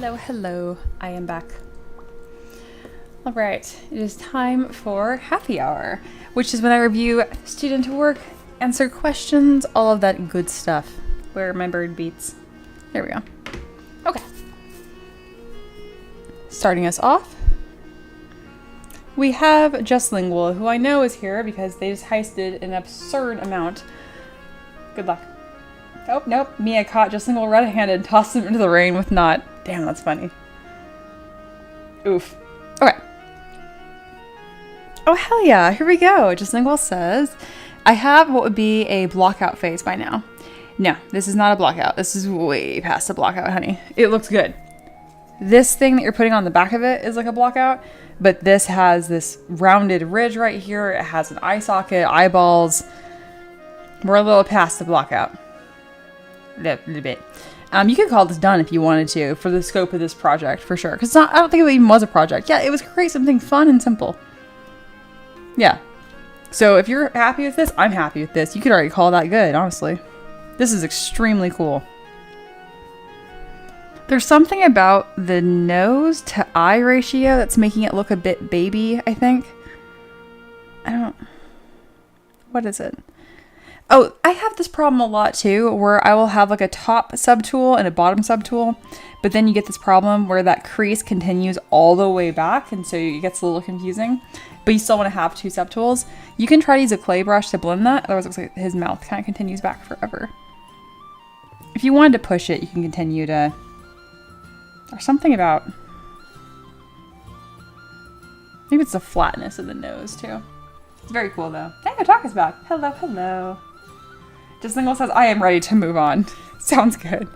Hello, hello. I am back. All right, it is time for happy hour, which is when I review student work, answer questions, all of that good stuff. Where are my bird beats? There we go. Okay. Starting us off, we have Just Lingual, who I know is here because they just heisted an absurd amount. Good luck. Oh, nope. Mia caught Just Lingual red-handed and tossed him into the rain with knot. Damn, that's funny. Oof. Okay. Oh, hell yeah. Here we go. Just Lingual says, I have what would be a blockout phase by now. No, this is not a blockout. This is way past a blockout, honey. It looks good. This thing that you're putting on the back of it is like a blockout, but this has this rounded ridge right here. It has an eye socket, eyeballs. We're a little past the blockout. A little bit. You could call this done if you wanted to for the scope of this project, for sure. Because I don't think it even was a project. Yeah, it was create something fun and simple. Yeah. So if you're happy with this, I'm happy with this. You could already call that good, honestly. This is extremely cool. There's something about the nose to eye ratio that's making it look a bit baby, I think. What is it? Oh, I have this problem a lot too, where I will have like a top subtool and a bottom subtool, but then you get this problem where that crease continues all the way back, and so it gets a little confusing, but you still want to have two subtools. You can try to use a clay brush to blend that, otherwise it looks like his mouth kind of continues back forever. If you wanted to push it, you can continue to... There's something about... Maybe it's the flatness of the nose too. It's very cool though. Hey, Otaka's back. Hello, hello. Just Lingual says, I am ready to move on. Sounds good.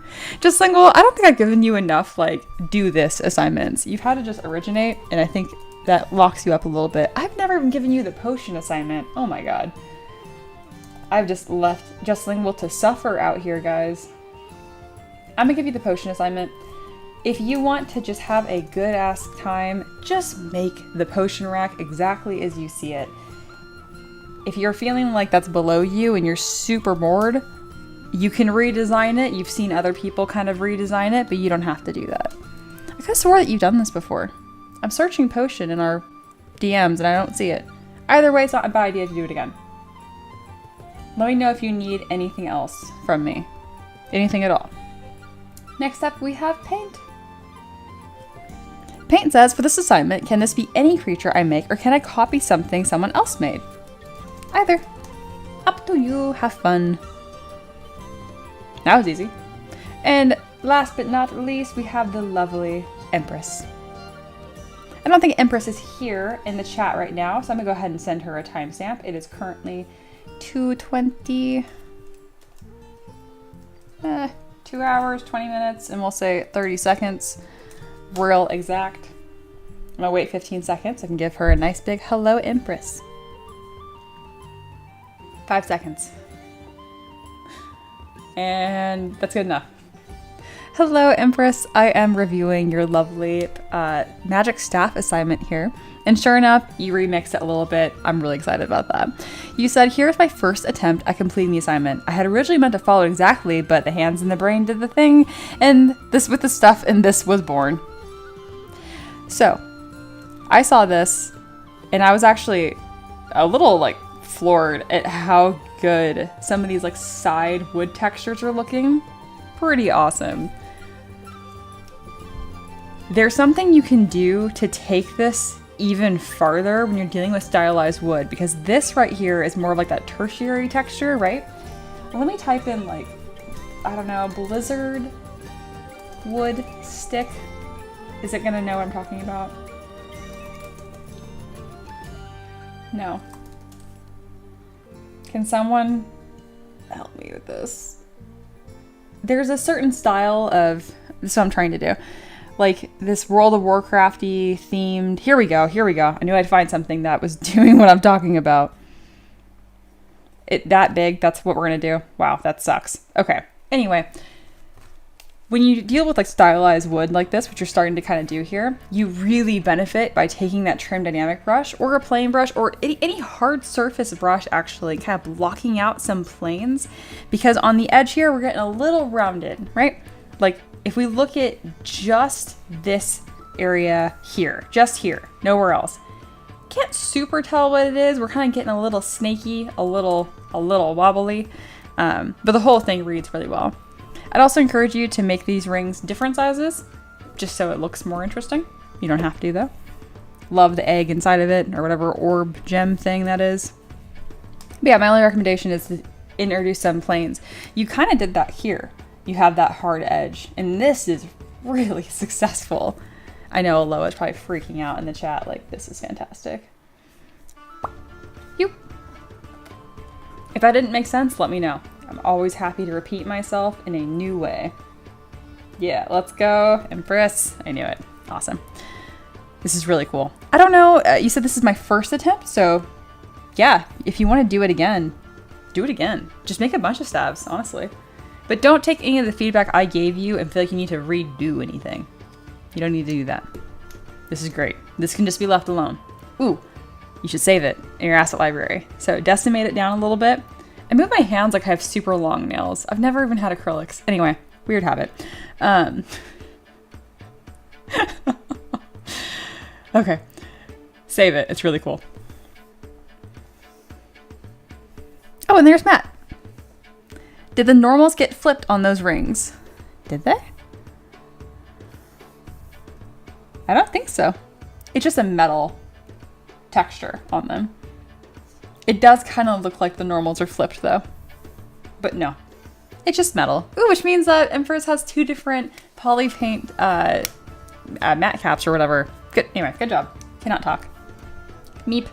Just Lingual, I don't think I've given you enough, like, do this assignments. You've had to just originate, and I think that locks you up a little bit. I've never even given you the potion assignment. Oh my god. I've just left Just Lingual to suffer out here, guys. I'm gonna give you the potion assignment. If you want to just have a good-ass time, just make the potion rack exactly as you see it. If you're feeling like that's below you and you're super bored, you can redesign it. You've seen other people kind of redesign it, but you don't have to do that. I could have swore that you've done this before. I'm searching potion in our DMs and I don't see it. Either way, it's not a bad idea to do it again. Let me know if you need anything else from me. Anything at all. Next up, we have Paint. Paint says, for this assignment, can this be any creature I make or can I copy something someone else made? Either. Up to you. Have fun. That was easy. And last but not least, we have the lovely Empress. I don't think Empress is here in the chat right now, so I'm gonna go ahead and send her a timestamp. It is currently 2:20. 2 hours, 20 minutes, and we'll say 30 seconds. Real exact. I'm gonna wait 15 seconds. I can give her a nice big hello, Empress. 5 seconds. And that's good enough. Hello, Empress. I am reviewing your lovely magic staff assignment here. And sure enough, you remixed it a little bit. I'm really excited about that. You said, here's my first attempt at completing the assignment. I had originally meant to follow it exactly, but the hands and the brain did the thing, and this with the stuff, and this was born. So, I saw this, and I was actually a little, like, floored at how good some of these, like, side wood textures are looking. Pretty awesome. There's something you can do to take this even farther when you're dealing with stylized wood, because this right here is more of like that tertiary texture, right? Well, let me type in, like, I don't know, blizzard wood stick. Is it gonna know what I'm talking about? No. Can someone help me with this? There's a certain style of, this is what I'm trying to do. Like this World of Warcrafty themed, here we go. I knew I'd find something that was doing what I'm talking about. It that big, that's what we're gonna do. Wow, that sucks. Okay, anyway. When you deal with like stylized wood like this, which you're starting to kind of do here, you really benefit by taking that trim dynamic brush or a plane brush or any hard surface brush, actually kind of blocking out some planes, because on the edge here, we're getting a little rounded, right? Like if we look at just this area here, just here, nowhere else, can't super tell what it is. We're kind of getting a little snaky, a little wobbly, but the whole thing reads really well. I'd also encourage you to make these rings different sizes, just so it looks more interesting. You don't have to though. Love the egg inside of it, or whatever orb gem thing that is. But yeah, my only recommendation is to introduce some planes. You kind of did that here. You have that hard edge, and this is really successful. I know Aloha is probably freaking out in the chat, like, this is fantastic. If that didn't make sense, let me know. I'm always happy to repeat myself in a new way. Yeah, let's go, Empress. I knew it. Awesome. This is really cool. I don't know, you said this is my first attempt, so yeah, if you want to do it again, do it again. Just make a bunch of stabs, honestly. But don't take any of the feedback I gave you and feel like you need to redo anything. You don't need to do that. This is great. This can just be left alone. Ooh, you should save it in your asset library. So decimate it down a little bit. I move my hands like I have super long nails. I've never even had acrylics. Anyway, weird habit. Okay, save it. It's really cool. Oh, and there's Matt. Did the normals get flipped on those rings? Did they? I don't think so. It's just a metal texture on them. It does kind of look like the normals are flipped though. But no, it's just metal. Ooh, which means that Empress has two different poly paint matte caps or whatever. Good, anyway, good job. Cannot talk. Meep.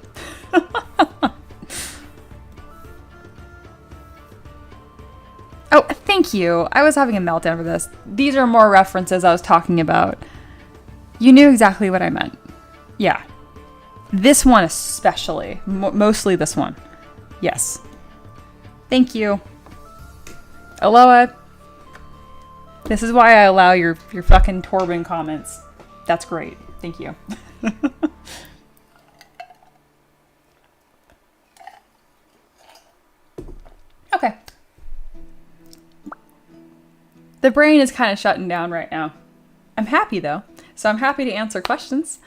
Oh, thank you. I was having a meltdown for this. These are more references I was talking about. You knew exactly what I meant. Yeah. This one especially. Mostly this one. Yes. Thank you. Aloha. This is why I allow your fucking Torben comments. That's great. Thank you. Okay. The brain is kind of shutting down right now. I'm happy though. So I'm happy to answer questions.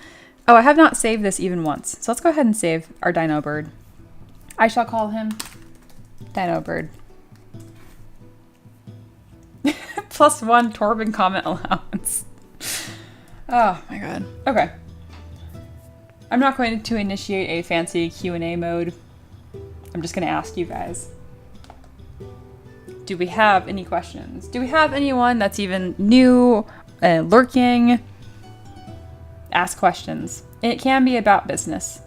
Oh, I have not saved this even once. So let's go ahead and save our Dino bird. I shall call him Dino bird. +1 Torben comment allowance. Oh my god. Okay. I'm not going to initiate a fancy Q&A mode. I'm just going to ask you guys. Do we have any questions? Do we have anyone that's even new, lurking? Ask questions. And it can be about business.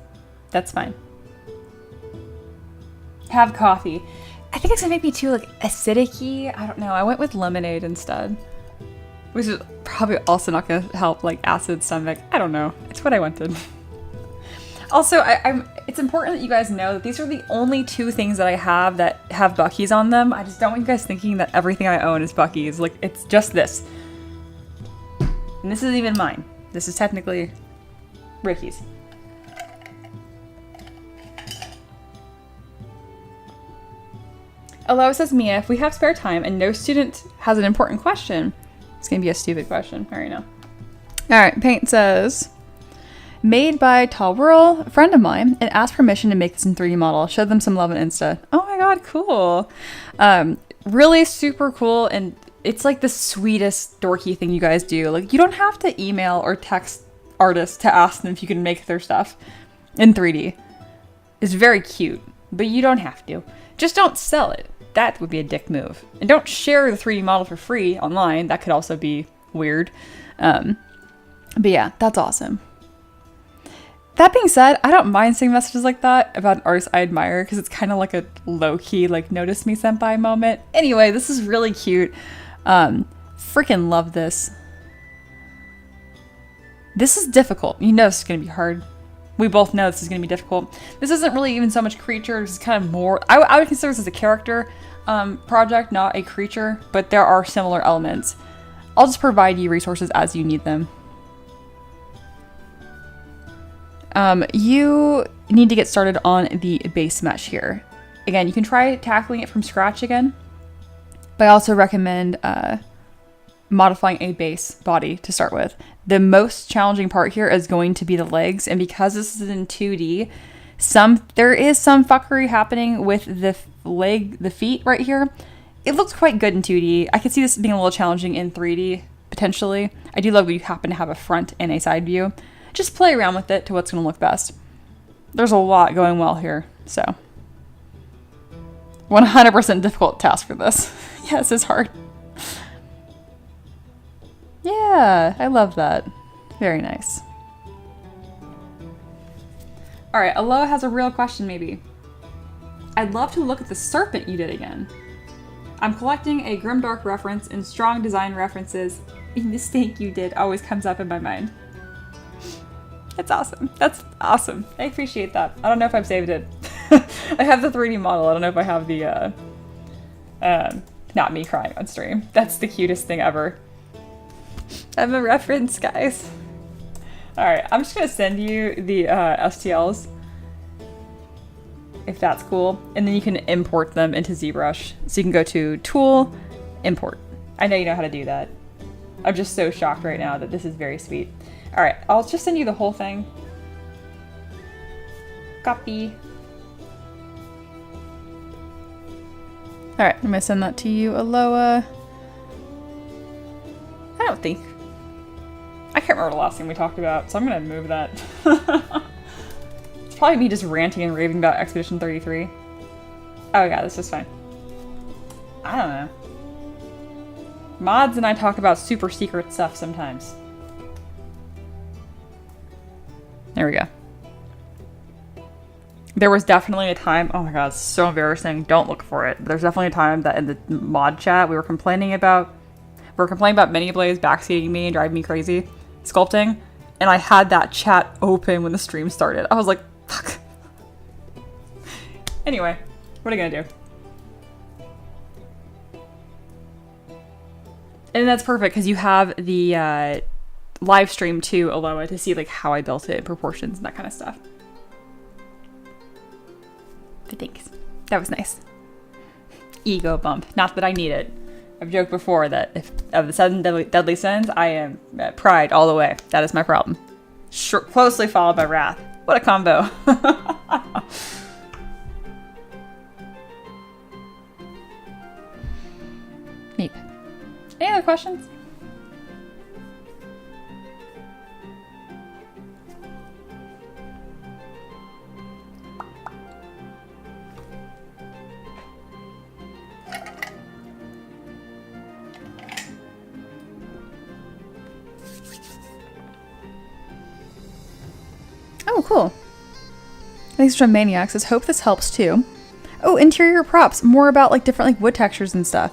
That's fine. Have coffee. I think it's gonna make me too like acidic-y. I don't know. I went with lemonade instead. Which is probably also not gonna help like acid stomach. I don't know. It's what I wanted. Also, it's important that you guys know that these are the only two things that I have that have Buc-ee's on them. I just don't want you guys thinking that everything I own is Buc-ee's. Like, it's just this. And this isn't even mine. This is technically Ricky's. Aloha says, Mia, if we have spare time and no student has an important question, it's going to be a stupid question. I already know. All right, Paint says... Made by Tall Whirl, a friend of mine, and asked permission to make this in 3D model. Showed them some love on Insta. Oh my god, cool. Really super cool, and it's like the sweetest dorky thing you guys do. Like, you don't have to email or text artists to ask them if you can make their stuff in 3D. It's very cute, but you don't have to. Just don't sell it. That would be a dick move. And don't share the 3D model for free online. That could also be weird. But yeah, that's awesome. That being said, I don't mind seeing messages like that about an artist I admire because it's kind of like a low-key, like, notice me senpai moment. Anyway, this is really cute. Freaking love this. This is difficult. You know this is going to be hard. We both know this is going to be difficult. This isn't really even so much creature. This is kind of more... I would consider this as a character project, not a creature, but there are similar elements. I'll just provide you resources as you need them. You need to get started on the base mesh here. Again, you can try tackling it from scratch again, but I also recommend modifying a base body to start with. The most challenging part here is going to be the legs, and because this is in 2D, there is some fuckery happening with the feet right here. It looks quite good in 2D. I could see this being a little challenging in 3D, potentially. I do love when you happen to have a front and a side view. Just play around with it to what's going to look best. There's a lot going well here, so 100% difficult task for this. Yes, it's hard. Yeah, I love that. Very nice. All right, Aloha has a real question maybe. I'd love to look at the serpent you did again. I'm collecting a grimdark reference and strong design references. The mistake you did always comes up in my mind. That's awesome. That's awesome. I appreciate that. I don't know if I've saved it. I have the 3D model. I don't know if I have the, not me crying on stream. That's the cutest thing ever. I'm a reference, guys. All right, I'm just gonna send you the STLs, if that's cool. And then you can import them into ZBrush. So you can go to Tool, Import. I know you know how to do that. I'm just so shocked right now that this is very sweet. All right, I'll just send you the whole thing. Copy. All right, I'm gonna send that to you, Aloha. I can't remember the last thing we talked about, so I'm gonna move that. It's probably me just ranting and raving about Expedition 33. Oh yeah, this is fine. I don't know. Mods and I talk about super secret stuff sometimes. There we go. There was definitely a time, oh my god, it's so embarrassing, don't look for it. But there's definitely a time that in the mod chat we were complaining about Mini Blaze backseating me and driving me crazy, sculpting, and I had that chat open when the stream started. I was like, fuck. Anyway, what are you gonna do? And that's perfect because you have the live stream too, Aloha, to see like how I built it, proportions and that kind of stuff. But thanks. That was nice. Ego bump. Not that I need it. I've joked before that if of the 7 deadly sins, I am pride all the way. That is my problem. Closely followed by wrath. What a combo. Neat. Any other questions? Oh, cool. Thanks from Maniacs. Says, hope this helps too. Oh, interior props. More about like different like wood textures and stuff.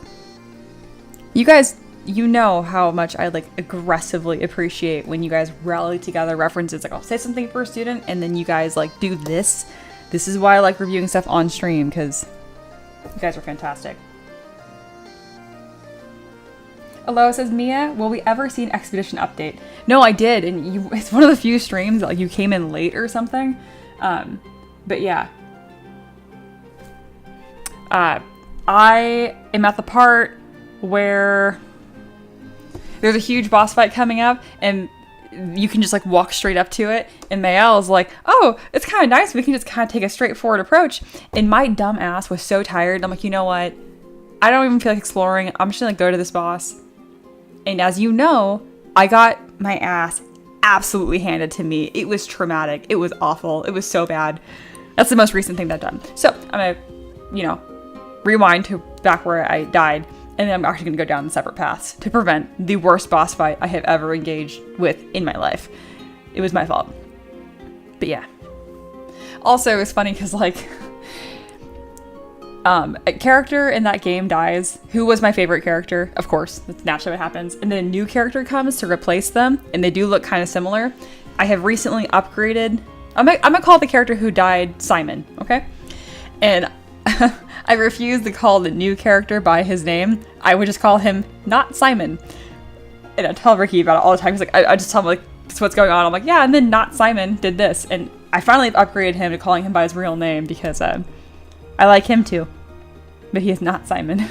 You guys, you know how much I like aggressively appreciate when you guys rally together references. Like I'll say something for a student and then you guys like do this. This is why I like reviewing stuff on stream because you guys are fantastic. Aloha says, Mia, will we ever see an Expedition update? No, I did, and it's one of the few streams that like, you came in late or something. But yeah. I am at the part where there's a huge boss fight coming up, and you can just like walk straight up to it, and Mael is like, oh, it's kind of nice, we can just kind of take a straightforward approach. And my dumb ass was so tired, I'm like, you know what? I don't even feel like exploring. I'm just gonna like, go to this boss. And as you know, I got my ass absolutely handed to me. It was traumatic. It was awful. It was so bad. That's the most recent thing that I've done. So I'm gonna, you know, rewind to back where I died, and then I'm actually gonna go down the separate paths to prevent the worst boss fight I have ever engaged with in my life. It was my fault. But yeah. Also, it's funny because like, a character in that game dies, who was my favorite character, of course, that's naturally what happens, and then a new character comes to replace them, and they do look kind of similar. I have recently upgraded, I'm gonna call the character who died Simon, okay? And I refuse to call the new character by his name. I would just call him not Simon. And I tell Ricky about it all the time. He's like, I just tell him like, this is what's going on. I'm like, yeah, and then not Simon did this. And I finally upgraded him to calling him by his real name because I like him too. But he is not Simon.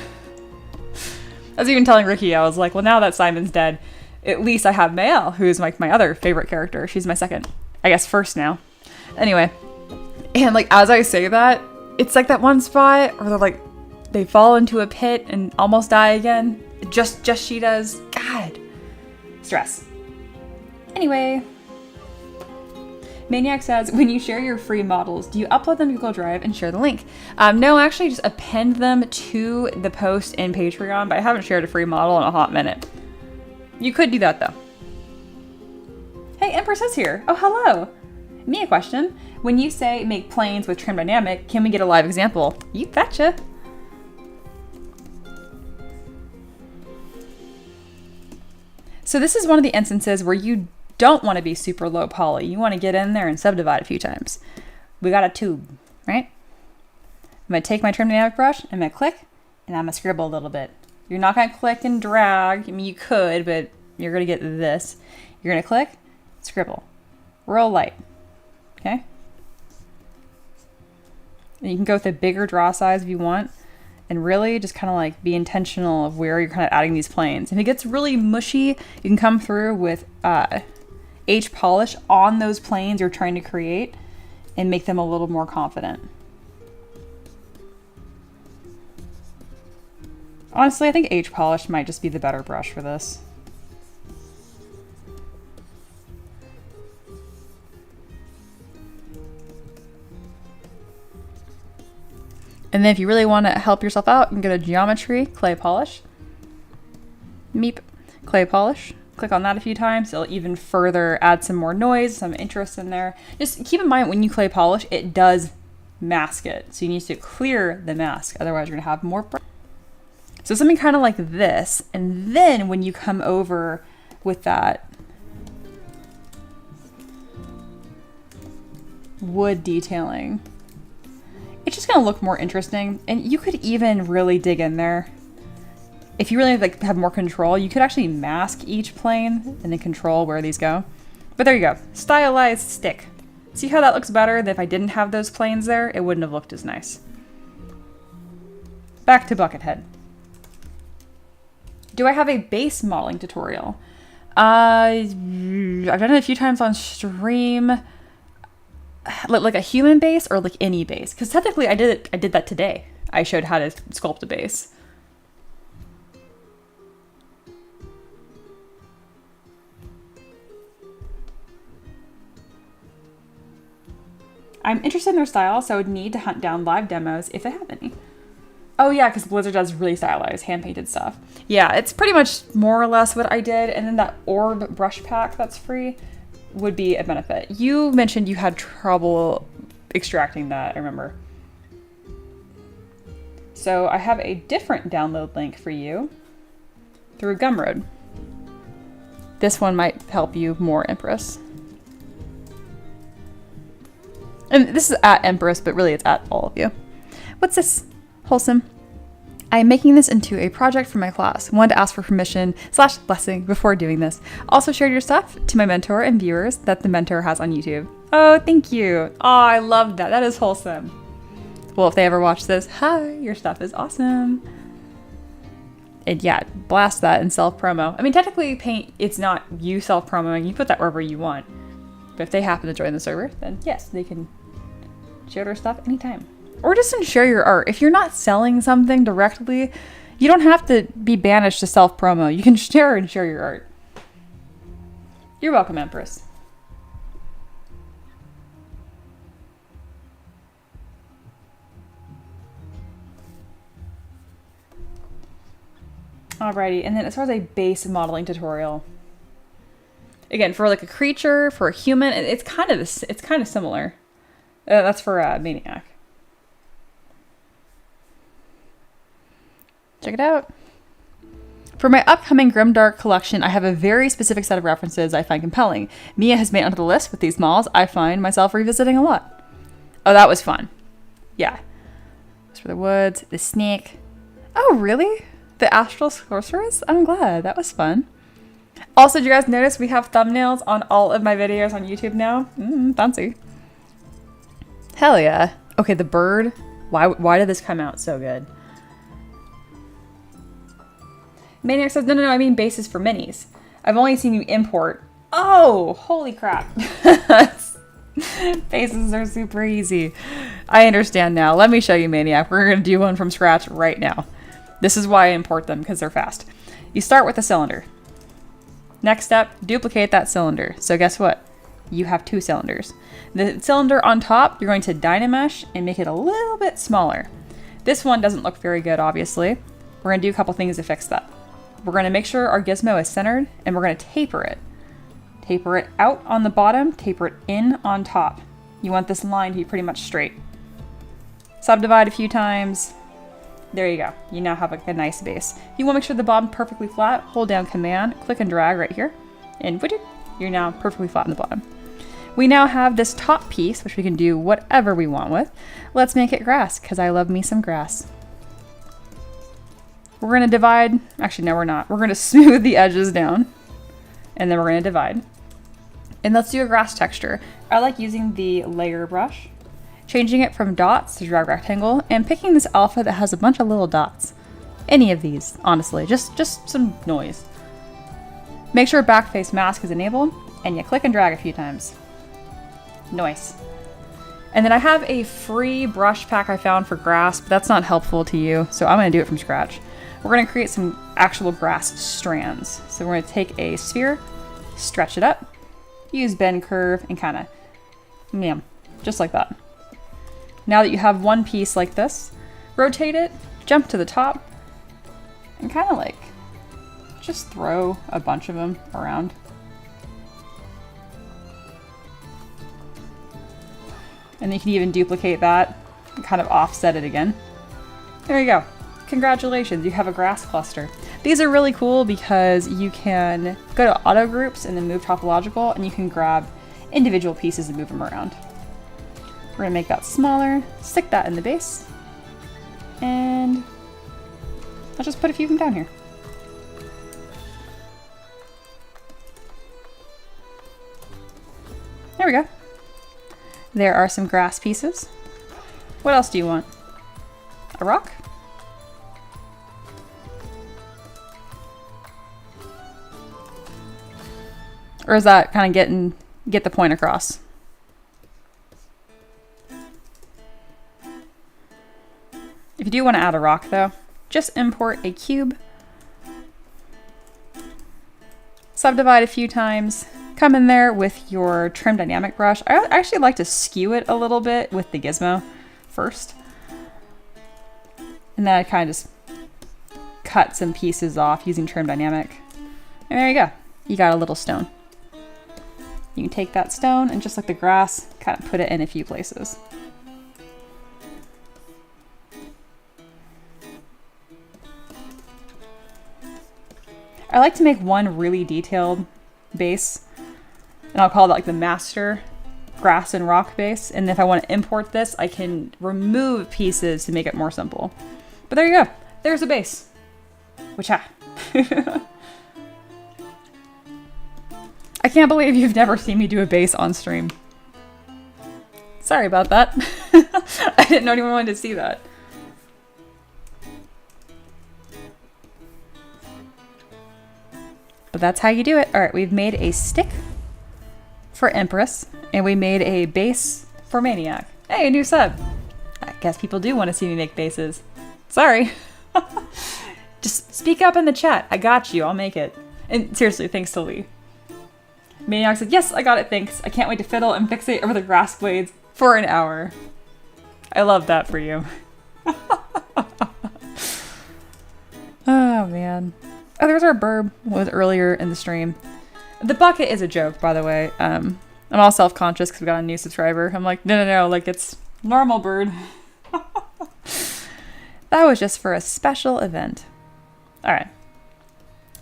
I was even telling Ricky, I was like, well, now that Simon's dead, at least I have Mael, who's like my other favorite character. She's my second, I guess, first now. Anyway, and like as I say that, it's like that one spot where they're like, they fall into a pit and almost die again. Just she does. God, stress. Anyway, Maniac says, when you share your free models, do you upload them to Google Drive and share the link? No, actually just append them to the post in Patreon, but I haven't shared a free model in a hot minute. You could do that though. Hey, Empress is here. Oh, hello. Me a question. When you say make planes with trim dynamic, can we get a live example? You betcha. So this is one of the instances where you don't want to be super low poly. You want to get in there and subdivide a few times. We got a tube, right? I'm going to take my trim dynamic brush, I'm going to click, and I'm going to scribble a little bit. You're not going to click and drag. I mean, you could, but you're going to get this. You're going to click, scribble, real light, okay? And you can go with a bigger draw size if you want, and really just kind of like be intentional of where you're kind of adding these planes. If it gets really mushy, you can come through with H polish on those planes you're trying to create and make them a little more confident. Honestly, I think H polish might just be the better brush for this. And then if you really want to help yourself out, you can go to geometry, clay polish, meep, clay polish. Click on that a few times. It'll even further add some more noise, some interest in there. Just keep in mind when you clay polish, it does mask it. So you need to clear the mask. Otherwise you're gonna have more. So something kind of like this. And then when you come over with that wood detailing, it's just gonna look more interesting. And you could even really dig in there. If you really like have more control, you could actually mask each plane and then control where these go. But there you go, stylized stick. See how that looks better than if I didn't have those planes there? It wouldn't have looked as nice. Back to Buckethead. Do I have a base modeling tutorial? I've done it a few times on stream. Like a human base or like any base? Because technically I did that today. I showed how to sculpt a base. I'm interested in their style, so I would need to hunt down live demos if they have any. Oh yeah, because Blizzard does really stylized, hand-painted stuff. Yeah, it's pretty much more or less what I did, and then that orb brush pack that's free would be a benefit. You mentioned you had trouble extracting that, I remember. So I have a different download link for you through Gumroad. This one might help you more, Empress. And this is at Empress, but really it's at all of you. What's this? Wholesome. I'm making this into a project for my class. Wanted to ask for permission / blessing before doing this. Also shared your stuff to my mentor and viewers that the mentor has on YouTube. Oh, thank you. Oh, I love that. That is wholesome. Well, if they ever watch this, hi, your stuff is awesome. And yeah, blast that and self-promo. I mean, technically paint, it's not you self-promoing. You put that wherever you want. But if they happen to join the server, then yes, they can share their stuff anytime. Or just share your art. If you're not selling something directly, you don't have to be banished to self-promo. You can share and share your art. You're welcome, Empress. Alrighty, and then as far as a base modeling tutorial, again, for like a creature, for a human, it's kind of similar. That's for Maniac. Check it out. For my upcoming Grimdark collection, I have a very specific set of references I find compelling. Mia has made onto the list with these models I find myself revisiting a lot. Oh, that was fun. Yeah. It's for the woods, the snake. Oh, really? The Astral Sorceress? I'm glad. That was fun. Also, did you guys notice we have thumbnails on all of my videos on YouTube now? Fancy. Hell yeah. Okay, the bird. Why did this come out so good? Maniac says, no, I mean bases for minis. I've only seen you import. Oh, holy crap. Bases are super easy. I understand now. Let me show you, Maniac. We're going to do one from scratch right now. This is why I import them, because they're fast. You start with a cylinder. Next step, duplicate that cylinder. So guess what? You have 2 cylinders. The cylinder on top, you're going to Dynamesh and make it a little bit smaller. This one doesn't look very good, obviously. We're going to do a couple things to fix that. We're going to make sure our gizmo is centered, and we're going to taper it. Taper it out on the bottom, taper it in on top. You want this line to be pretty much straight. Subdivide a few times. There you go. You now have a nice base. You want to make sure the bottom perfectly flat. Hold down Command, click and drag right here, and you're now perfectly flat on the bottom. We now have this top piece, which we can do whatever we want with. Let's make it grass, because I love me some grass. We're going to divide. Actually, no, we're not. We're going to smooth the edges down, and then we're going to divide. And let's do a grass texture. I like using the layer brush, changing it from dots to drag rectangle, and picking this alpha that has a bunch of little dots. Any of these, honestly, just some noise. Make sure back face mask is enabled, and you click and drag a few times. Nice. And then I have a free brush pack I found for grass, but that's not helpful to you, so I'm going to do it from scratch. We're going to create some actual grass strands. So we're going to take a sphere, stretch it up, use bend curve, and kind of, just like that. Now that you have one piece like this, rotate it, jump to the top, and kind of like, just throw a bunch of them around. And you can even duplicate that and kind of offset it again. There you go. Congratulations, you have a grass cluster. These are really cool because you can go to auto groups and then move topological, and you can grab individual pieces and move them around. We're gonna make that smaller, stick that in the base, and let's just put a few of them down here. There we go. There are some grass pieces. What else do you want? A rock? Or is that kind of get the point across? If you do want to add a rock though, just import a cube, subdivide a few times, come in there with your trim dynamic brush. I actually like to skew it a little bit with the gizmo first. And then I kind of just cut some pieces off using trim dynamic. And there you go. You got a little stone. You can take that stone and just like the grass, kind of put it in a few places. I like to make one really detailed base, and I'll call it like the master grass and rock base. And if I want to import this, I can remove pieces to make it more simple. But there you go. There's a base. Which I can't believe you've never seen me do a base on stream. Sorry about that. I didn't know anyone wanted to see that. But that's how you do it. All right, we've made a stick for Empress, and we made a base for Maniac. Hey, a new sub. I guess people do want to see me make bases. Sorry. Just speak up in the chat. I got you. I'll make it. And seriously, thanks to Lee. Maniac said, yes, I got it, thanks. I can't wait to fiddle and fixate over the grass blades for an hour. I love that for you. Oh, man. Oh, there's our burb was earlier in the stream. The bucket is a joke, by the way. I'm all self-conscious because we got a new subscriber. I'm like, no, like it's normal bird. That was just for a special event. All right.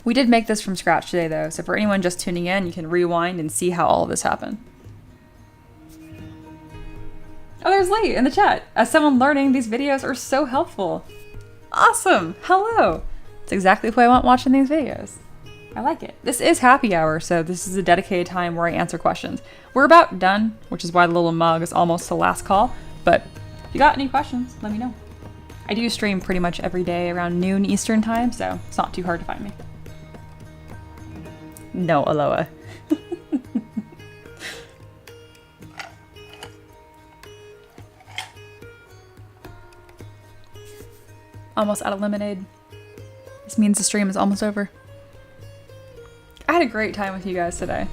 We did make this from scratch today, though, so for anyone just tuning in, you can rewind and see how all of this happened. Oh, there's Lee in the chat. As someone learning, these videos are so helpful. Awesome. Hello. It's exactly who I want watching these videos. I like it. This is happy hour, so this is a dedicated time where I answer questions. We're about done, which is why the little mug is almost the last call, but if you got any questions, let me know. I do stream pretty much every day around noon Eastern time, so it's not too hard to find me. No, Aloha. Almost out of lemonade. This means the stream is almost over. I had a great time with you guys today.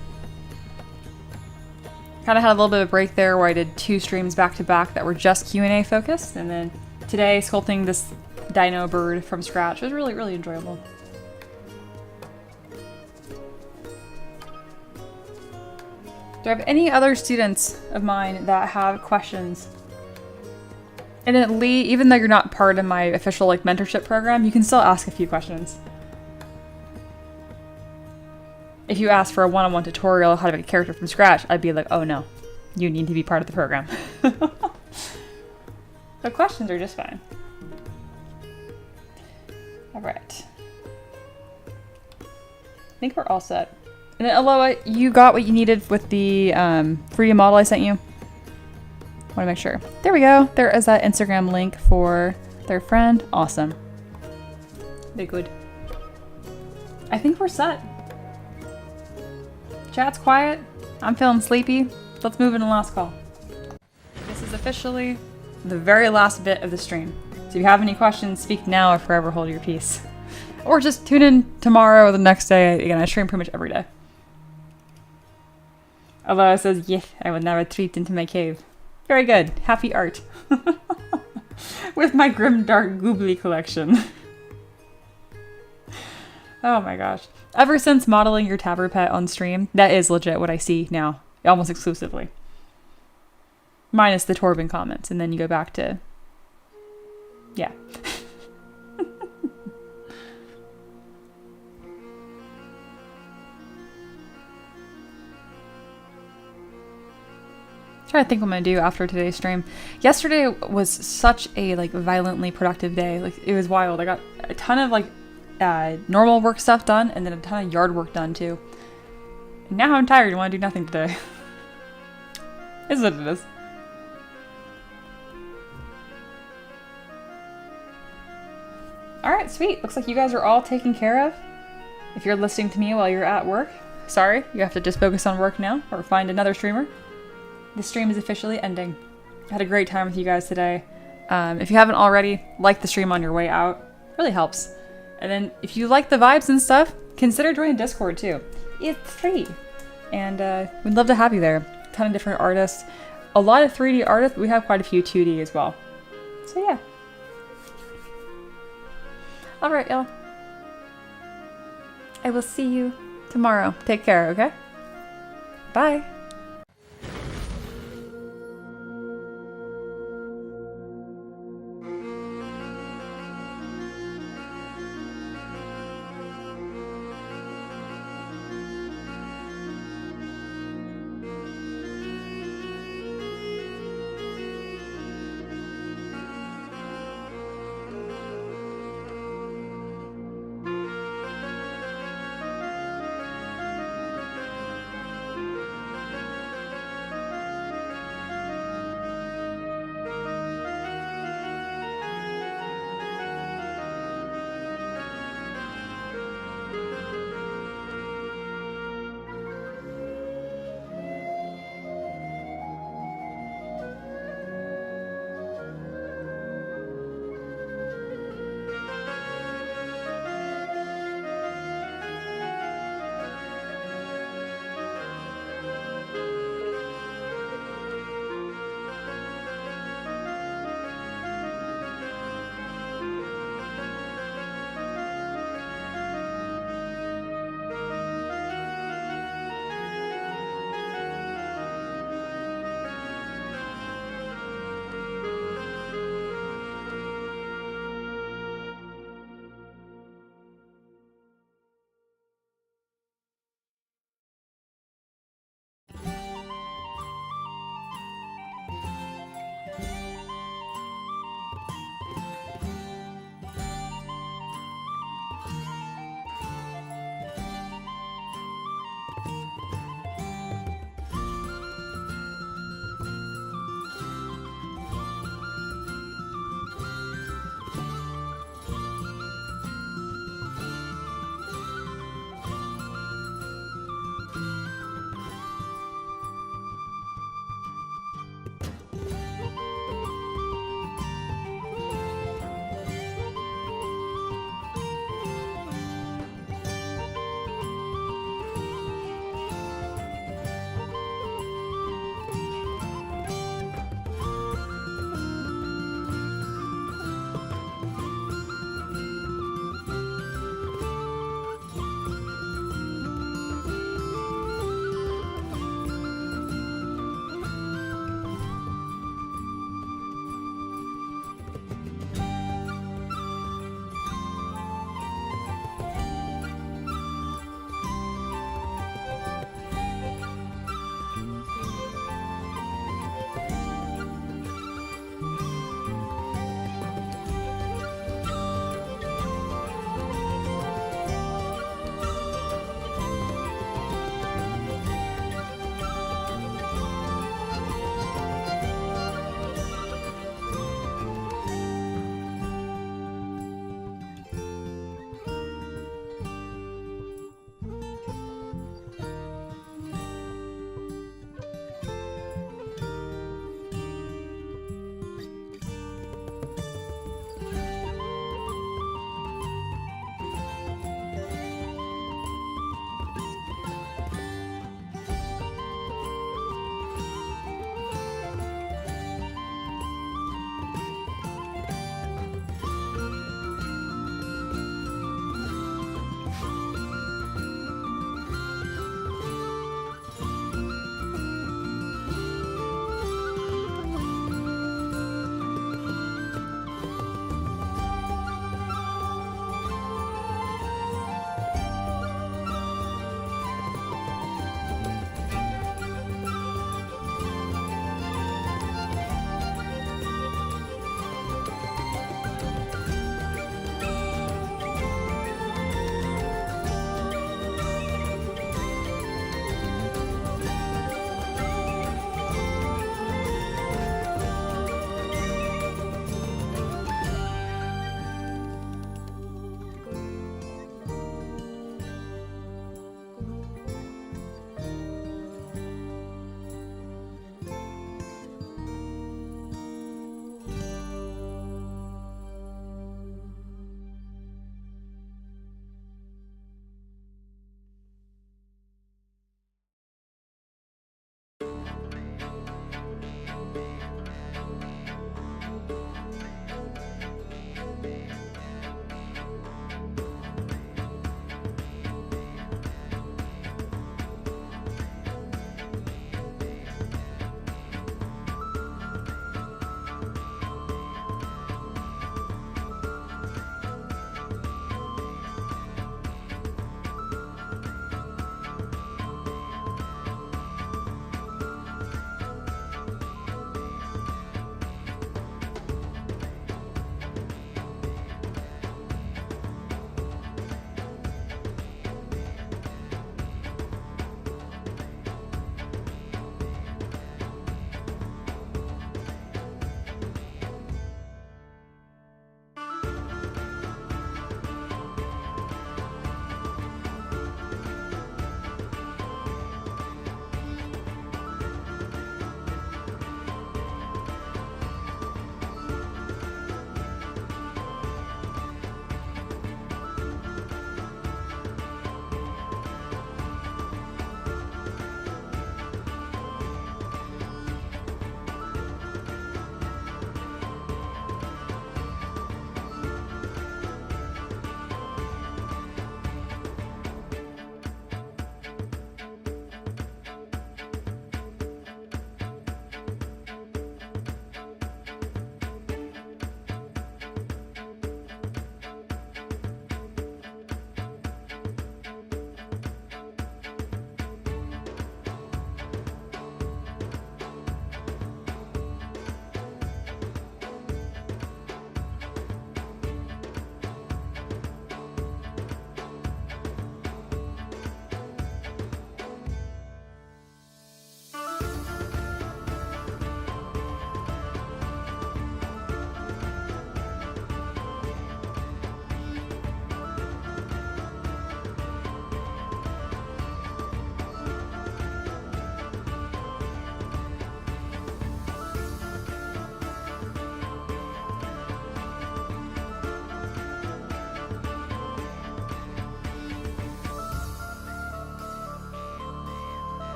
Kind of had a little bit of a break there where I did 2 streams back to back that were just Q&A focused, and then today sculpting this Dino bird from scratch was really, really enjoyable. Do I have any other students of mine that have questions? And then Lee, even though you're not part of my official like mentorship program, you can still ask a few questions. If you ask for a one-on-one tutorial how to make a character from scratch, I'd be like, oh no, you need to be part of the program. The questions are just fine. All right. I think we're all set. And then Aloha, you got what you needed with the 3D model I sent you? Want to make sure. There we go. There is that Instagram link for their friend. Awesome. Very good. I think we're set. Chat's quiet. I'm feeling sleepy. Let's move into the last call. This is officially the very last bit of the stream. So if you have any questions, speak now or forever hold your peace. Or just tune in tomorrow or the next day. Again, I stream pretty much every day. Aloha says, yes, I will now retreat into my cave. Very good. Happy art. With my grim dark goobly collection. Oh my gosh. Ever since modeling your Tabber pet on stream, that is legit what I see now. Almost exclusively. Minus the Torben comments. And then you go back to... yeah. Trying to think what I'm gonna do after today's stream. Yesterday was such a like violently productive day. Like it was wild. I got a ton of like normal work stuff done and then a ton of yard work done too. And now I'm tired and want to do nothing today. Is what it is. Alright, sweet. Looks like you guys are all taken care of. If you're listening to me while you're at work, sorry, you have to just focus on work now or find another streamer. The stream is officially ending. I had a great time with you guys today. If you haven't already, like the stream on your way out. It really helps. And then if you like the vibes and stuff, consider joining Discord too. It's free. And we'd love to have you there. A ton of different artists. A lot of 3D artists, but we have quite a few 2D as well. So yeah. Alright, y'all. I will see you tomorrow. Take care, okay? Bye.